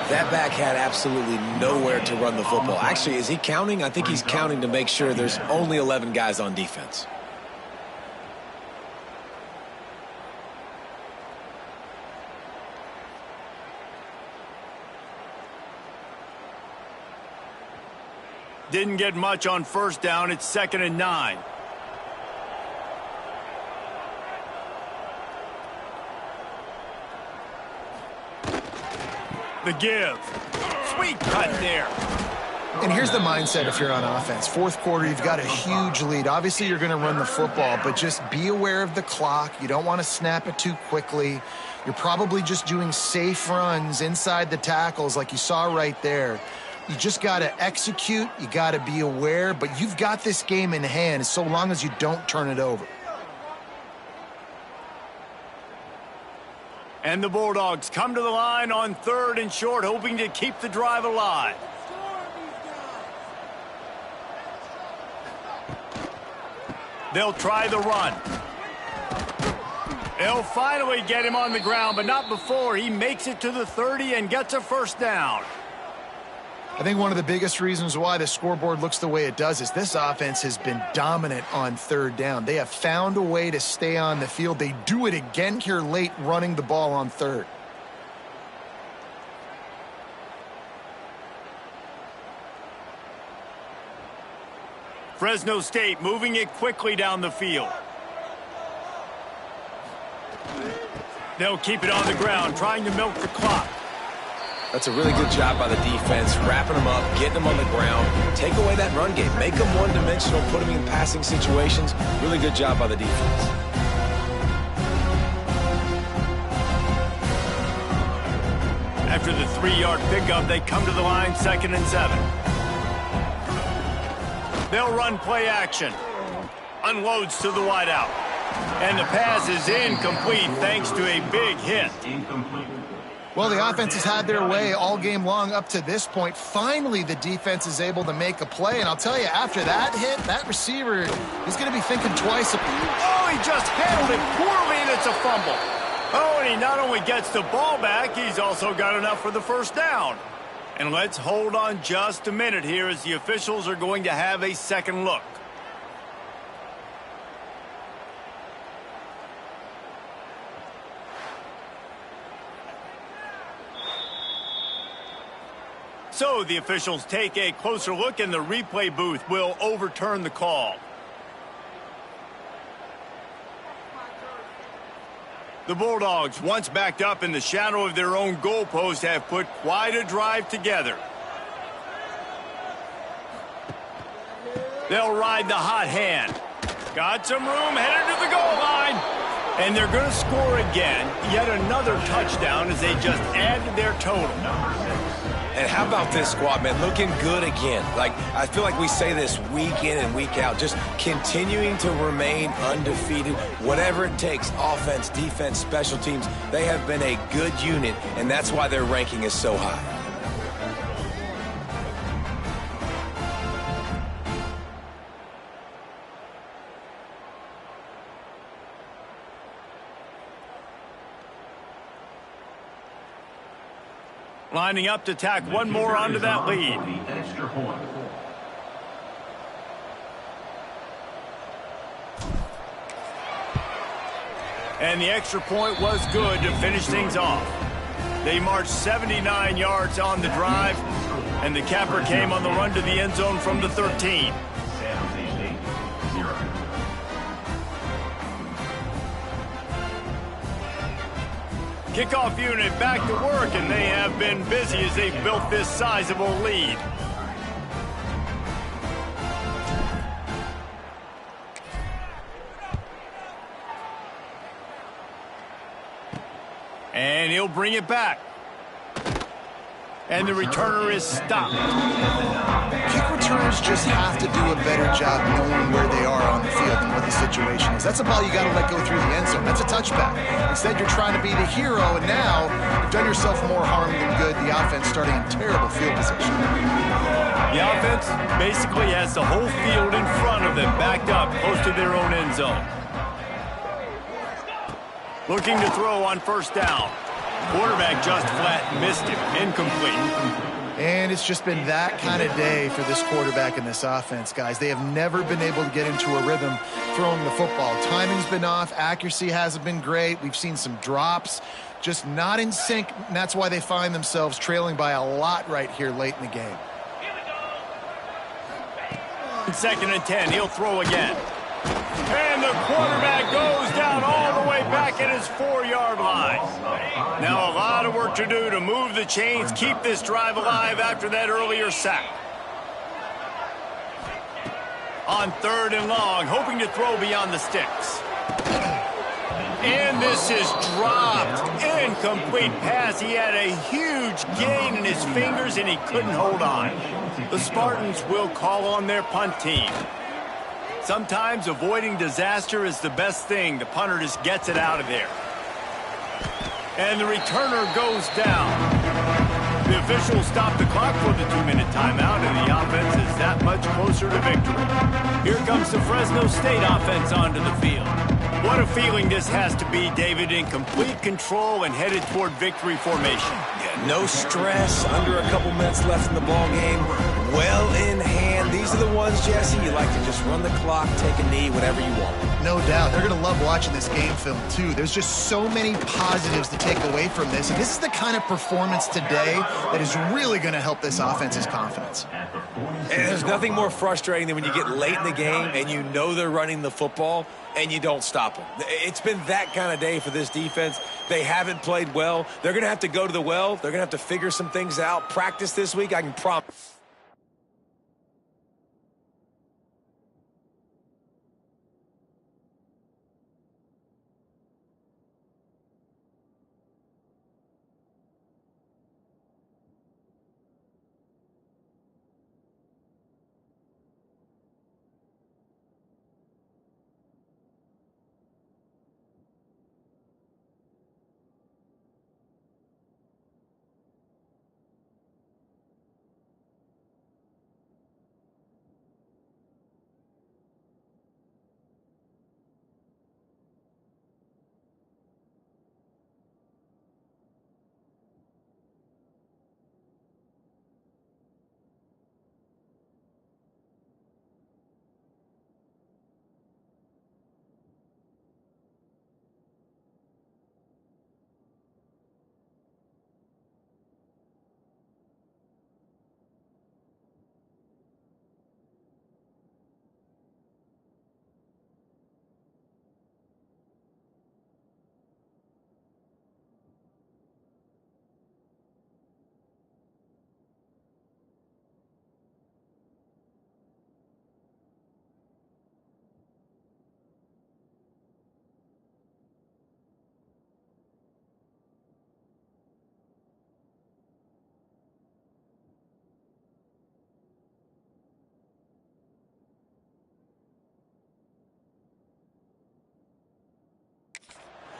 S3: That back had absolutely nowhere to run the football. Actually, is he counting? I think he's counting to make sure there's only 11 guys on defense.
S1: Didn't get much on 1st down. It's 2nd and 9. The give. Sweet cut there.
S2: And here's the mindset if you're on offense. 4th quarter, you've got a huge lead. Obviously, you're going to run the football, but just be aware of the clock. You don't want to snap it too quickly. You're probably just doing safe runs inside the tackles like you saw right there. You just got to execute. You got to be aware, but you've got this game in hand so long as you don't turn it over.
S1: And the Bulldogs come to the line on 3rd and short, hoping to keep the drive alive. They'll try the run. They'll finally get him on the ground, but not before he makes it to the 30 and gets a 1st down.
S2: I think one of the biggest reasons why the scoreboard looks the way it does is this offense has been dominant on 3rd down. They have found a way to stay on the field. They do it again here late, running the ball on 3rd.
S1: Fresno State moving it quickly down the field. They'll keep it on the ground, trying to milk the clock.
S3: That's a really good job by the defense, wrapping them up, getting them on the ground. Take away that run game. Make them one-dimensional, put them in passing situations. Really good job by the defense.
S1: After the 3-yard pickup, they come to the line, 2nd and 7. They'll run play action. Unloads to the wideout. And the pass is incomplete thanks to a big hit.
S2: Well, the offense has had their way all game long up to this point. Finally, the defense is able to make a play. And I'll tell you, after that hit, that receiver is going to be thinking twice.
S1: Oh, he just handled it poorly, and it's a fumble. Oh, and he not only gets the ball back, he's also got enough for the 1st down. And let's hold on just a minute here as the officials are going to have a second look. So the officials take a closer look, and the replay booth will overturn the call. The Bulldogs, once backed up in the shadow of their own goalpost, have put quite a drive together. They'll ride the hot hand. Got some room, headed to the goal line. And they're going to score again. Yet another touchdown as they just add to their total.
S3: And how about this squad, man? Looking good again. Like, I feel like we say this week in and week out, just continuing to remain undefeated. Whatever it takes, offense, defense, special teams, they have been a good unit, and that's why their ranking is so high.
S1: Lining up to tack one more onto that lead. And the extra point was good to finish things off. They marched 79 yards on the drive, and the capper came on the run to the end zone from the 13. Kickoff unit back to work, and they have been busy as they've built this sizable lead. And he'll bring it back. And the returner is stopped.
S2: Kick returners just have to do a better job knowing where they are on the field and what the situation is. That's a ball you got to let go through the end zone. That's a touchback. Instead, you're trying to be the hero, and now you've done yourself more harm than good. The offense starting in terrible field position.
S1: The offense basically has the whole field in front of them, backed up close to their own end zone. Looking to throw on first down. Quarterback just flat missed him. Incomplete.
S2: And it's just been that kind of day for this quarterback and this offense, guys. They have never been able to get into a rhythm throwing the football. Timing's been off. Accuracy hasn't been great. We've seen some drops. Just not in sync, and that's why they find themselves trailing by a lot right here late in the game.
S1: 2nd and 10. He'll throw again. And the quarterback goes down all the way back at his 4-yard line. Now a lot of work to do to move the chains, keep this drive alive after that earlier sack. On 3rd and long, hoping to throw beyond the sticks. And this is dropped. Incomplete pass. He had a huge gain in his fingers, and he couldn't hold on. The Spartans will call on their punt team. Sometimes avoiding disaster is the best thing. The punter just gets it out of there. And the returner goes down. The officials stop the clock for the 2-minute timeout, and the offense is that much closer to victory. Here comes the Fresno State offense onto the field. What a feeling this has to be, David, in complete control and headed toward victory formation.
S3: Yeah, no stress, under a couple minutes left in the ball game. Well in hand. These are the ones, Jesse, you like to just run the clock, take a knee, whatever you want.
S2: No doubt. They're going to love watching this game film, too. There's just so many positives to take away from this. And this is the kind of performance today that is really going to help this offense's confidence.
S3: And there's nothing more frustrating than when you get late in the game and you know they're running the football and you don't stop them. It's been that kind of day for this defense. They haven't played well. They're going to have to go to the well. They're going to have to figure some things out. Practice this week, I can promise.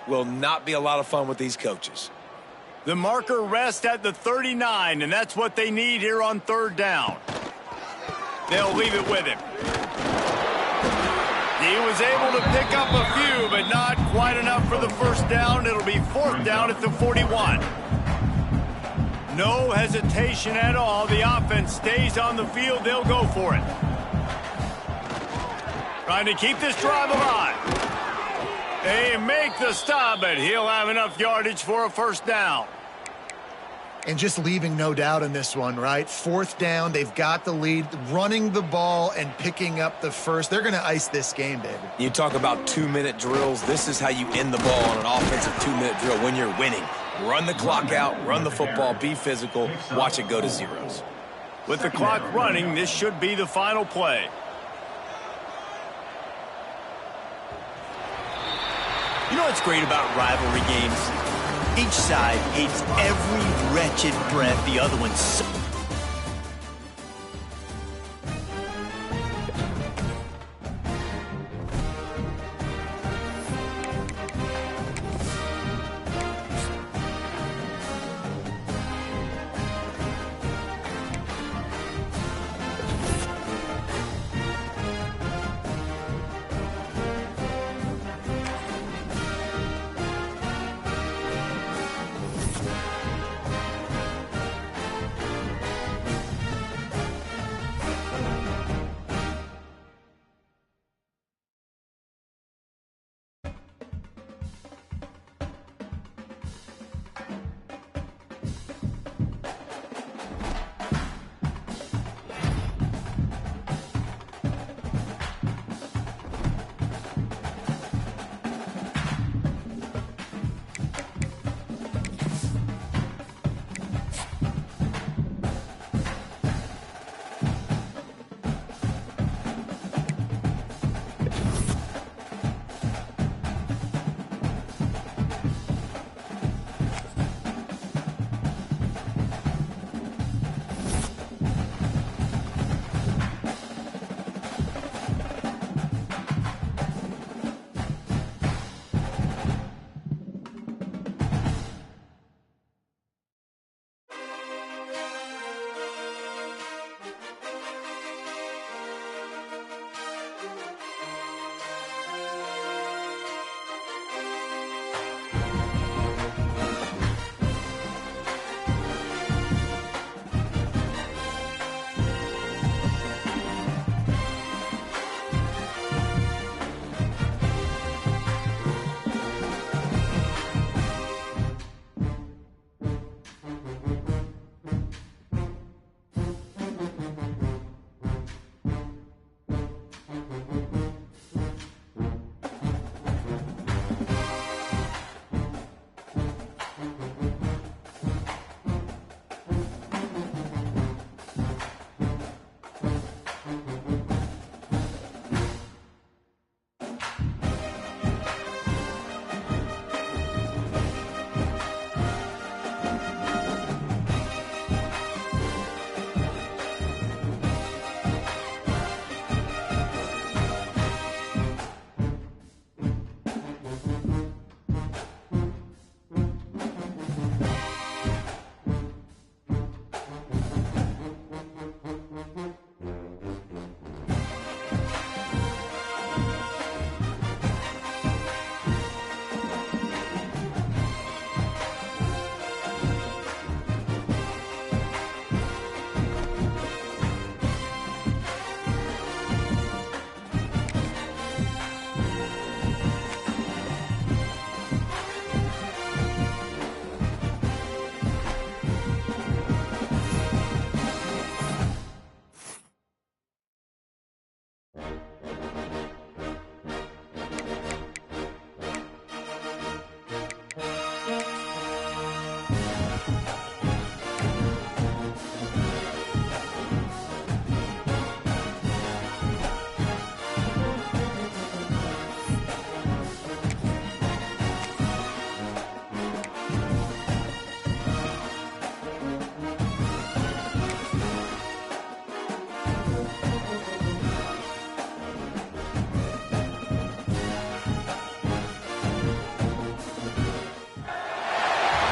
S3: Will not be a lot of fun with these coaches.
S1: The marker rests at the 39, and that's what they need here on 3rd down. They'll leave it with him. He was able to pick up a few, but not quite enough for the first down. It'll be 4th down at the 41. No hesitation at all. The offense stays on the field. They'll go for it. Trying to keep this drive alive. They make the stop, but he'll have enough yardage for a first down.
S2: And just leaving no doubt in this one, right? 4th down, they've got the lead, running the ball and picking up the first. They're going to ice this game, David.
S3: You talk about 2-minute drills. This is how you end the ball on an offensive 2-minute drill when you're winning. Run the clock out, run the football, be physical, watch it go to zeros.
S1: With the clock running, this should be the final play. You know what's great about rivalry games? Each side hates every wretched breath the other one sucks.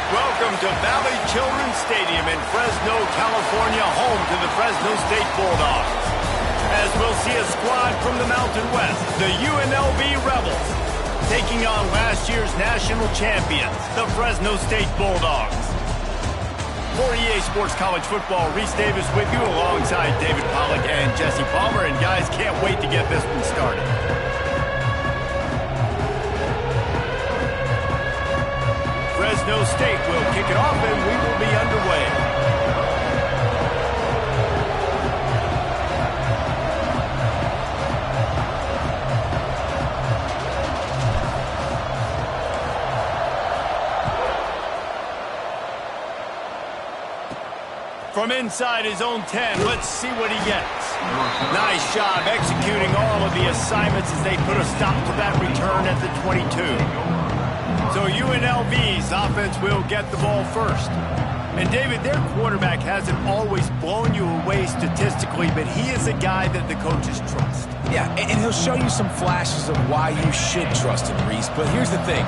S1: Welcome to Valley Children's Stadium in Fresno, California, home to the Fresno State Bulldogs. As we'll see a squad from the Mountain West, the UNLV Rebels, taking on last year's national champions, the Fresno State Bulldogs. For EA Sports College Football, Reese Davis with you alongside David Pollack and Jesse Palmer. And guys, can't wait to get this one started. Fresno State will kick it off and we will be underway. From inside his own 10, let's see what he gets. Nice job executing all of the assignments as they put a stop to that return at the 22. So UNLV's offense will get the ball first. And, David, their quarterback hasn't always blown you away statistically, but he is a guy that the coaches trust.
S3: Yeah, and he'll show you some flashes of why you should trust him, Reese. But here's the thing.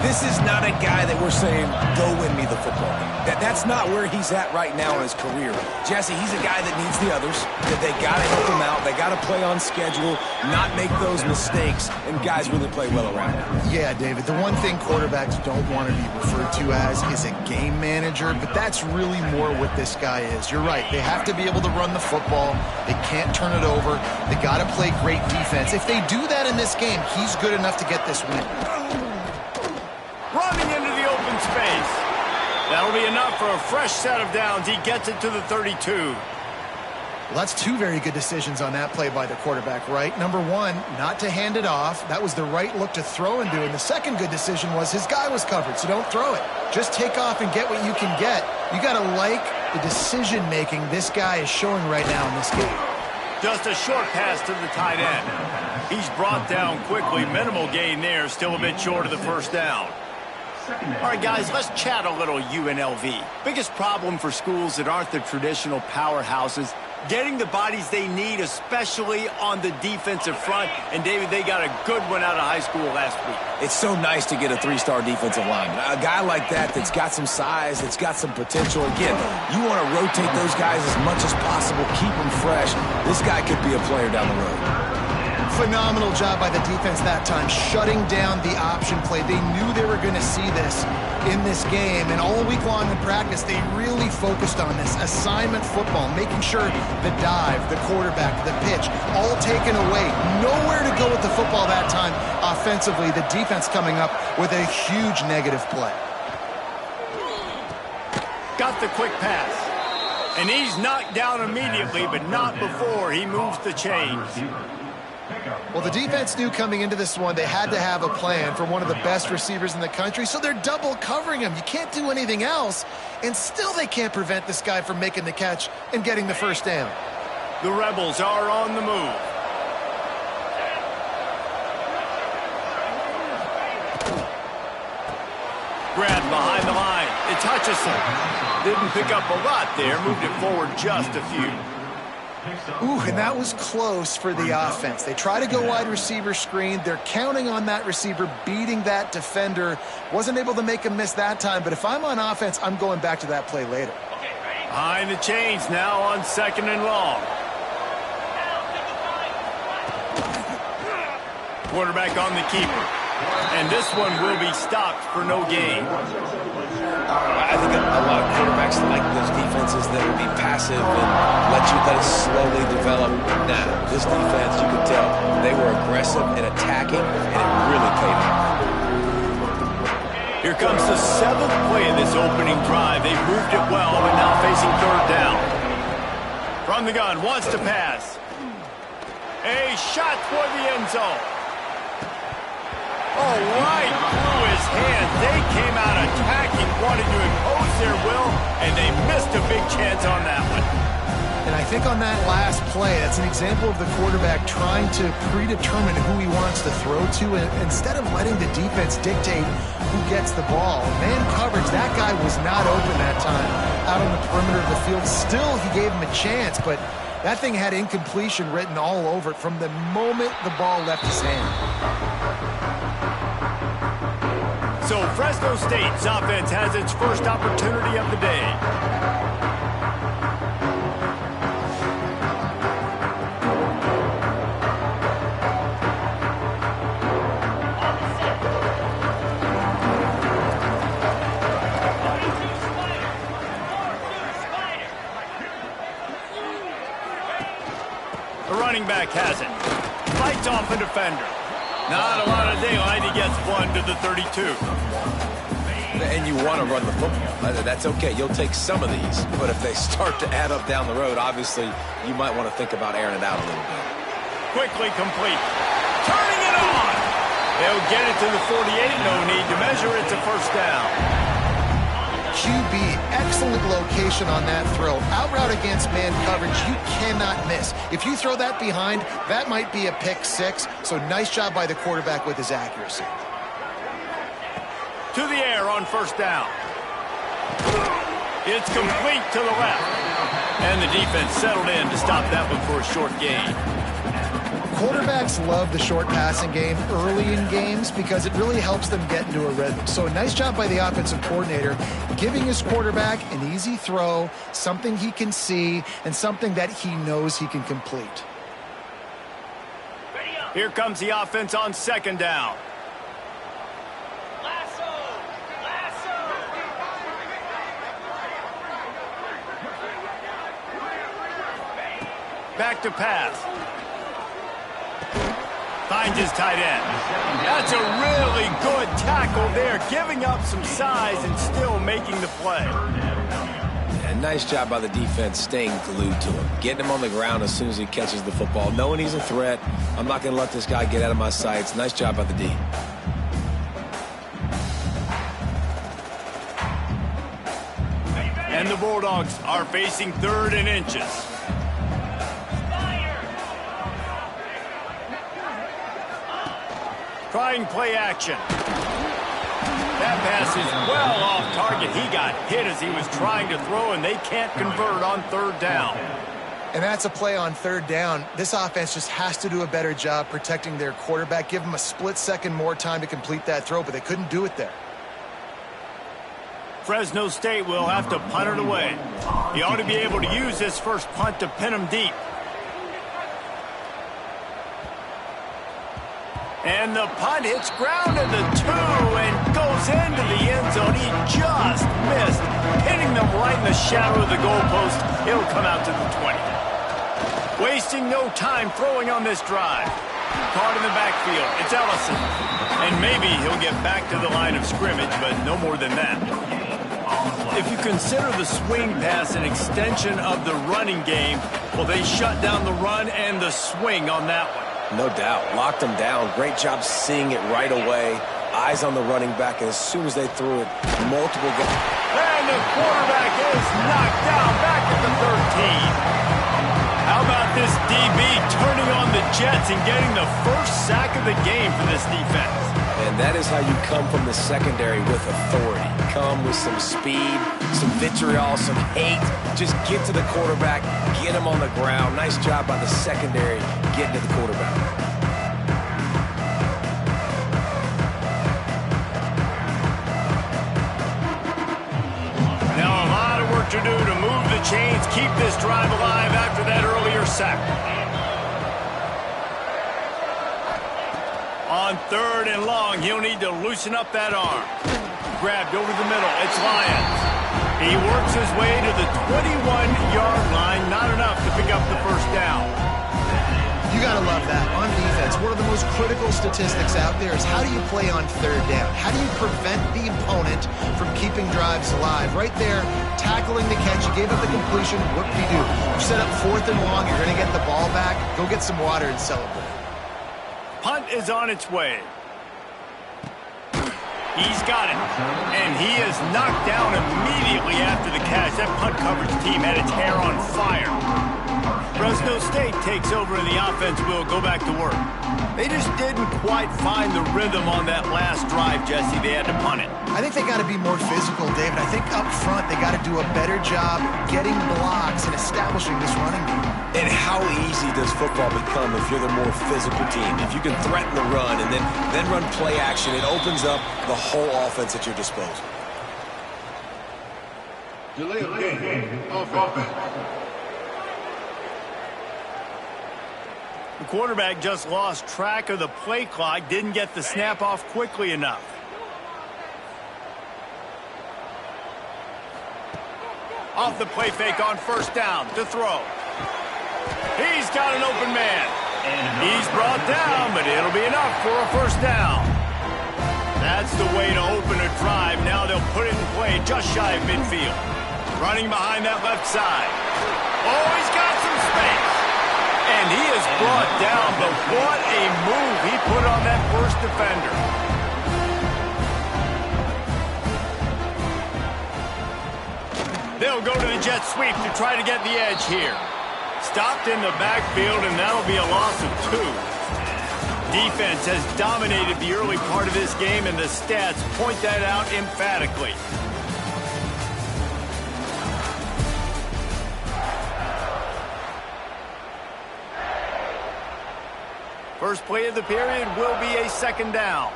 S3: This is not a guy that we're saying, go win me the football game. That's not where he's at right now in his career. Jesse, he's a guy that needs the others, that they got to help him out. They got to play on schedule, not make those mistakes, and guys really play well around him.
S2: Yeah, David, the one thing quarterbacks don't want to be referred to as is a game manager, but that's really more what this guy is. You're right. They have to be able to run the football. They can't turn it over. They got to play great defense. If they do that in this game, he's good enough to get this win.
S1: Running into the open space. That'll be enough for a fresh set of downs. He gets it to the 32.
S2: Well, that's two very good decisions on that play by the quarterback, right? Number one, not to hand it off. That was the right look to throw into. And the second good decision was his guy was covered, so don't throw it. Just take off and get what you can get. You got to like the decision-making this guy is showing right now in this game.
S1: Just a short pass to the tight end. He's brought down quickly. Minimal gain there. Still a bit short of the first down. All right, guys, let's chat a little UNLV. Biggest problem for schools that aren't the traditional powerhouses, getting the bodies they need, especially on the defensive front. And, David, they got a good one out of high school last week.
S3: It's so nice to get a three-star defensive lineman. A guy like that's got some size, that's got some potential. Again, you want to rotate those guys as much as possible, keep them fresh. This guy could be a player down the road.
S2: Phenomenal job by the defense that time, shutting down the option play. They knew they were going to see this in this game, and all week long in practice, they really focused on this assignment football, making sure the dive, the quarterback, the pitch, all taken away. Nowhere to go with the football that time offensively. The defense coming up with a huge negative play.
S1: Got the quick pass. And he's knocked down immediately, but not before he moves the chains.
S2: Well, the defense knew coming into this one they had to have a plan for one of the best receivers in the country, so they're double covering him. You can't do anything else, and still they can't prevent this guy from making the catch and getting the first down.
S1: The Rebels are on the move. Grabbed behind the line. It's Hutchison. Didn't pick up a lot there, moved it forward just a few.
S2: Ooh, and that was close for the offense. They try to go wide receiver screen. They're counting on that receiver beating that defender. Wasn't able to make him miss that time, but if I'm on offense, I'm going back to that play later.
S1: Behind the chains now on 2nd and long. Quarterback on the keeper. And this one will be stopped for no gain.
S3: I think a lot of quarterbacks like those defenses that will be passive and let it slowly develop. Now, this defense, you can tell, they were aggressive and attacking, and it really paid off.
S1: Here comes the 7th play of this opening drive. They've moved it well, but now facing 3rd down. From the gun, wants to pass. A shot toward the end zone. Oh, right through his hand. They came out attacking, wanted to impose their will, and they missed a big chance on that one.
S2: And I think on that last play, that's an example of the quarterback trying to predetermine who he wants to throw to, and instead of letting the defense dictate who gets the ball. Man coverage, that guy was not open that time out on the perimeter of the field. Still, he gave him a chance, but that thing had incompletion written all over it from the moment the ball left his hand.
S1: So Fresno State's offense has its first opportunity of the day. The running back has it. Fights off a defender. Not a lot of daylight. He gets one to the 32.
S3: And you want to run the football. That's okay. You'll take some of these. But if they start to add up down the road, obviously, you might want to think about airing it out a little bit.
S1: Quickly complete. Turning it on. They'll get it to the 48. No need to measure. It's a first down.
S2: QB, excellent location on that throw. Out route against man coverage, you cannot miss. If you throw that behind, that might be a pick 6. So nice job by the quarterback with his accuracy.
S1: to the air on first down. It's complete to the left. And the defense settled in to stop that one for a short gain.
S2: Quarterbacks love the short passing game early in games because it really helps them get into a rhythm. So a nice job by the offensive coordinator giving his quarterback an easy throw, something he can see, and something that he knows he can complete.
S1: Here comes the offense on second down. Back to pass. Finds his tight end. That's a really good tackle there, giving up some size and still making the play.
S3: And nice job by the defense staying glued to him, getting him on the ground as soon as he catches the football, knowing he's a threat. I'm not going to let this guy get out of my sights. Nice job by the D.
S1: And the Bulldogs are facing 3rd and inches. Trying play action. That pass is well off target. He got hit as he was trying to throw, and they can't convert on 3rd down.
S2: And that's a play on 3rd down. This offense just has to do a better job protecting their quarterback. Give him a split second more time to complete that throw, but they couldn't do it there.
S1: Fresno State will have to punt it away. He ought to be able to use this first punt to pin him deep. And the punt hits ground at the 2 and goes into the end zone. He just missed, hitting them right in the shadow of the goalpost. It'll come out to the 20. Wasting no time throwing on this drive. Caught in the backfield. It's Ellison. And maybe he'll get back to the line of scrimmage, but no more than that. If you consider the swing pass an extension of the running game, well, they shut down the run and the swing on that one.
S3: No doubt. Locked him down. Great job seeing it right away. Eyes on the running back, and as soon as they threw it, multiple guys.
S1: And the quarterback is knocked down back at the 13. How about this DB turning on the Jets and getting the first sack of the game for this defense?
S3: And that is how you come from the secondary with authority. Come with some speed, some vitriol, some hate. Just get to the quarterback, get him on the ground. Nice job by the secondary getting to the quarterback.
S1: Now a lot of work to do to move the chains, keep this drive alive after that earlier sack. On 3rd and long, he'll need to loosen up that arm. Grabbed over the middle. It's Lyons. He works his way to the 21-yard line. Not enough to pick up the first down.
S2: You got to love that. On defense, one of the most critical statistics out there is how do you play on 3rd down? How do you prevent the opponent from keeping drives alive? Right there, tackling the catch. You gave up the completion. What do? You set up 4th and long. You're going to get the ball back. Go get some water and celebrate.
S1: Punt is on its way. He's got it. And he is knocked down immediately after the catch. That punt coverage team had its hair on fire. Fresno State takes over and the offense will go back to work. They just didn't quite find the rhythm on that last drive, Jesse. They had to punt it.
S2: I think they got to be more physical, David. I think up front they got to do a better job getting blocks and establishing this running game.
S3: And how easy does football become if you're the more physical team? If you can threaten the run and then run play action, it opens up the whole offense at your disposal.
S4: Delay of game. Offense.
S1: The quarterback just lost track of the play clock, didn't get the snap off quickly enough. Off the play fake on first down to throw. He's got an open man. He's brought down, but it'll be enough for a first down. That's the way to open a drive. Now they'll put it in play just shy of midfield. Running behind that left side. Oh, he's got some space. And he is brought down, but what a move he put on that first defender. They'll go to the jet sweep to try to get the edge here. Stopped in the backfield, and that'll be a loss of 2. Defense has dominated the early part of this game, and the stats point that out emphatically. First play of the period will be a second down.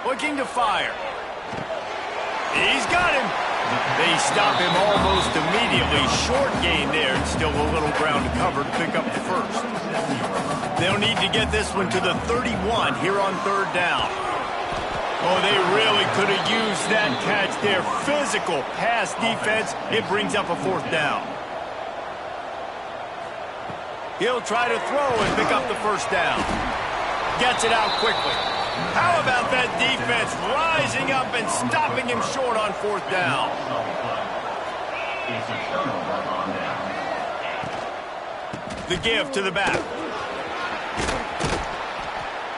S1: Looking to fire. He's got him. They stop him almost immediately. Short gain there, and still a little ground to cover to pick up the first. They'll need to get this one to the 31 here on third down. Oh, they really could have used that catch there. Physical pass defense. It brings up a fourth down. He'll try to throw and pick up the first down. Gets it out quickly. How about that defense rising up and stopping him short on fourth down? The give to the back.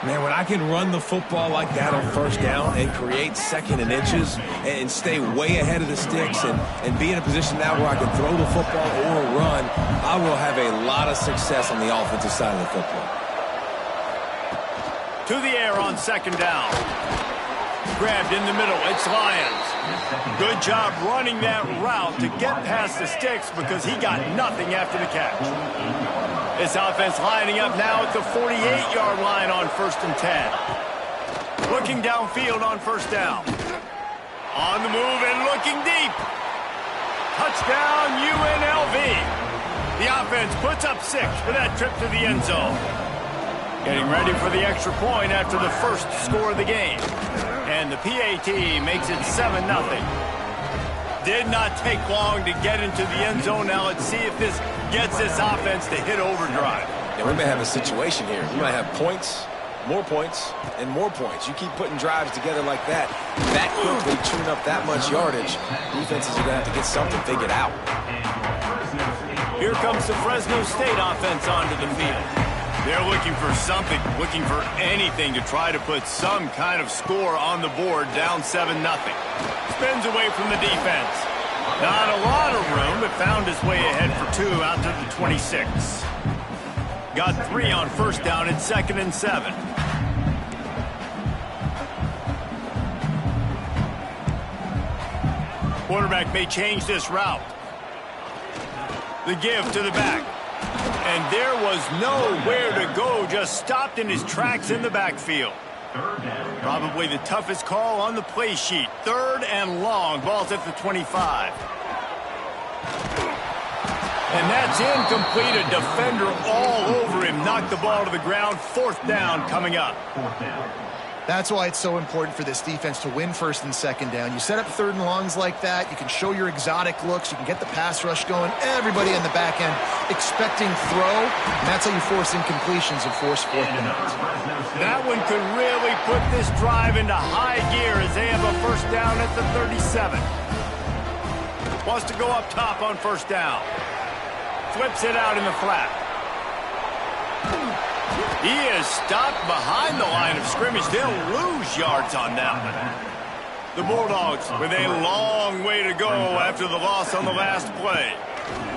S3: Man, when I can run the football like that on first down and create second and inches and stay way ahead of the sticks and be in a position now where I can throw the football or run, I will have a lot of success on the offensive side of the football.
S1: To the air on second down. Grabbed in the middle. It's Lyons. Good job running that route to get past the sticks because he got nothing after the catch. This offense lining up now at the 48-yard line on 1st and 10. Looking downfield on first down. On the move and looking deep. Touchdown UNLV. The offense puts up 6 for that trip to the end zone. Getting ready for the extra point after the first score of the game. And the PAT makes it 7-0. Did not take long to get into the end zone. Now let's see if this gets this offense to hit overdrive.
S3: Yeah, we may have a situation here. We might have points, and more points. You keep putting drives together like that quickly, chewing up that much yardage, defenses are going to have to get something figured out.
S1: Here comes the Fresno State offense onto the field. They're looking for something, looking for anything to try to put some kind of score on the board, down 7-0. Spins away from the defense. Not a lot of room, but found his way ahead for 2 out to the 26. Got 3 on first down at 2nd and 7. Quarterback may change this route. The give to the back. And there was nowhere to go, just stopped in his tracks in the backfield. Probably the toughest call on the play sheet. 3rd and long, ball's at the 25. And that's incomplete, a defender all over him, knocked the ball to the ground. 4th down coming up.
S2: That's why it's so important for this defense to win 1st and 2nd down. You set up 3rd and longs like that, you can show your exotic looks, you can get the pass rush going, everybody in the back end expecting throw, and that's how you force incompletions and force 4th downs.
S1: That one could really put this drive into high gear as they have a first down at the 37. Wants to go up top on first down. Flips it out in the flat. He is stopped behind the line of scrimmage. They'll lose yards on that one. The Bulldogs with a long way to go after the loss on the last play.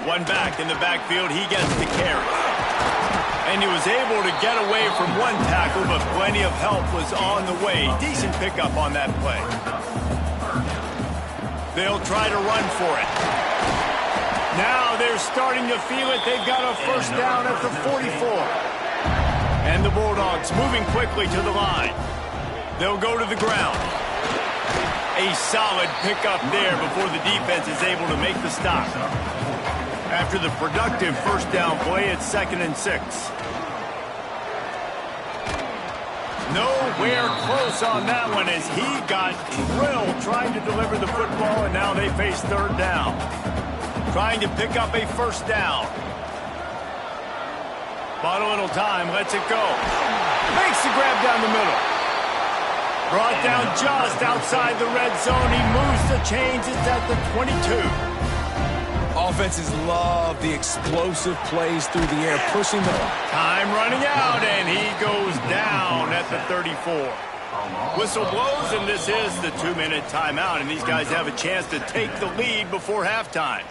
S1: One back in the backfield. He gets the carry. And he was able to get away from one tackle, but plenty of help was on the way. Decent pickup on that play. They'll try to run for it. Now they're starting to feel it. They've got a first down at the 44. And the Bulldogs moving quickly to the line. They'll go to the ground. A solid pickup there before the defense is able to make the stop. After the productive first down play, it's 2nd and 6. Nowhere close on that one as he got drilled trying to deliver the football, and now they face 3rd down. Trying to pick up a first down. Bought a little time, lets it go. Makes the grab down the middle. Brought down just outside the red zone. He moves the chains. It's at the 22.
S3: Offenses love the explosive plays through the air, pushing the...
S1: Time running out, and he goes down at the 34. Whistle blows, and this is the 2-minute timeout, and these guys have a chance to take the lead before halftime.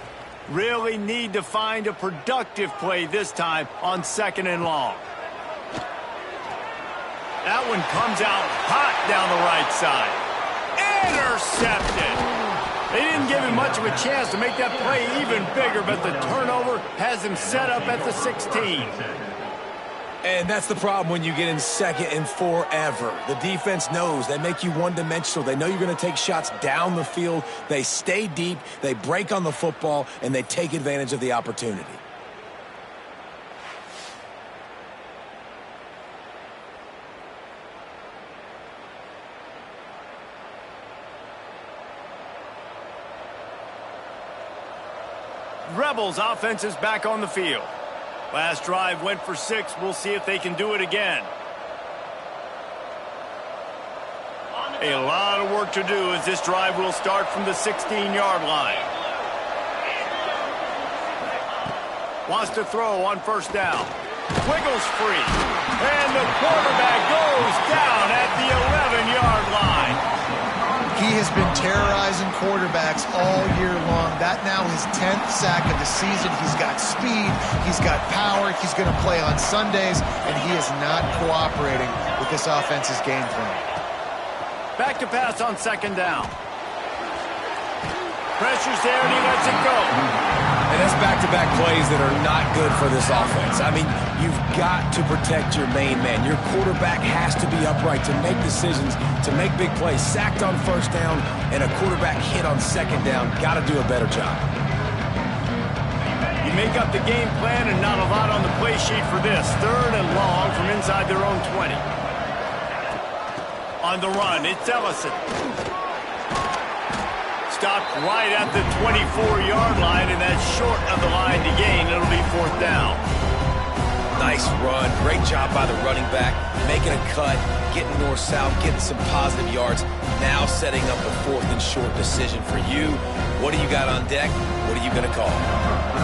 S1: Really need to find a productive play this time on 2nd and long. That one comes out hot down the right side. Intercepted. They didn't give him much of a chance to make that play even bigger, but the turnover has him set up at the 16.
S3: And that's the problem when you get in 2nd and forever. The defense knows they make you one-dimensional. They know you're going to take shots down the field. They stay deep, they break on the football, and they take advantage of the opportunity.
S1: Rebels offense is back on the field. Last drive went for 6. We'll see if they can do it again. A lot of work to do as this drive will start from the 16-yard line. Wants to throw on 1st down. Wiggles free. And the quarterback goes down at the 11-yard line.
S2: He has been terrorizing quarterbacks all year long. That now his 10th sack of the season. He's got speed. He's got power. He's going to play on Sundays, and he is not cooperating with this offense's game plan.
S1: Back to pass on 2nd down. Pressure's there, and he lets it go.
S3: And that's back-to-back plays that are not good for this offense. I mean, you've got to protect your main man. Your quarterback has to be upright to make decisions, to make big plays. Sacked on 1st down and a quarterback hit on 2nd down. Got to do a better job.
S1: You make up the game plan and not a lot on the play sheet for this. 3rd and long from inside their own 20. On the run, it's Ellison. Stopped right at the 24-yard line, and that's short of the line to gain. It'll be 4th down.
S3: Nice run. Great job by the running back. Making a cut, getting north-south, getting some positive yards. Now setting up a 4th and short decision for you. What do you got on deck? What are you going to call?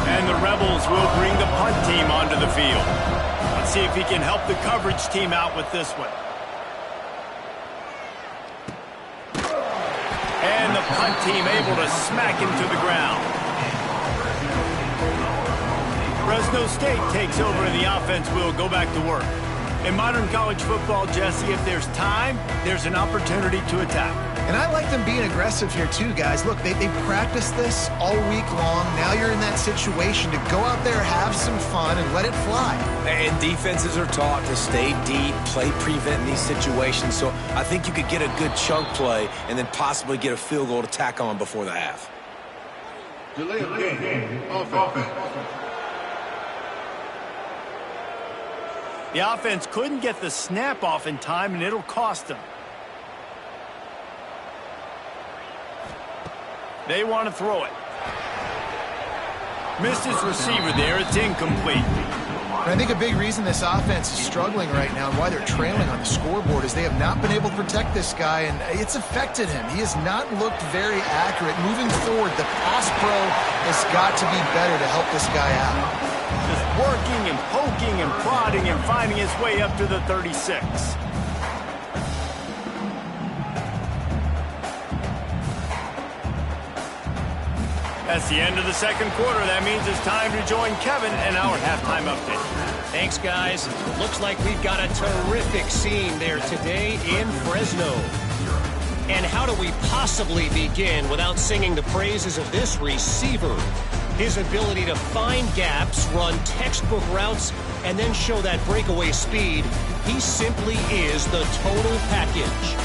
S1: And the Rebels will bring the punt team onto the field. Let's see if he can help the coverage team out with this one. And the punt team able to smack him to the ground. Fresno State takes over and the offense will go back to work. In modern college football, Jesse, if there's time, there's an opportunity to attack.
S2: And I like them being aggressive here too, guys. Look, they practiced this all week long. Now you're in that situation to go out there, have some fun, and let it fly.
S3: And defenses are taught to stay deep, play prevent in these situations. So I think you could get a good chunk play and then possibly get a field goal to tack on before the half.
S4: Delay of game. Offense.
S1: The offense couldn't get the snap off in time, and it'll cost them. They want to throw it. Missed his receiver there. It's incomplete.
S2: And I think a big reason this offense is struggling right now and why they're trailing on the scoreboard is they have not been able to protect this guy, and it's affected him. He has not looked very accurate. Moving forward, the pass pro has got to be better to help this guy out.
S1: Just working and poking and prodding and finding his way up to the 36. That's the end of the 2nd quarter. That means it's time to join Kevin in our halftime update.
S5: Thanks, guys. Looks like we've got a terrific scene there today in Fresno. And how do we possibly begin without singing the praises of this receiver? His ability to find gaps, run textbook routes, and then show that breakaway speed. He simply is the total package.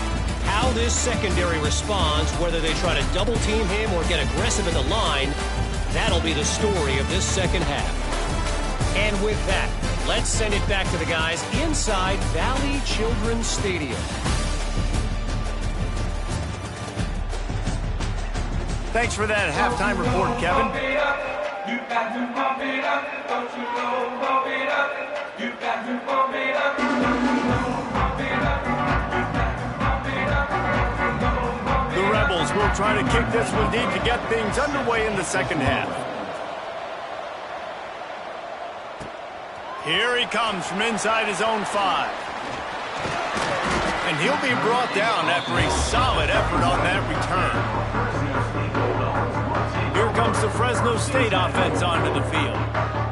S5: How this secondary responds, whether they try to double-team him or get aggressive in the line, that'll be the story of this 2nd half. And with that, let's send it back to the guys inside Valley Children's Stadium.
S1: Thanks for that halftime report, Kevin. The Rebels will try to kick this one deep to get things underway in the 2nd half. Here he comes from inside his own 5. And he'll be brought down after a solid effort on that return. Here comes the the Fresno State offense onto the field.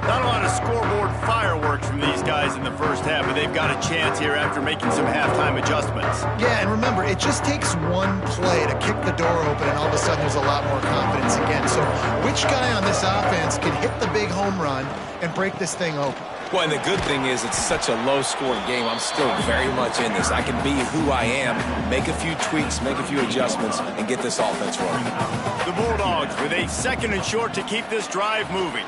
S1: Not a lot of scoreboard fireworks from these guys in the first half, but they've got a chance here after making some halftime adjustments.
S2: Yeah, and remember, it just takes one play to kick the door open, and all of a sudden there's a lot more confidence again. So which guy on this offense can hit the big home run and break this thing open?
S3: Well, and the good thing is it's such a low-scoring game. I'm still very much in this. I can be who I am, make a few tweaks, make a few adjustments, and get this offense rolling.
S1: The Bulldogs with a 2nd and short to keep this drive moving.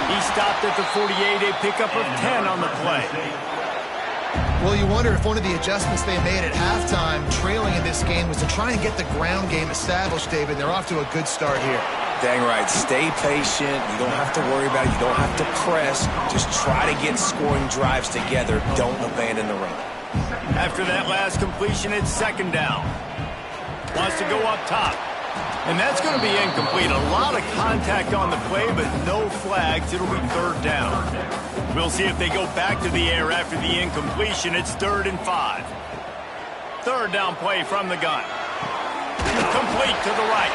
S1: He stopped at the 48, a pickup of 10 on the play.
S2: Well, you wonder if one of the adjustments they made at halftime, trailing in this game, was to try and get the ground game established, David. They're off to a good start here.
S3: Dang right. Stay patient. You don't have to worry about it. You don't have to press. Just try to get scoring drives together. Don't abandon the run.
S1: After that last completion, it's 2nd down. Wants to go up top. And that's going to be incomplete. A lot of contact on the play, but no flags. It'll be 3rd down. We'll see if they go back to the air after the incompletion. It's 3rd and 5. 3rd down play from the gun. Complete to the right.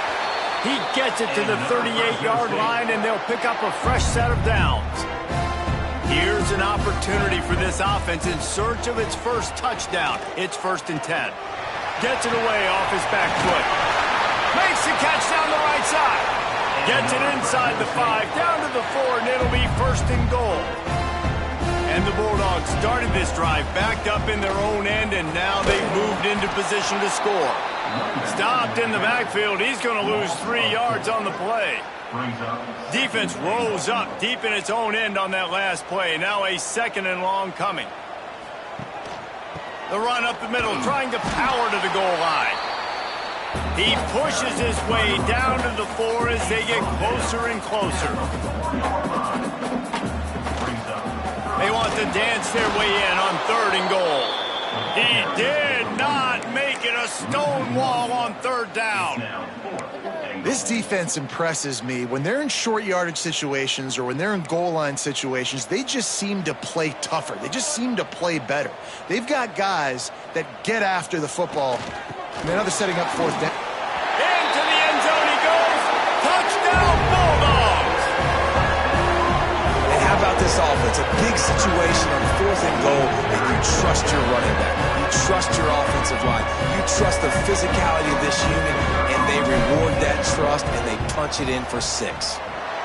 S1: He gets it to the 38-yard line, and they'll pick up a fresh set of downs. Here's an opportunity for this offense in search of its first touchdown. It's 1st and 10. Gets it away off his back foot. Makes the catch down the right side. Gets it inside the 5, down to the 4, and it'll be 1st and goal. And the Bulldogs started this drive backed up in their own end, and now they've moved into position to score. Stopped in the backfield. He's going to lose 3 yards on the play. Defense rose up deep in its own end on that last play. Now a 2nd and long coming. The run up the middle, trying to power to the goal line. He pushes his way down to the 4 as they get closer and closer. They want to dance their way in on 3rd and goal. He did not make it a stone wall on 3rd down.
S2: This defense impresses me. When they're in short yardage situations or when they're in goal line situations, they just seem to play tougher. They just seem to play better. They've got guys that get after the football. And now they're setting up 4th down.
S1: Into the end zone he goes. Touchdown, Bulldogs!
S3: And how about this offense? A big situation on 4th and goal, and you trust your running back. You trust your offensive line. You trust the physicality of this unit, and they reward that trust, and they punch it in for 6.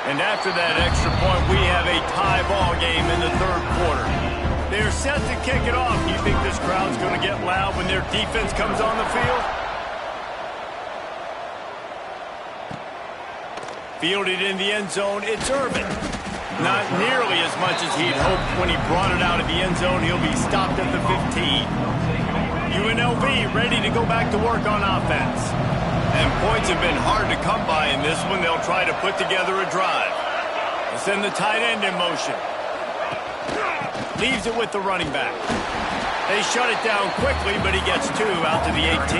S1: And after that extra point, we have a tie ball game in the 3rd quarter. They're set to kick it off. You think this crowd's going to get loud when their defense comes on the field? Fielded in the end zone, it's Irvin. Not nearly as much as he'd hoped when he brought it out of the end zone. He'll be stopped at the 15. UNLV ready to go back to work on offense. And points have been hard to come by in this one. They'll try to put together a drive. They'll send the tight end in motion. Leaves it with the running back. They shut it down quickly, but he gets 2 out to the 18.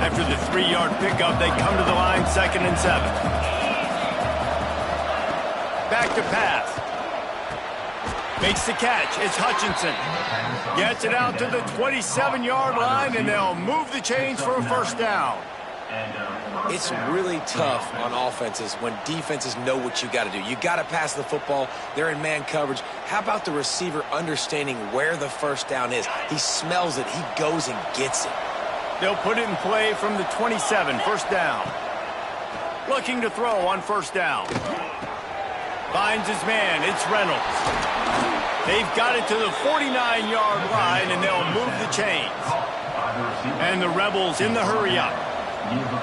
S1: After the 3-yard pickup, they come to the line 2nd and 7. Back to pass. Makes the catch. It's Hutchinson. Gets it out to the 27-yard line, and they'll move the chains for a 1st down.
S3: It's really tough on offenses when defenses know what you got to do. You got to pass the football. They're in man coverage. How about the receiver understanding where the 1st down is? He smells it. He goes and gets it.
S1: They'll put it in play from the 27, 1st down. Looking to throw on 1st down. Finds his man. It's Reynolds. They've got it to the 49-yard line, and they'll move the chains. And the Rebels in the hurry-up.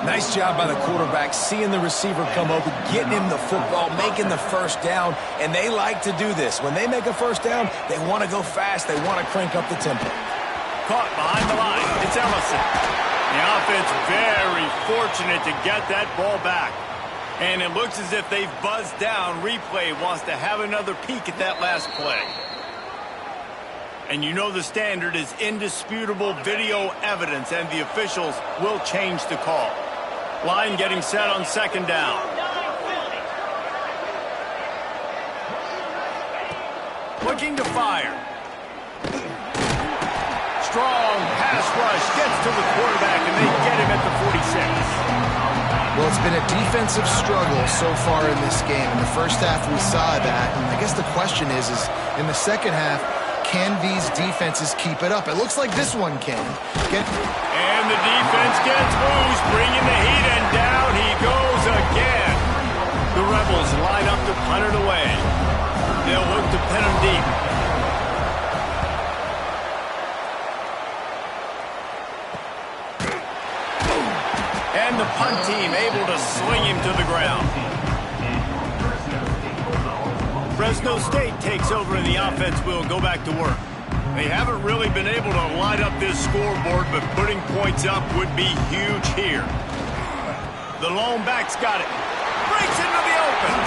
S3: Nice job by the quarterback, seeing the receiver come open, getting him the football, making the 1st down, and they like to do this. When they make a 1st down, they want to go fast. They want to crank up the tempo.
S1: Caught behind the line. It's Ellison. The offense very fortunate to get that ball back. And it looks as if they've buzzed down. Replay wants to have another peek at that last play. And you know the standard is indisputable video evidence, and the officials will change the call. Line getting set on 2nd down. Looking to fire. Strong pass rush gets to the quarterback, and they get him at the 46.
S2: Well, it's been a defensive struggle so far in this game. In the first half, we saw that. And I guess the question is in the second half, can these defenses keep it up? It looks like this one can.
S1: And the defense gets loose, bringing the heat, and down he goes again. The Rebels line up to punt it away. They'll look to pin him deep. And the punt team able to swing him to the ground. Fresno State takes over and the offense will go back to work. They haven't really been able to line up this scoreboard, but putting points up would be huge here. The lone back's got it. Breaks into the open.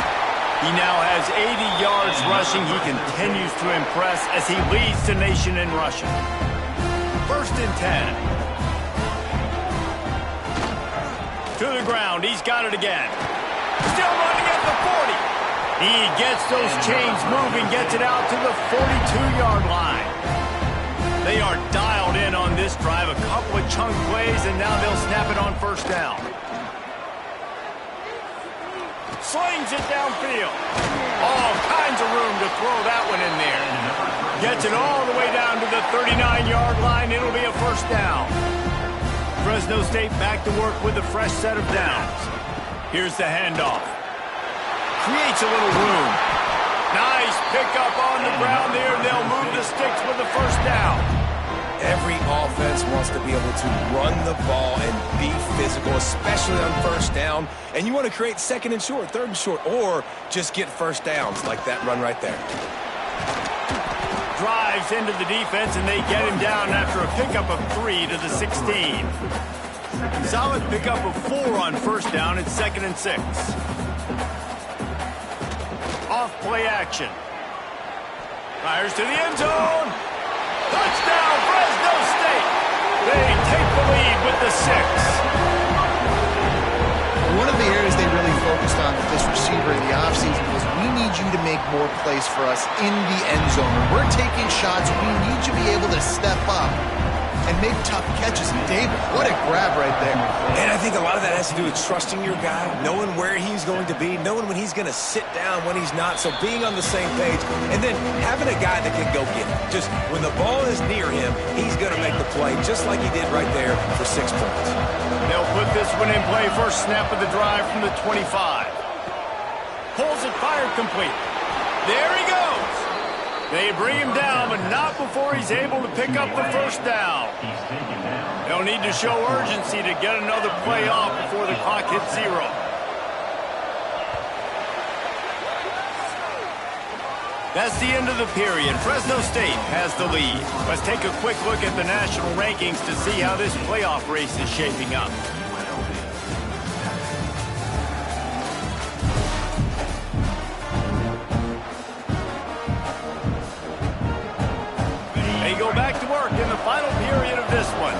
S1: He now has 80 yards rushing. He continues to impress as he leads the nation in rushing. 1st and 10. To the ground. He's got it again. Still running at the 40. He gets those chains moving, gets it out to the 42-yard line. They are dialed in on this drive. A couple of chunk plays, and now they'll snap it on 1st down. Slings it downfield. All kinds of room to throw that one in there. Gets it all the way down to the 39-yard line. It'll be a 1st down. Fresno State back to work with a fresh set of downs. Here's the handoff. Creates a little room. Nice pickup on the ground there. They'll move the sticks with the 1st down.
S3: Every offense wants to be able to run the ball and be physical, especially on 1st down. And you want to create 2nd and short, 3rd and short, or just get 1st downs like that run right there.
S1: Drives into the defense, and they get him down after a pickup of 3 to the 16. Solid pickup of 4 on 1st down. It's 2nd and 6. Off play action. Fires to the end zone. Touchdown, Fresno State. They take the lead with the 6.
S2: One of the areas they really focused on with this receiver in the offseason was we need you to make more plays for us in the end zone. When we're taking shots, we need you to be able to step up and make tough catches. And David, what a grab right there.
S3: And I think a lot of that has to do with trusting your guy, knowing where he's going to be, knowing when he's going to sit down, when he's not. So being on the same page, and then having a guy that can go get it. Just when the ball is near him, he's going to make the play, just like he did right there for 6 points.
S1: They'll put this one in play. First snap of the drive from the 25. Pulls it, fired complete. There he goes. They bring him down, but not before he's able to pick up the 1st down. They'll need to show urgency to get another play off before the clock hits 0. That's the end of the period. Fresno State has the lead. Let's take a quick look at the national rankings to see how this playoff race is shaping up. They go back to work in the final period of this one.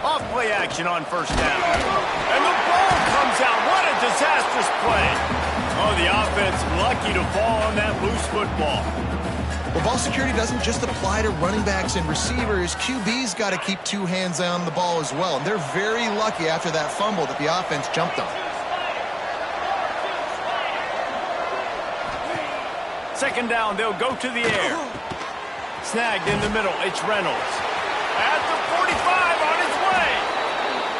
S1: Off play action on 1st down. And the ball comes out. What a disastrous play. Oh, the offense lucky to fall on that loose football.
S2: Well, ball security doesn't just apply to running backs and receivers. QB's got to keep 2 hands on the ball as well. And they're very lucky after that fumble that the offense jumped on.
S1: 2nd down, they'll go to the air. Snagged in the middle, it's Reynolds. At the 45, on his way.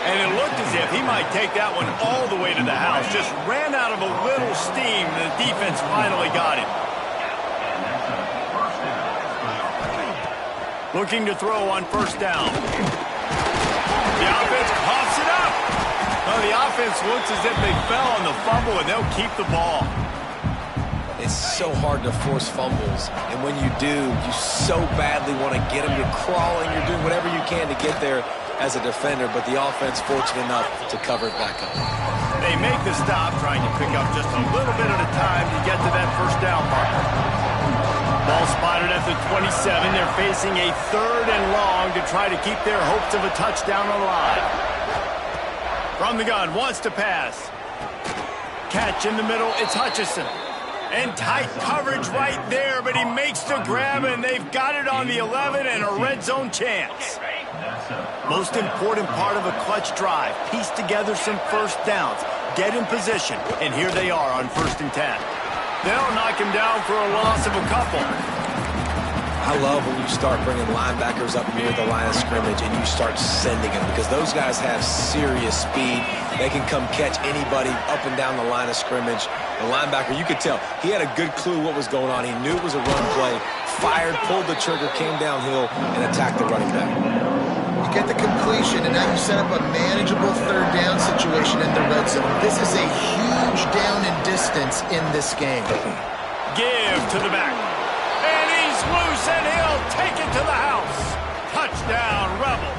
S1: And it looked as if he might take that one all the way to the house. Just ran out of a little steam, and the defense finally got him. Looking to throw on 1st down. The offense coughs it up. Well, the offense looks as if they fell on the fumble, and they'll keep the ball.
S3: It's so hard to force fumbles, and when you do, you so badly want to get them. You're crawling, you're doing whatever you can to get there as a defender, but the offense fortunate enough to cover it back up.
S1: They make the stop, trying to pick up just a little bit at a time to get to that 1st down marker. Ball spotted at the 27. They're facing a 3rd and long to try to keep their hopes of a touchdown alive. From the gun, wants to pass. Catch in the middle, it's Hutchison. And tight coverage right there, but he makes the grab, and they've got it on the 11 and a red zone chance. Most important part of a clutch drive, piece together some first downs, get in position, and here they are on 1st and 10. They'll knock him down for a loss of a couple.
S3: I love when you start bringing linebackers up near the line of scrimmage and you start sending them, because those guys have serious speed. They can come catch anybody up and down the line of scrimmage. The linebacker, you could tell, he had a good clue what was going on. He knew it was a run play, fired, pulled the trigger, came downhill, and attacked the running back.
S2: You get the completion, and now you set up a manageable 3rd down situation in the red zone. This is a huge down in distance in this game.
S1: Give to the back. And he's loose, and he'll take it to the house. Touchdown, Rebels.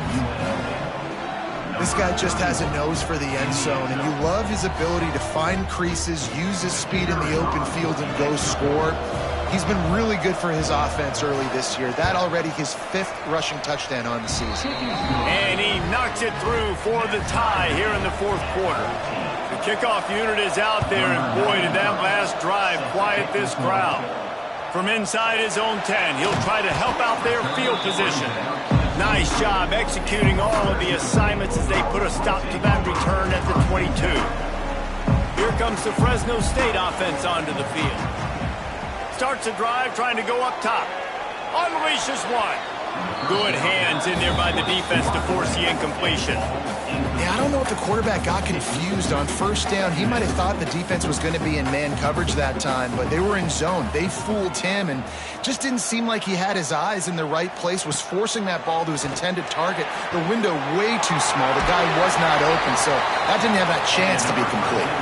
S2: This guy just has a nose for the end zone, and you love his ability to find creases, use his speed in the open field, and go score. He's been really good for his offense early this year. That already his 5th rushing touchdown on the season.
S1: And he knocks it through for the tie here in the 4th quarter. The kickoff unit is out there, and boy, did that last drive quiet this crowd. From inside his own 10, he'll try to help out their field position. Nice job executing all of the assignments as they put a stop to that return at the 22. Here comes the Fresno State offense onto the field. Starts a drive trying to go up top. Unleashes one. Good hands in there by the defense to force the incompletion.
S2: Yeah, I don't know if the quarterback got confused on 1st down. He might have thought the defense was going to be in man coverage that time, but they were in zone. They fooled him and just didn't seem like he had his eyes in the right place, was forcing that ball to his intended target. The window way too small. The guy was not open, so that didn't have that chance to be complete.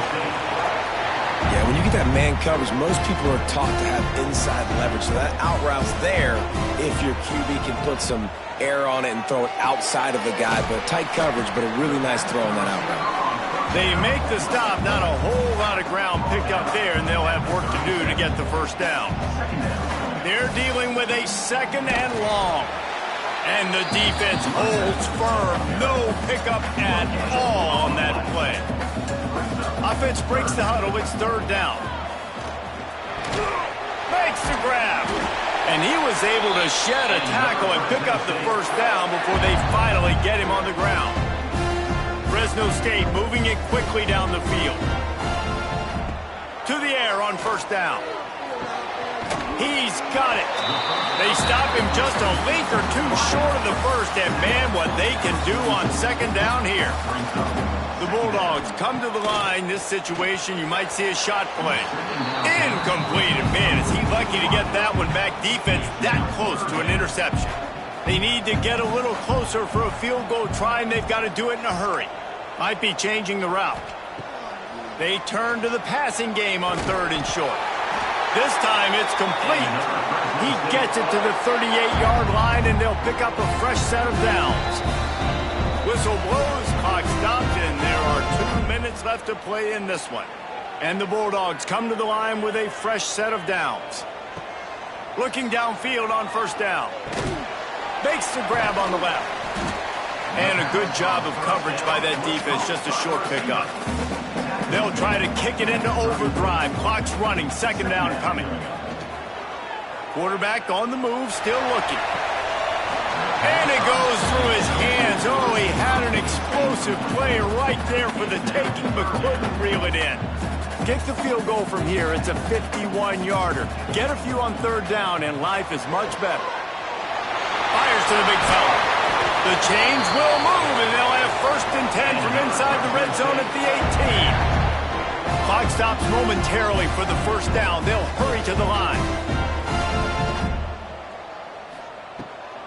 S3: Yeah, when you get that man coverage, most people are taught to have inside leverage. So that out route's there if your QB can put some air on it and throw it outside of the guy. But tight coverage, but a really nice throw on that out route.
S1: They make the stop. Not a whole lot of ground picked up there, and they'll have work to do to get the 1st down. They're dealing with a 2nd and long. And the defense holds firm. No pickup at all on that play. Offense breaks the huddle. It's 3rd down. Makes the grab. And he was able to shed a tackle and pick up the 1st down before they finally get him on the ground. Fresno State moving it quickly down the field. To the air on 1st down. He's got it. They stop him just a length or two short of the 1st, and man, what they can do on 2nd down here. The Bulldogs come to the line. This situation, you might see a shot play. Incomplete. And man, is he lucky to get that one back. Defense that close to an interception. They need to get a little closer for a field goal try, and they've got to do it in a hurry. Might be changing the route. They turn to the passing game on 3rd and short. This time it's complete. He gets it to the 38-yard line, and they'll pick up a fresh set of downs. Whistle blows, clock stopped, and there are 2 minutes left to play in this one. And the Bulldogs come to the line with a fresh set of downs. Looking downfield on 1st down. Makes the grab on the left. And a good job of coverage by that defense, just a short pickup. They'll try to kick it into overdrive. Clock's running, 2nd down coming. Quarterback on the move, still looking. And it goes through his hands. Oh, he had an explosive play right there for the taking, but couldn't reel it in. Kick the field goal from here. It's a 51-yarder. Get a few on 3rd down, and life is much better. Fires to the big fella. The chains will move, and they'll have 1st and 10 from inside the red zone at the 18. Clock stops momentarily for the 1st down. They'll hurry to the line.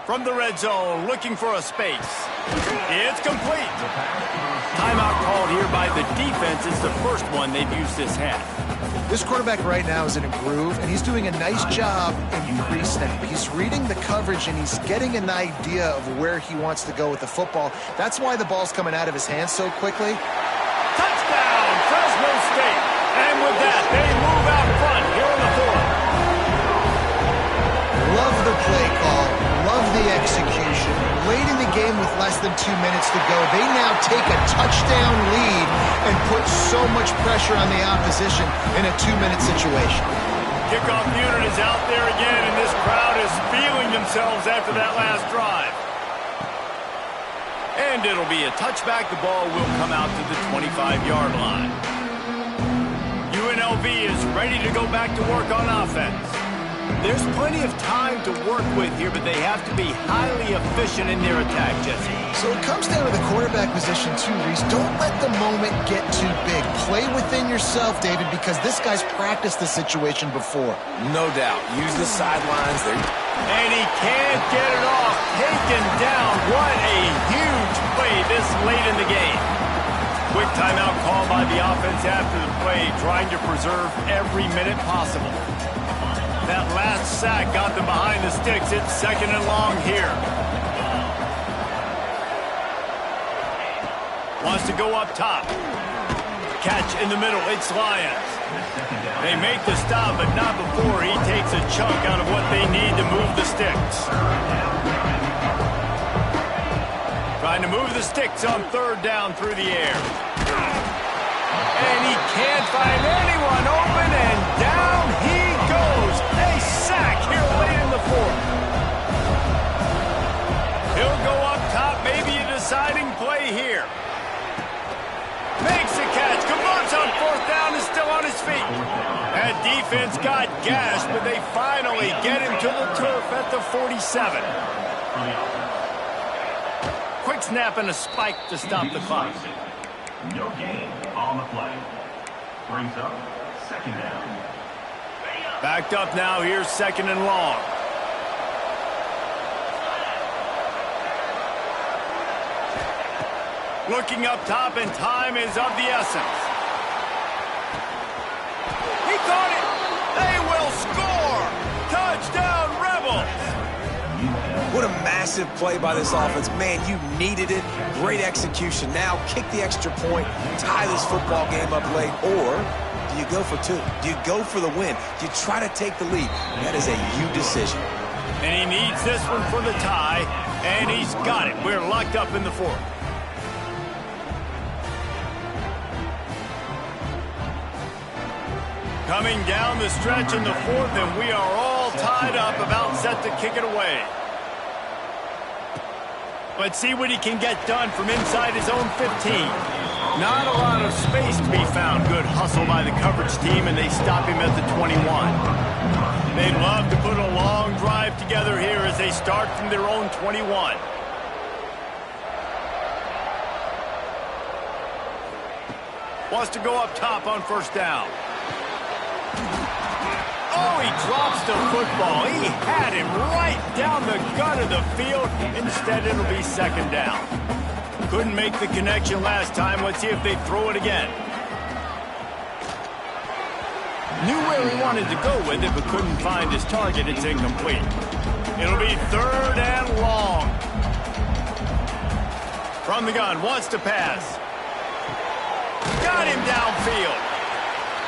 S1: From the red zone, looking for a space. It's complete. Timeout called here by the defense. It's the 1st one they've used this half.
S2: This quarterback right now is in a groove, and he's doing a nice job in pre-snap. He's reading the coverage, and he's getting an idea of where he wants to go with the football. That's why the ball's coming out of his hands so quickly.
S1: Touchdown, Fresno State. And with that, they move out front here in the 4th.
S2: Love the play call. Love the execution. Late in the game with less than 2 minutes to go, they now take a touchdown lead and put so much pressure on the opposition in a 2-minute situation.
S1: Kickoff unit is out there again, and this crowd is feeling themselves after that last drive. And it'll be a touchback. The ball will come out to the 25-yard line. UNLV is ready to go back to work on offense. There's plenty of time to work with here, but they have to be highly efficient in their attack, Jesse.
S2: So it comes down to the quarterback position too, Reese. Don't let the moment get too big. Play within yourself, David, because this guy's practiced the situation before.
S3: No doubt. Use the sidelines.
S1: And he can't get it off. Taken down. What a huge play this late in the game. Quick timeout called by the offense after the play, trying to preserve every minute possible. That last sack got them behind the sticks. It's 2nd and long here. Wants to go up top. Catch in the middle. It's Lions. They make the stop, but not before he takes a chunk out of what they need to move the sticks. Trying to move the sticks on 3rd down through the air. And he can't find anyone open, and down he goes. A sack here late in the 4th. He'll go up top, maybe a deciding play here. Makes the catch, converts on 4th down, is still on his feet. That defense got gashed, but they finally get him to the turf at the 47. Quick snap and a spike to stop the clock.
S4: No gain on the play. Brings up 2nd down.
S1: Backed up now, here's 2nd and long. Looking up top, and time is of the essence. He caught it. They will score. Touchdown, Rebels.
S3: What a massive play by this offense. Man, you needed it. Great execution. Now kick the extra point, tie this football game up late, or do you go for 2? Do you go for the win? Do you try to take the lead? That is a you decision.
S1: And he needs this one for the tie, and he's got it. We're locked up in the 4th. Coming down the stretch in the 4th, and we are all tied up, about set to kick it away. Let's see what he can get done from inside his own 15. Not a lot of space to be found. Good hustle by the coverage team, and they stop him at the 21. They'd love to put a long drive together here as they start from their own 21. Wants to go up top on 1st down. Oh, he drops the football. He had him right down the gut of the field. Instead, it'll be 2nd down. Couldn't make the connection last time. Let's see if they throw it again. Knew where he wanted to go with it, but couldn't find his target. It's incomplete. It'll be 3rd and long. From the gun, wants to pass. Got him downfield.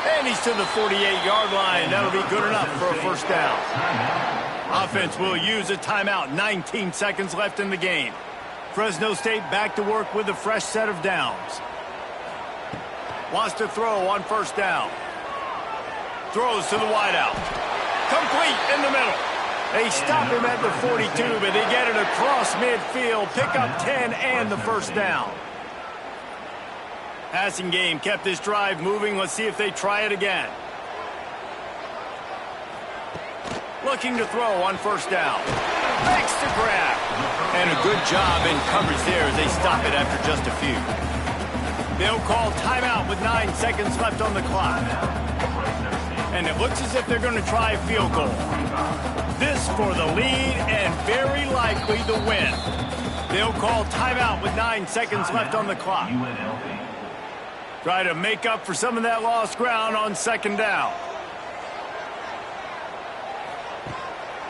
S1: And he's to the 48-yard line. That'll be good enough for a 1st down. Offense will use a timeout. 19 seconds left in the game. Fresno State back to work with a fresh set of downs. Wants to throw on 1st down. Throws to the wideout. Complete in the middle. They stop him at the 42, but they get it across midfield. Pick up 10 and the 1st down. Passing game kept this drive moving. Let's see if they try it again. Looking to throw on 1st down. Makes the grab. And a good job in coverage there as they stop it after just a few. They'll call timeout with 9 seconds left on the clock. And it looks as if they're going to try a field goal. This for the lead and very likely the win. They'll call timeout with 9 seconds left on the clock. Try to make up for some of that lost ground on 2nd down.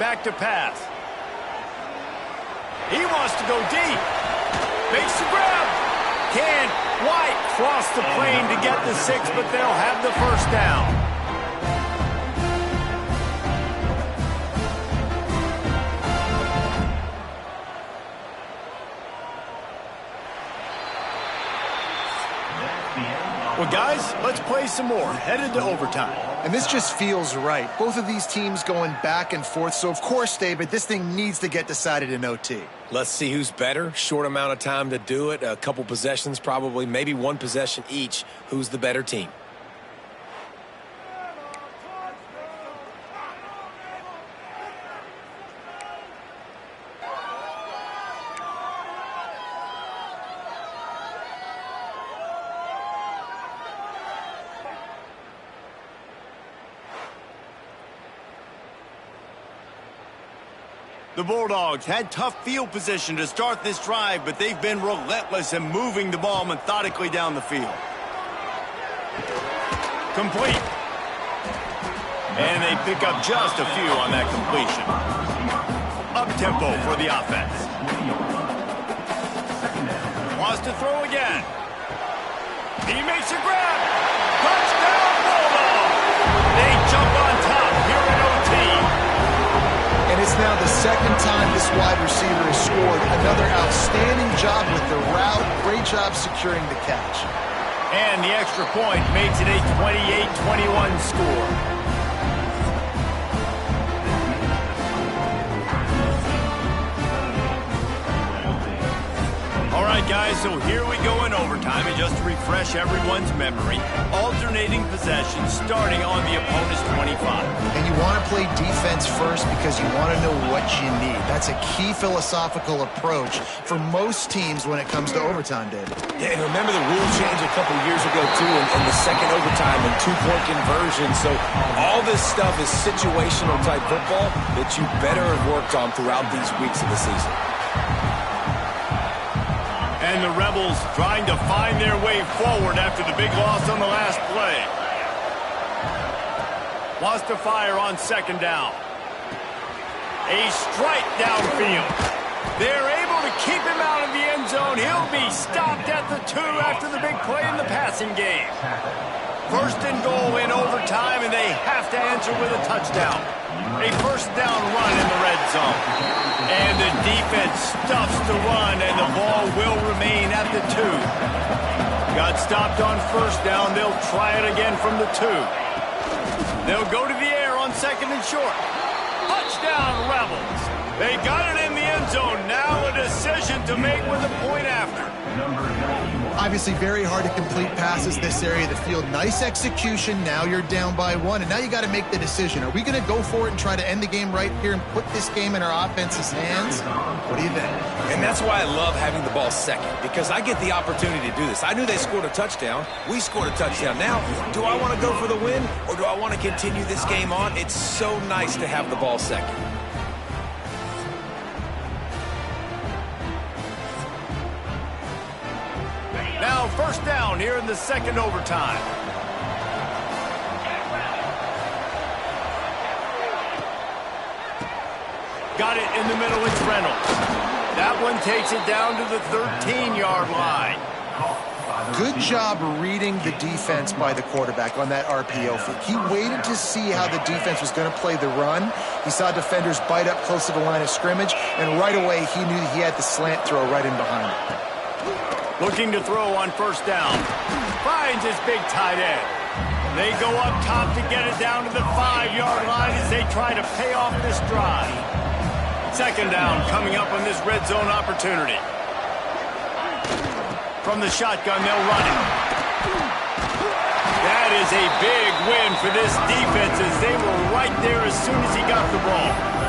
S1: Back to pass. He wants to go deep. Makes the grab. Can't quite cross the plane to get the 6, but they'll have the 1st down. Well, guys, let's play some more. Headed to overtime.
S2: And this just feels right. Both of these teams going back and forth. So, of course, David, this thing needs to get decided in OT.
S3: Let's see who's better. Short amount of time to do it. A couple possessions probably. Maybe one possession each. Who's the better team?
S1: The Bulldogs had tough field position to start this drive, but they've been relentless in moving the ball methodically down the field. Complete. And they pick up just a few on that completion. Up-tempo for the offense. Wants to throw again. He makes a grab. Touchdown, Bulldogs! They jump on top here in OT.
S2: And it's now the second time this wide receiver has scored. Another outstanding job with the route. Great job securing the catch.
S1: And the extra point makes it a 28-21 score. All right, guys, so here we go in overtime. And just to refresh everyone's memory, alternating possession starting on the opponent's 25.
S2: And you want to play defense first because you want to know what you need. That's a key philosophical approach for most teams when it comes to overtime, David.
S3: Yeah, and remember the rule change a couple years ago, too, in the second overtime and two-point conversion. So all this stuff is situational type football that you better have worked on throughout these weeks of the season.
S1: And the Rebels trying to find their way forward after the big loss on the last play. Wants to fire on second down. A strike downfield. They're able to keep him out of the end zone. He'll be stopped at the 2 after the big play in the passing game. First and goal in overtime, and they have to answer with a touchdown. A first down run in the red zone. And the defense stuffs the run, and the ball will remain at the 2. Got stopped on first down. They'll try it again from the 2. They'll go to the air on second and short. Touchdown, Rebels. They got it in the end zone. Now a decision to make with a point after.
S2: Obviously very hard to complete passes this area of the field. Nice execution. Now you're down by 1, and now you got to make the decision. Are we going to go for it and try to end the game right here and put this game in our offense's hands? What do you think?
S3: And that's why I love having the ball second, because I get the opportunity to do this. I knew they scored a touchdown. We scored a touchdown. Now, do I want to go for the win, or do I want to continue this game on? It's so nice to have the ball second.
S1: Now first down here in the second overtime. Got it in the middle, it's Reynolds. That one takes it down to the 13-yard line.
S2: Good job reading the defense by the quarterback on that RPO fake. He waited to see how the defense was going to play the run. He saw defenders bite up close to the line of scrimmage, and right away he knew he had the slant throw right in behind him.
S1: Looking to throw on first down. Finds his big tight end. They go up top to get it down to the 5-yard line as they try to pay off this drive. Second down coming up on this red zone opportunity. From the shotgun, they'll run it. That is a big win for this defense as they were right there as soon as he got the ball.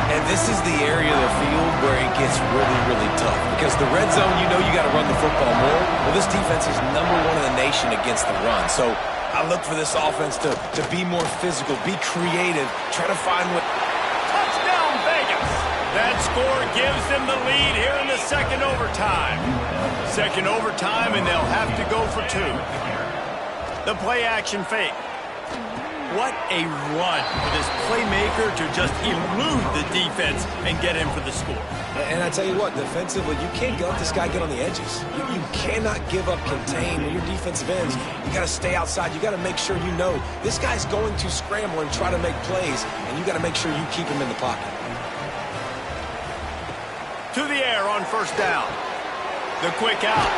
S3: And this is the area of the field where it gets really, really tough. Because the red zone, you know you got to run the football more. Well, this defense is #1 in the nation against the run. So I look for this offense to be more physical, be creative, try to find what...
S1: Touchdown, Vegas! That score gives them the lead here in the second overtime. Second overtime, and they'll have to go for 2. The play action fake. What a run for this playmaker to just elude the defense and get in for the score.
S3: And I tell you what, defensively, you can't let this guy get on the edges. You cannot give up contain when your defensive ends. You got to stay outside. You got to make sure you know this guy's going to scramble and try to make plays, and you got to make sure you keep him in the pocket.
S1: To the air on first down. The quick out.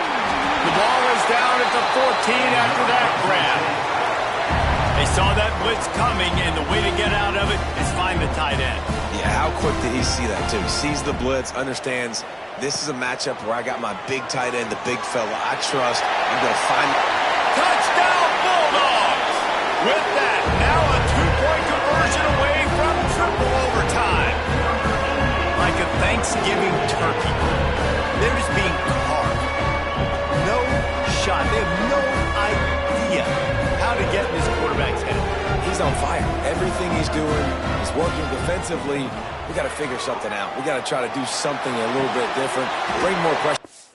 S1: The ball is down at the 14 after that grab. They saw that blitz coming, and the way to get out of it is find the tight end.
S3: Yeah, how quick did he see that, too? He sees the blitz, understands this is a matchup where I got my big tight end, the big fella I trust. I'm going to find...
S1: Touchdown, Bulldogs! With that, now a 2-point conversion away from triple overtime. Like a Thanksgiving turkey. They're just being carved. No shot. They have no idea how to get in this quarterback's head.
S3: He's on fire. Everything he's doing is working defensively. We got to figure something out. We got to try to do something a little bit different, bring more pressure.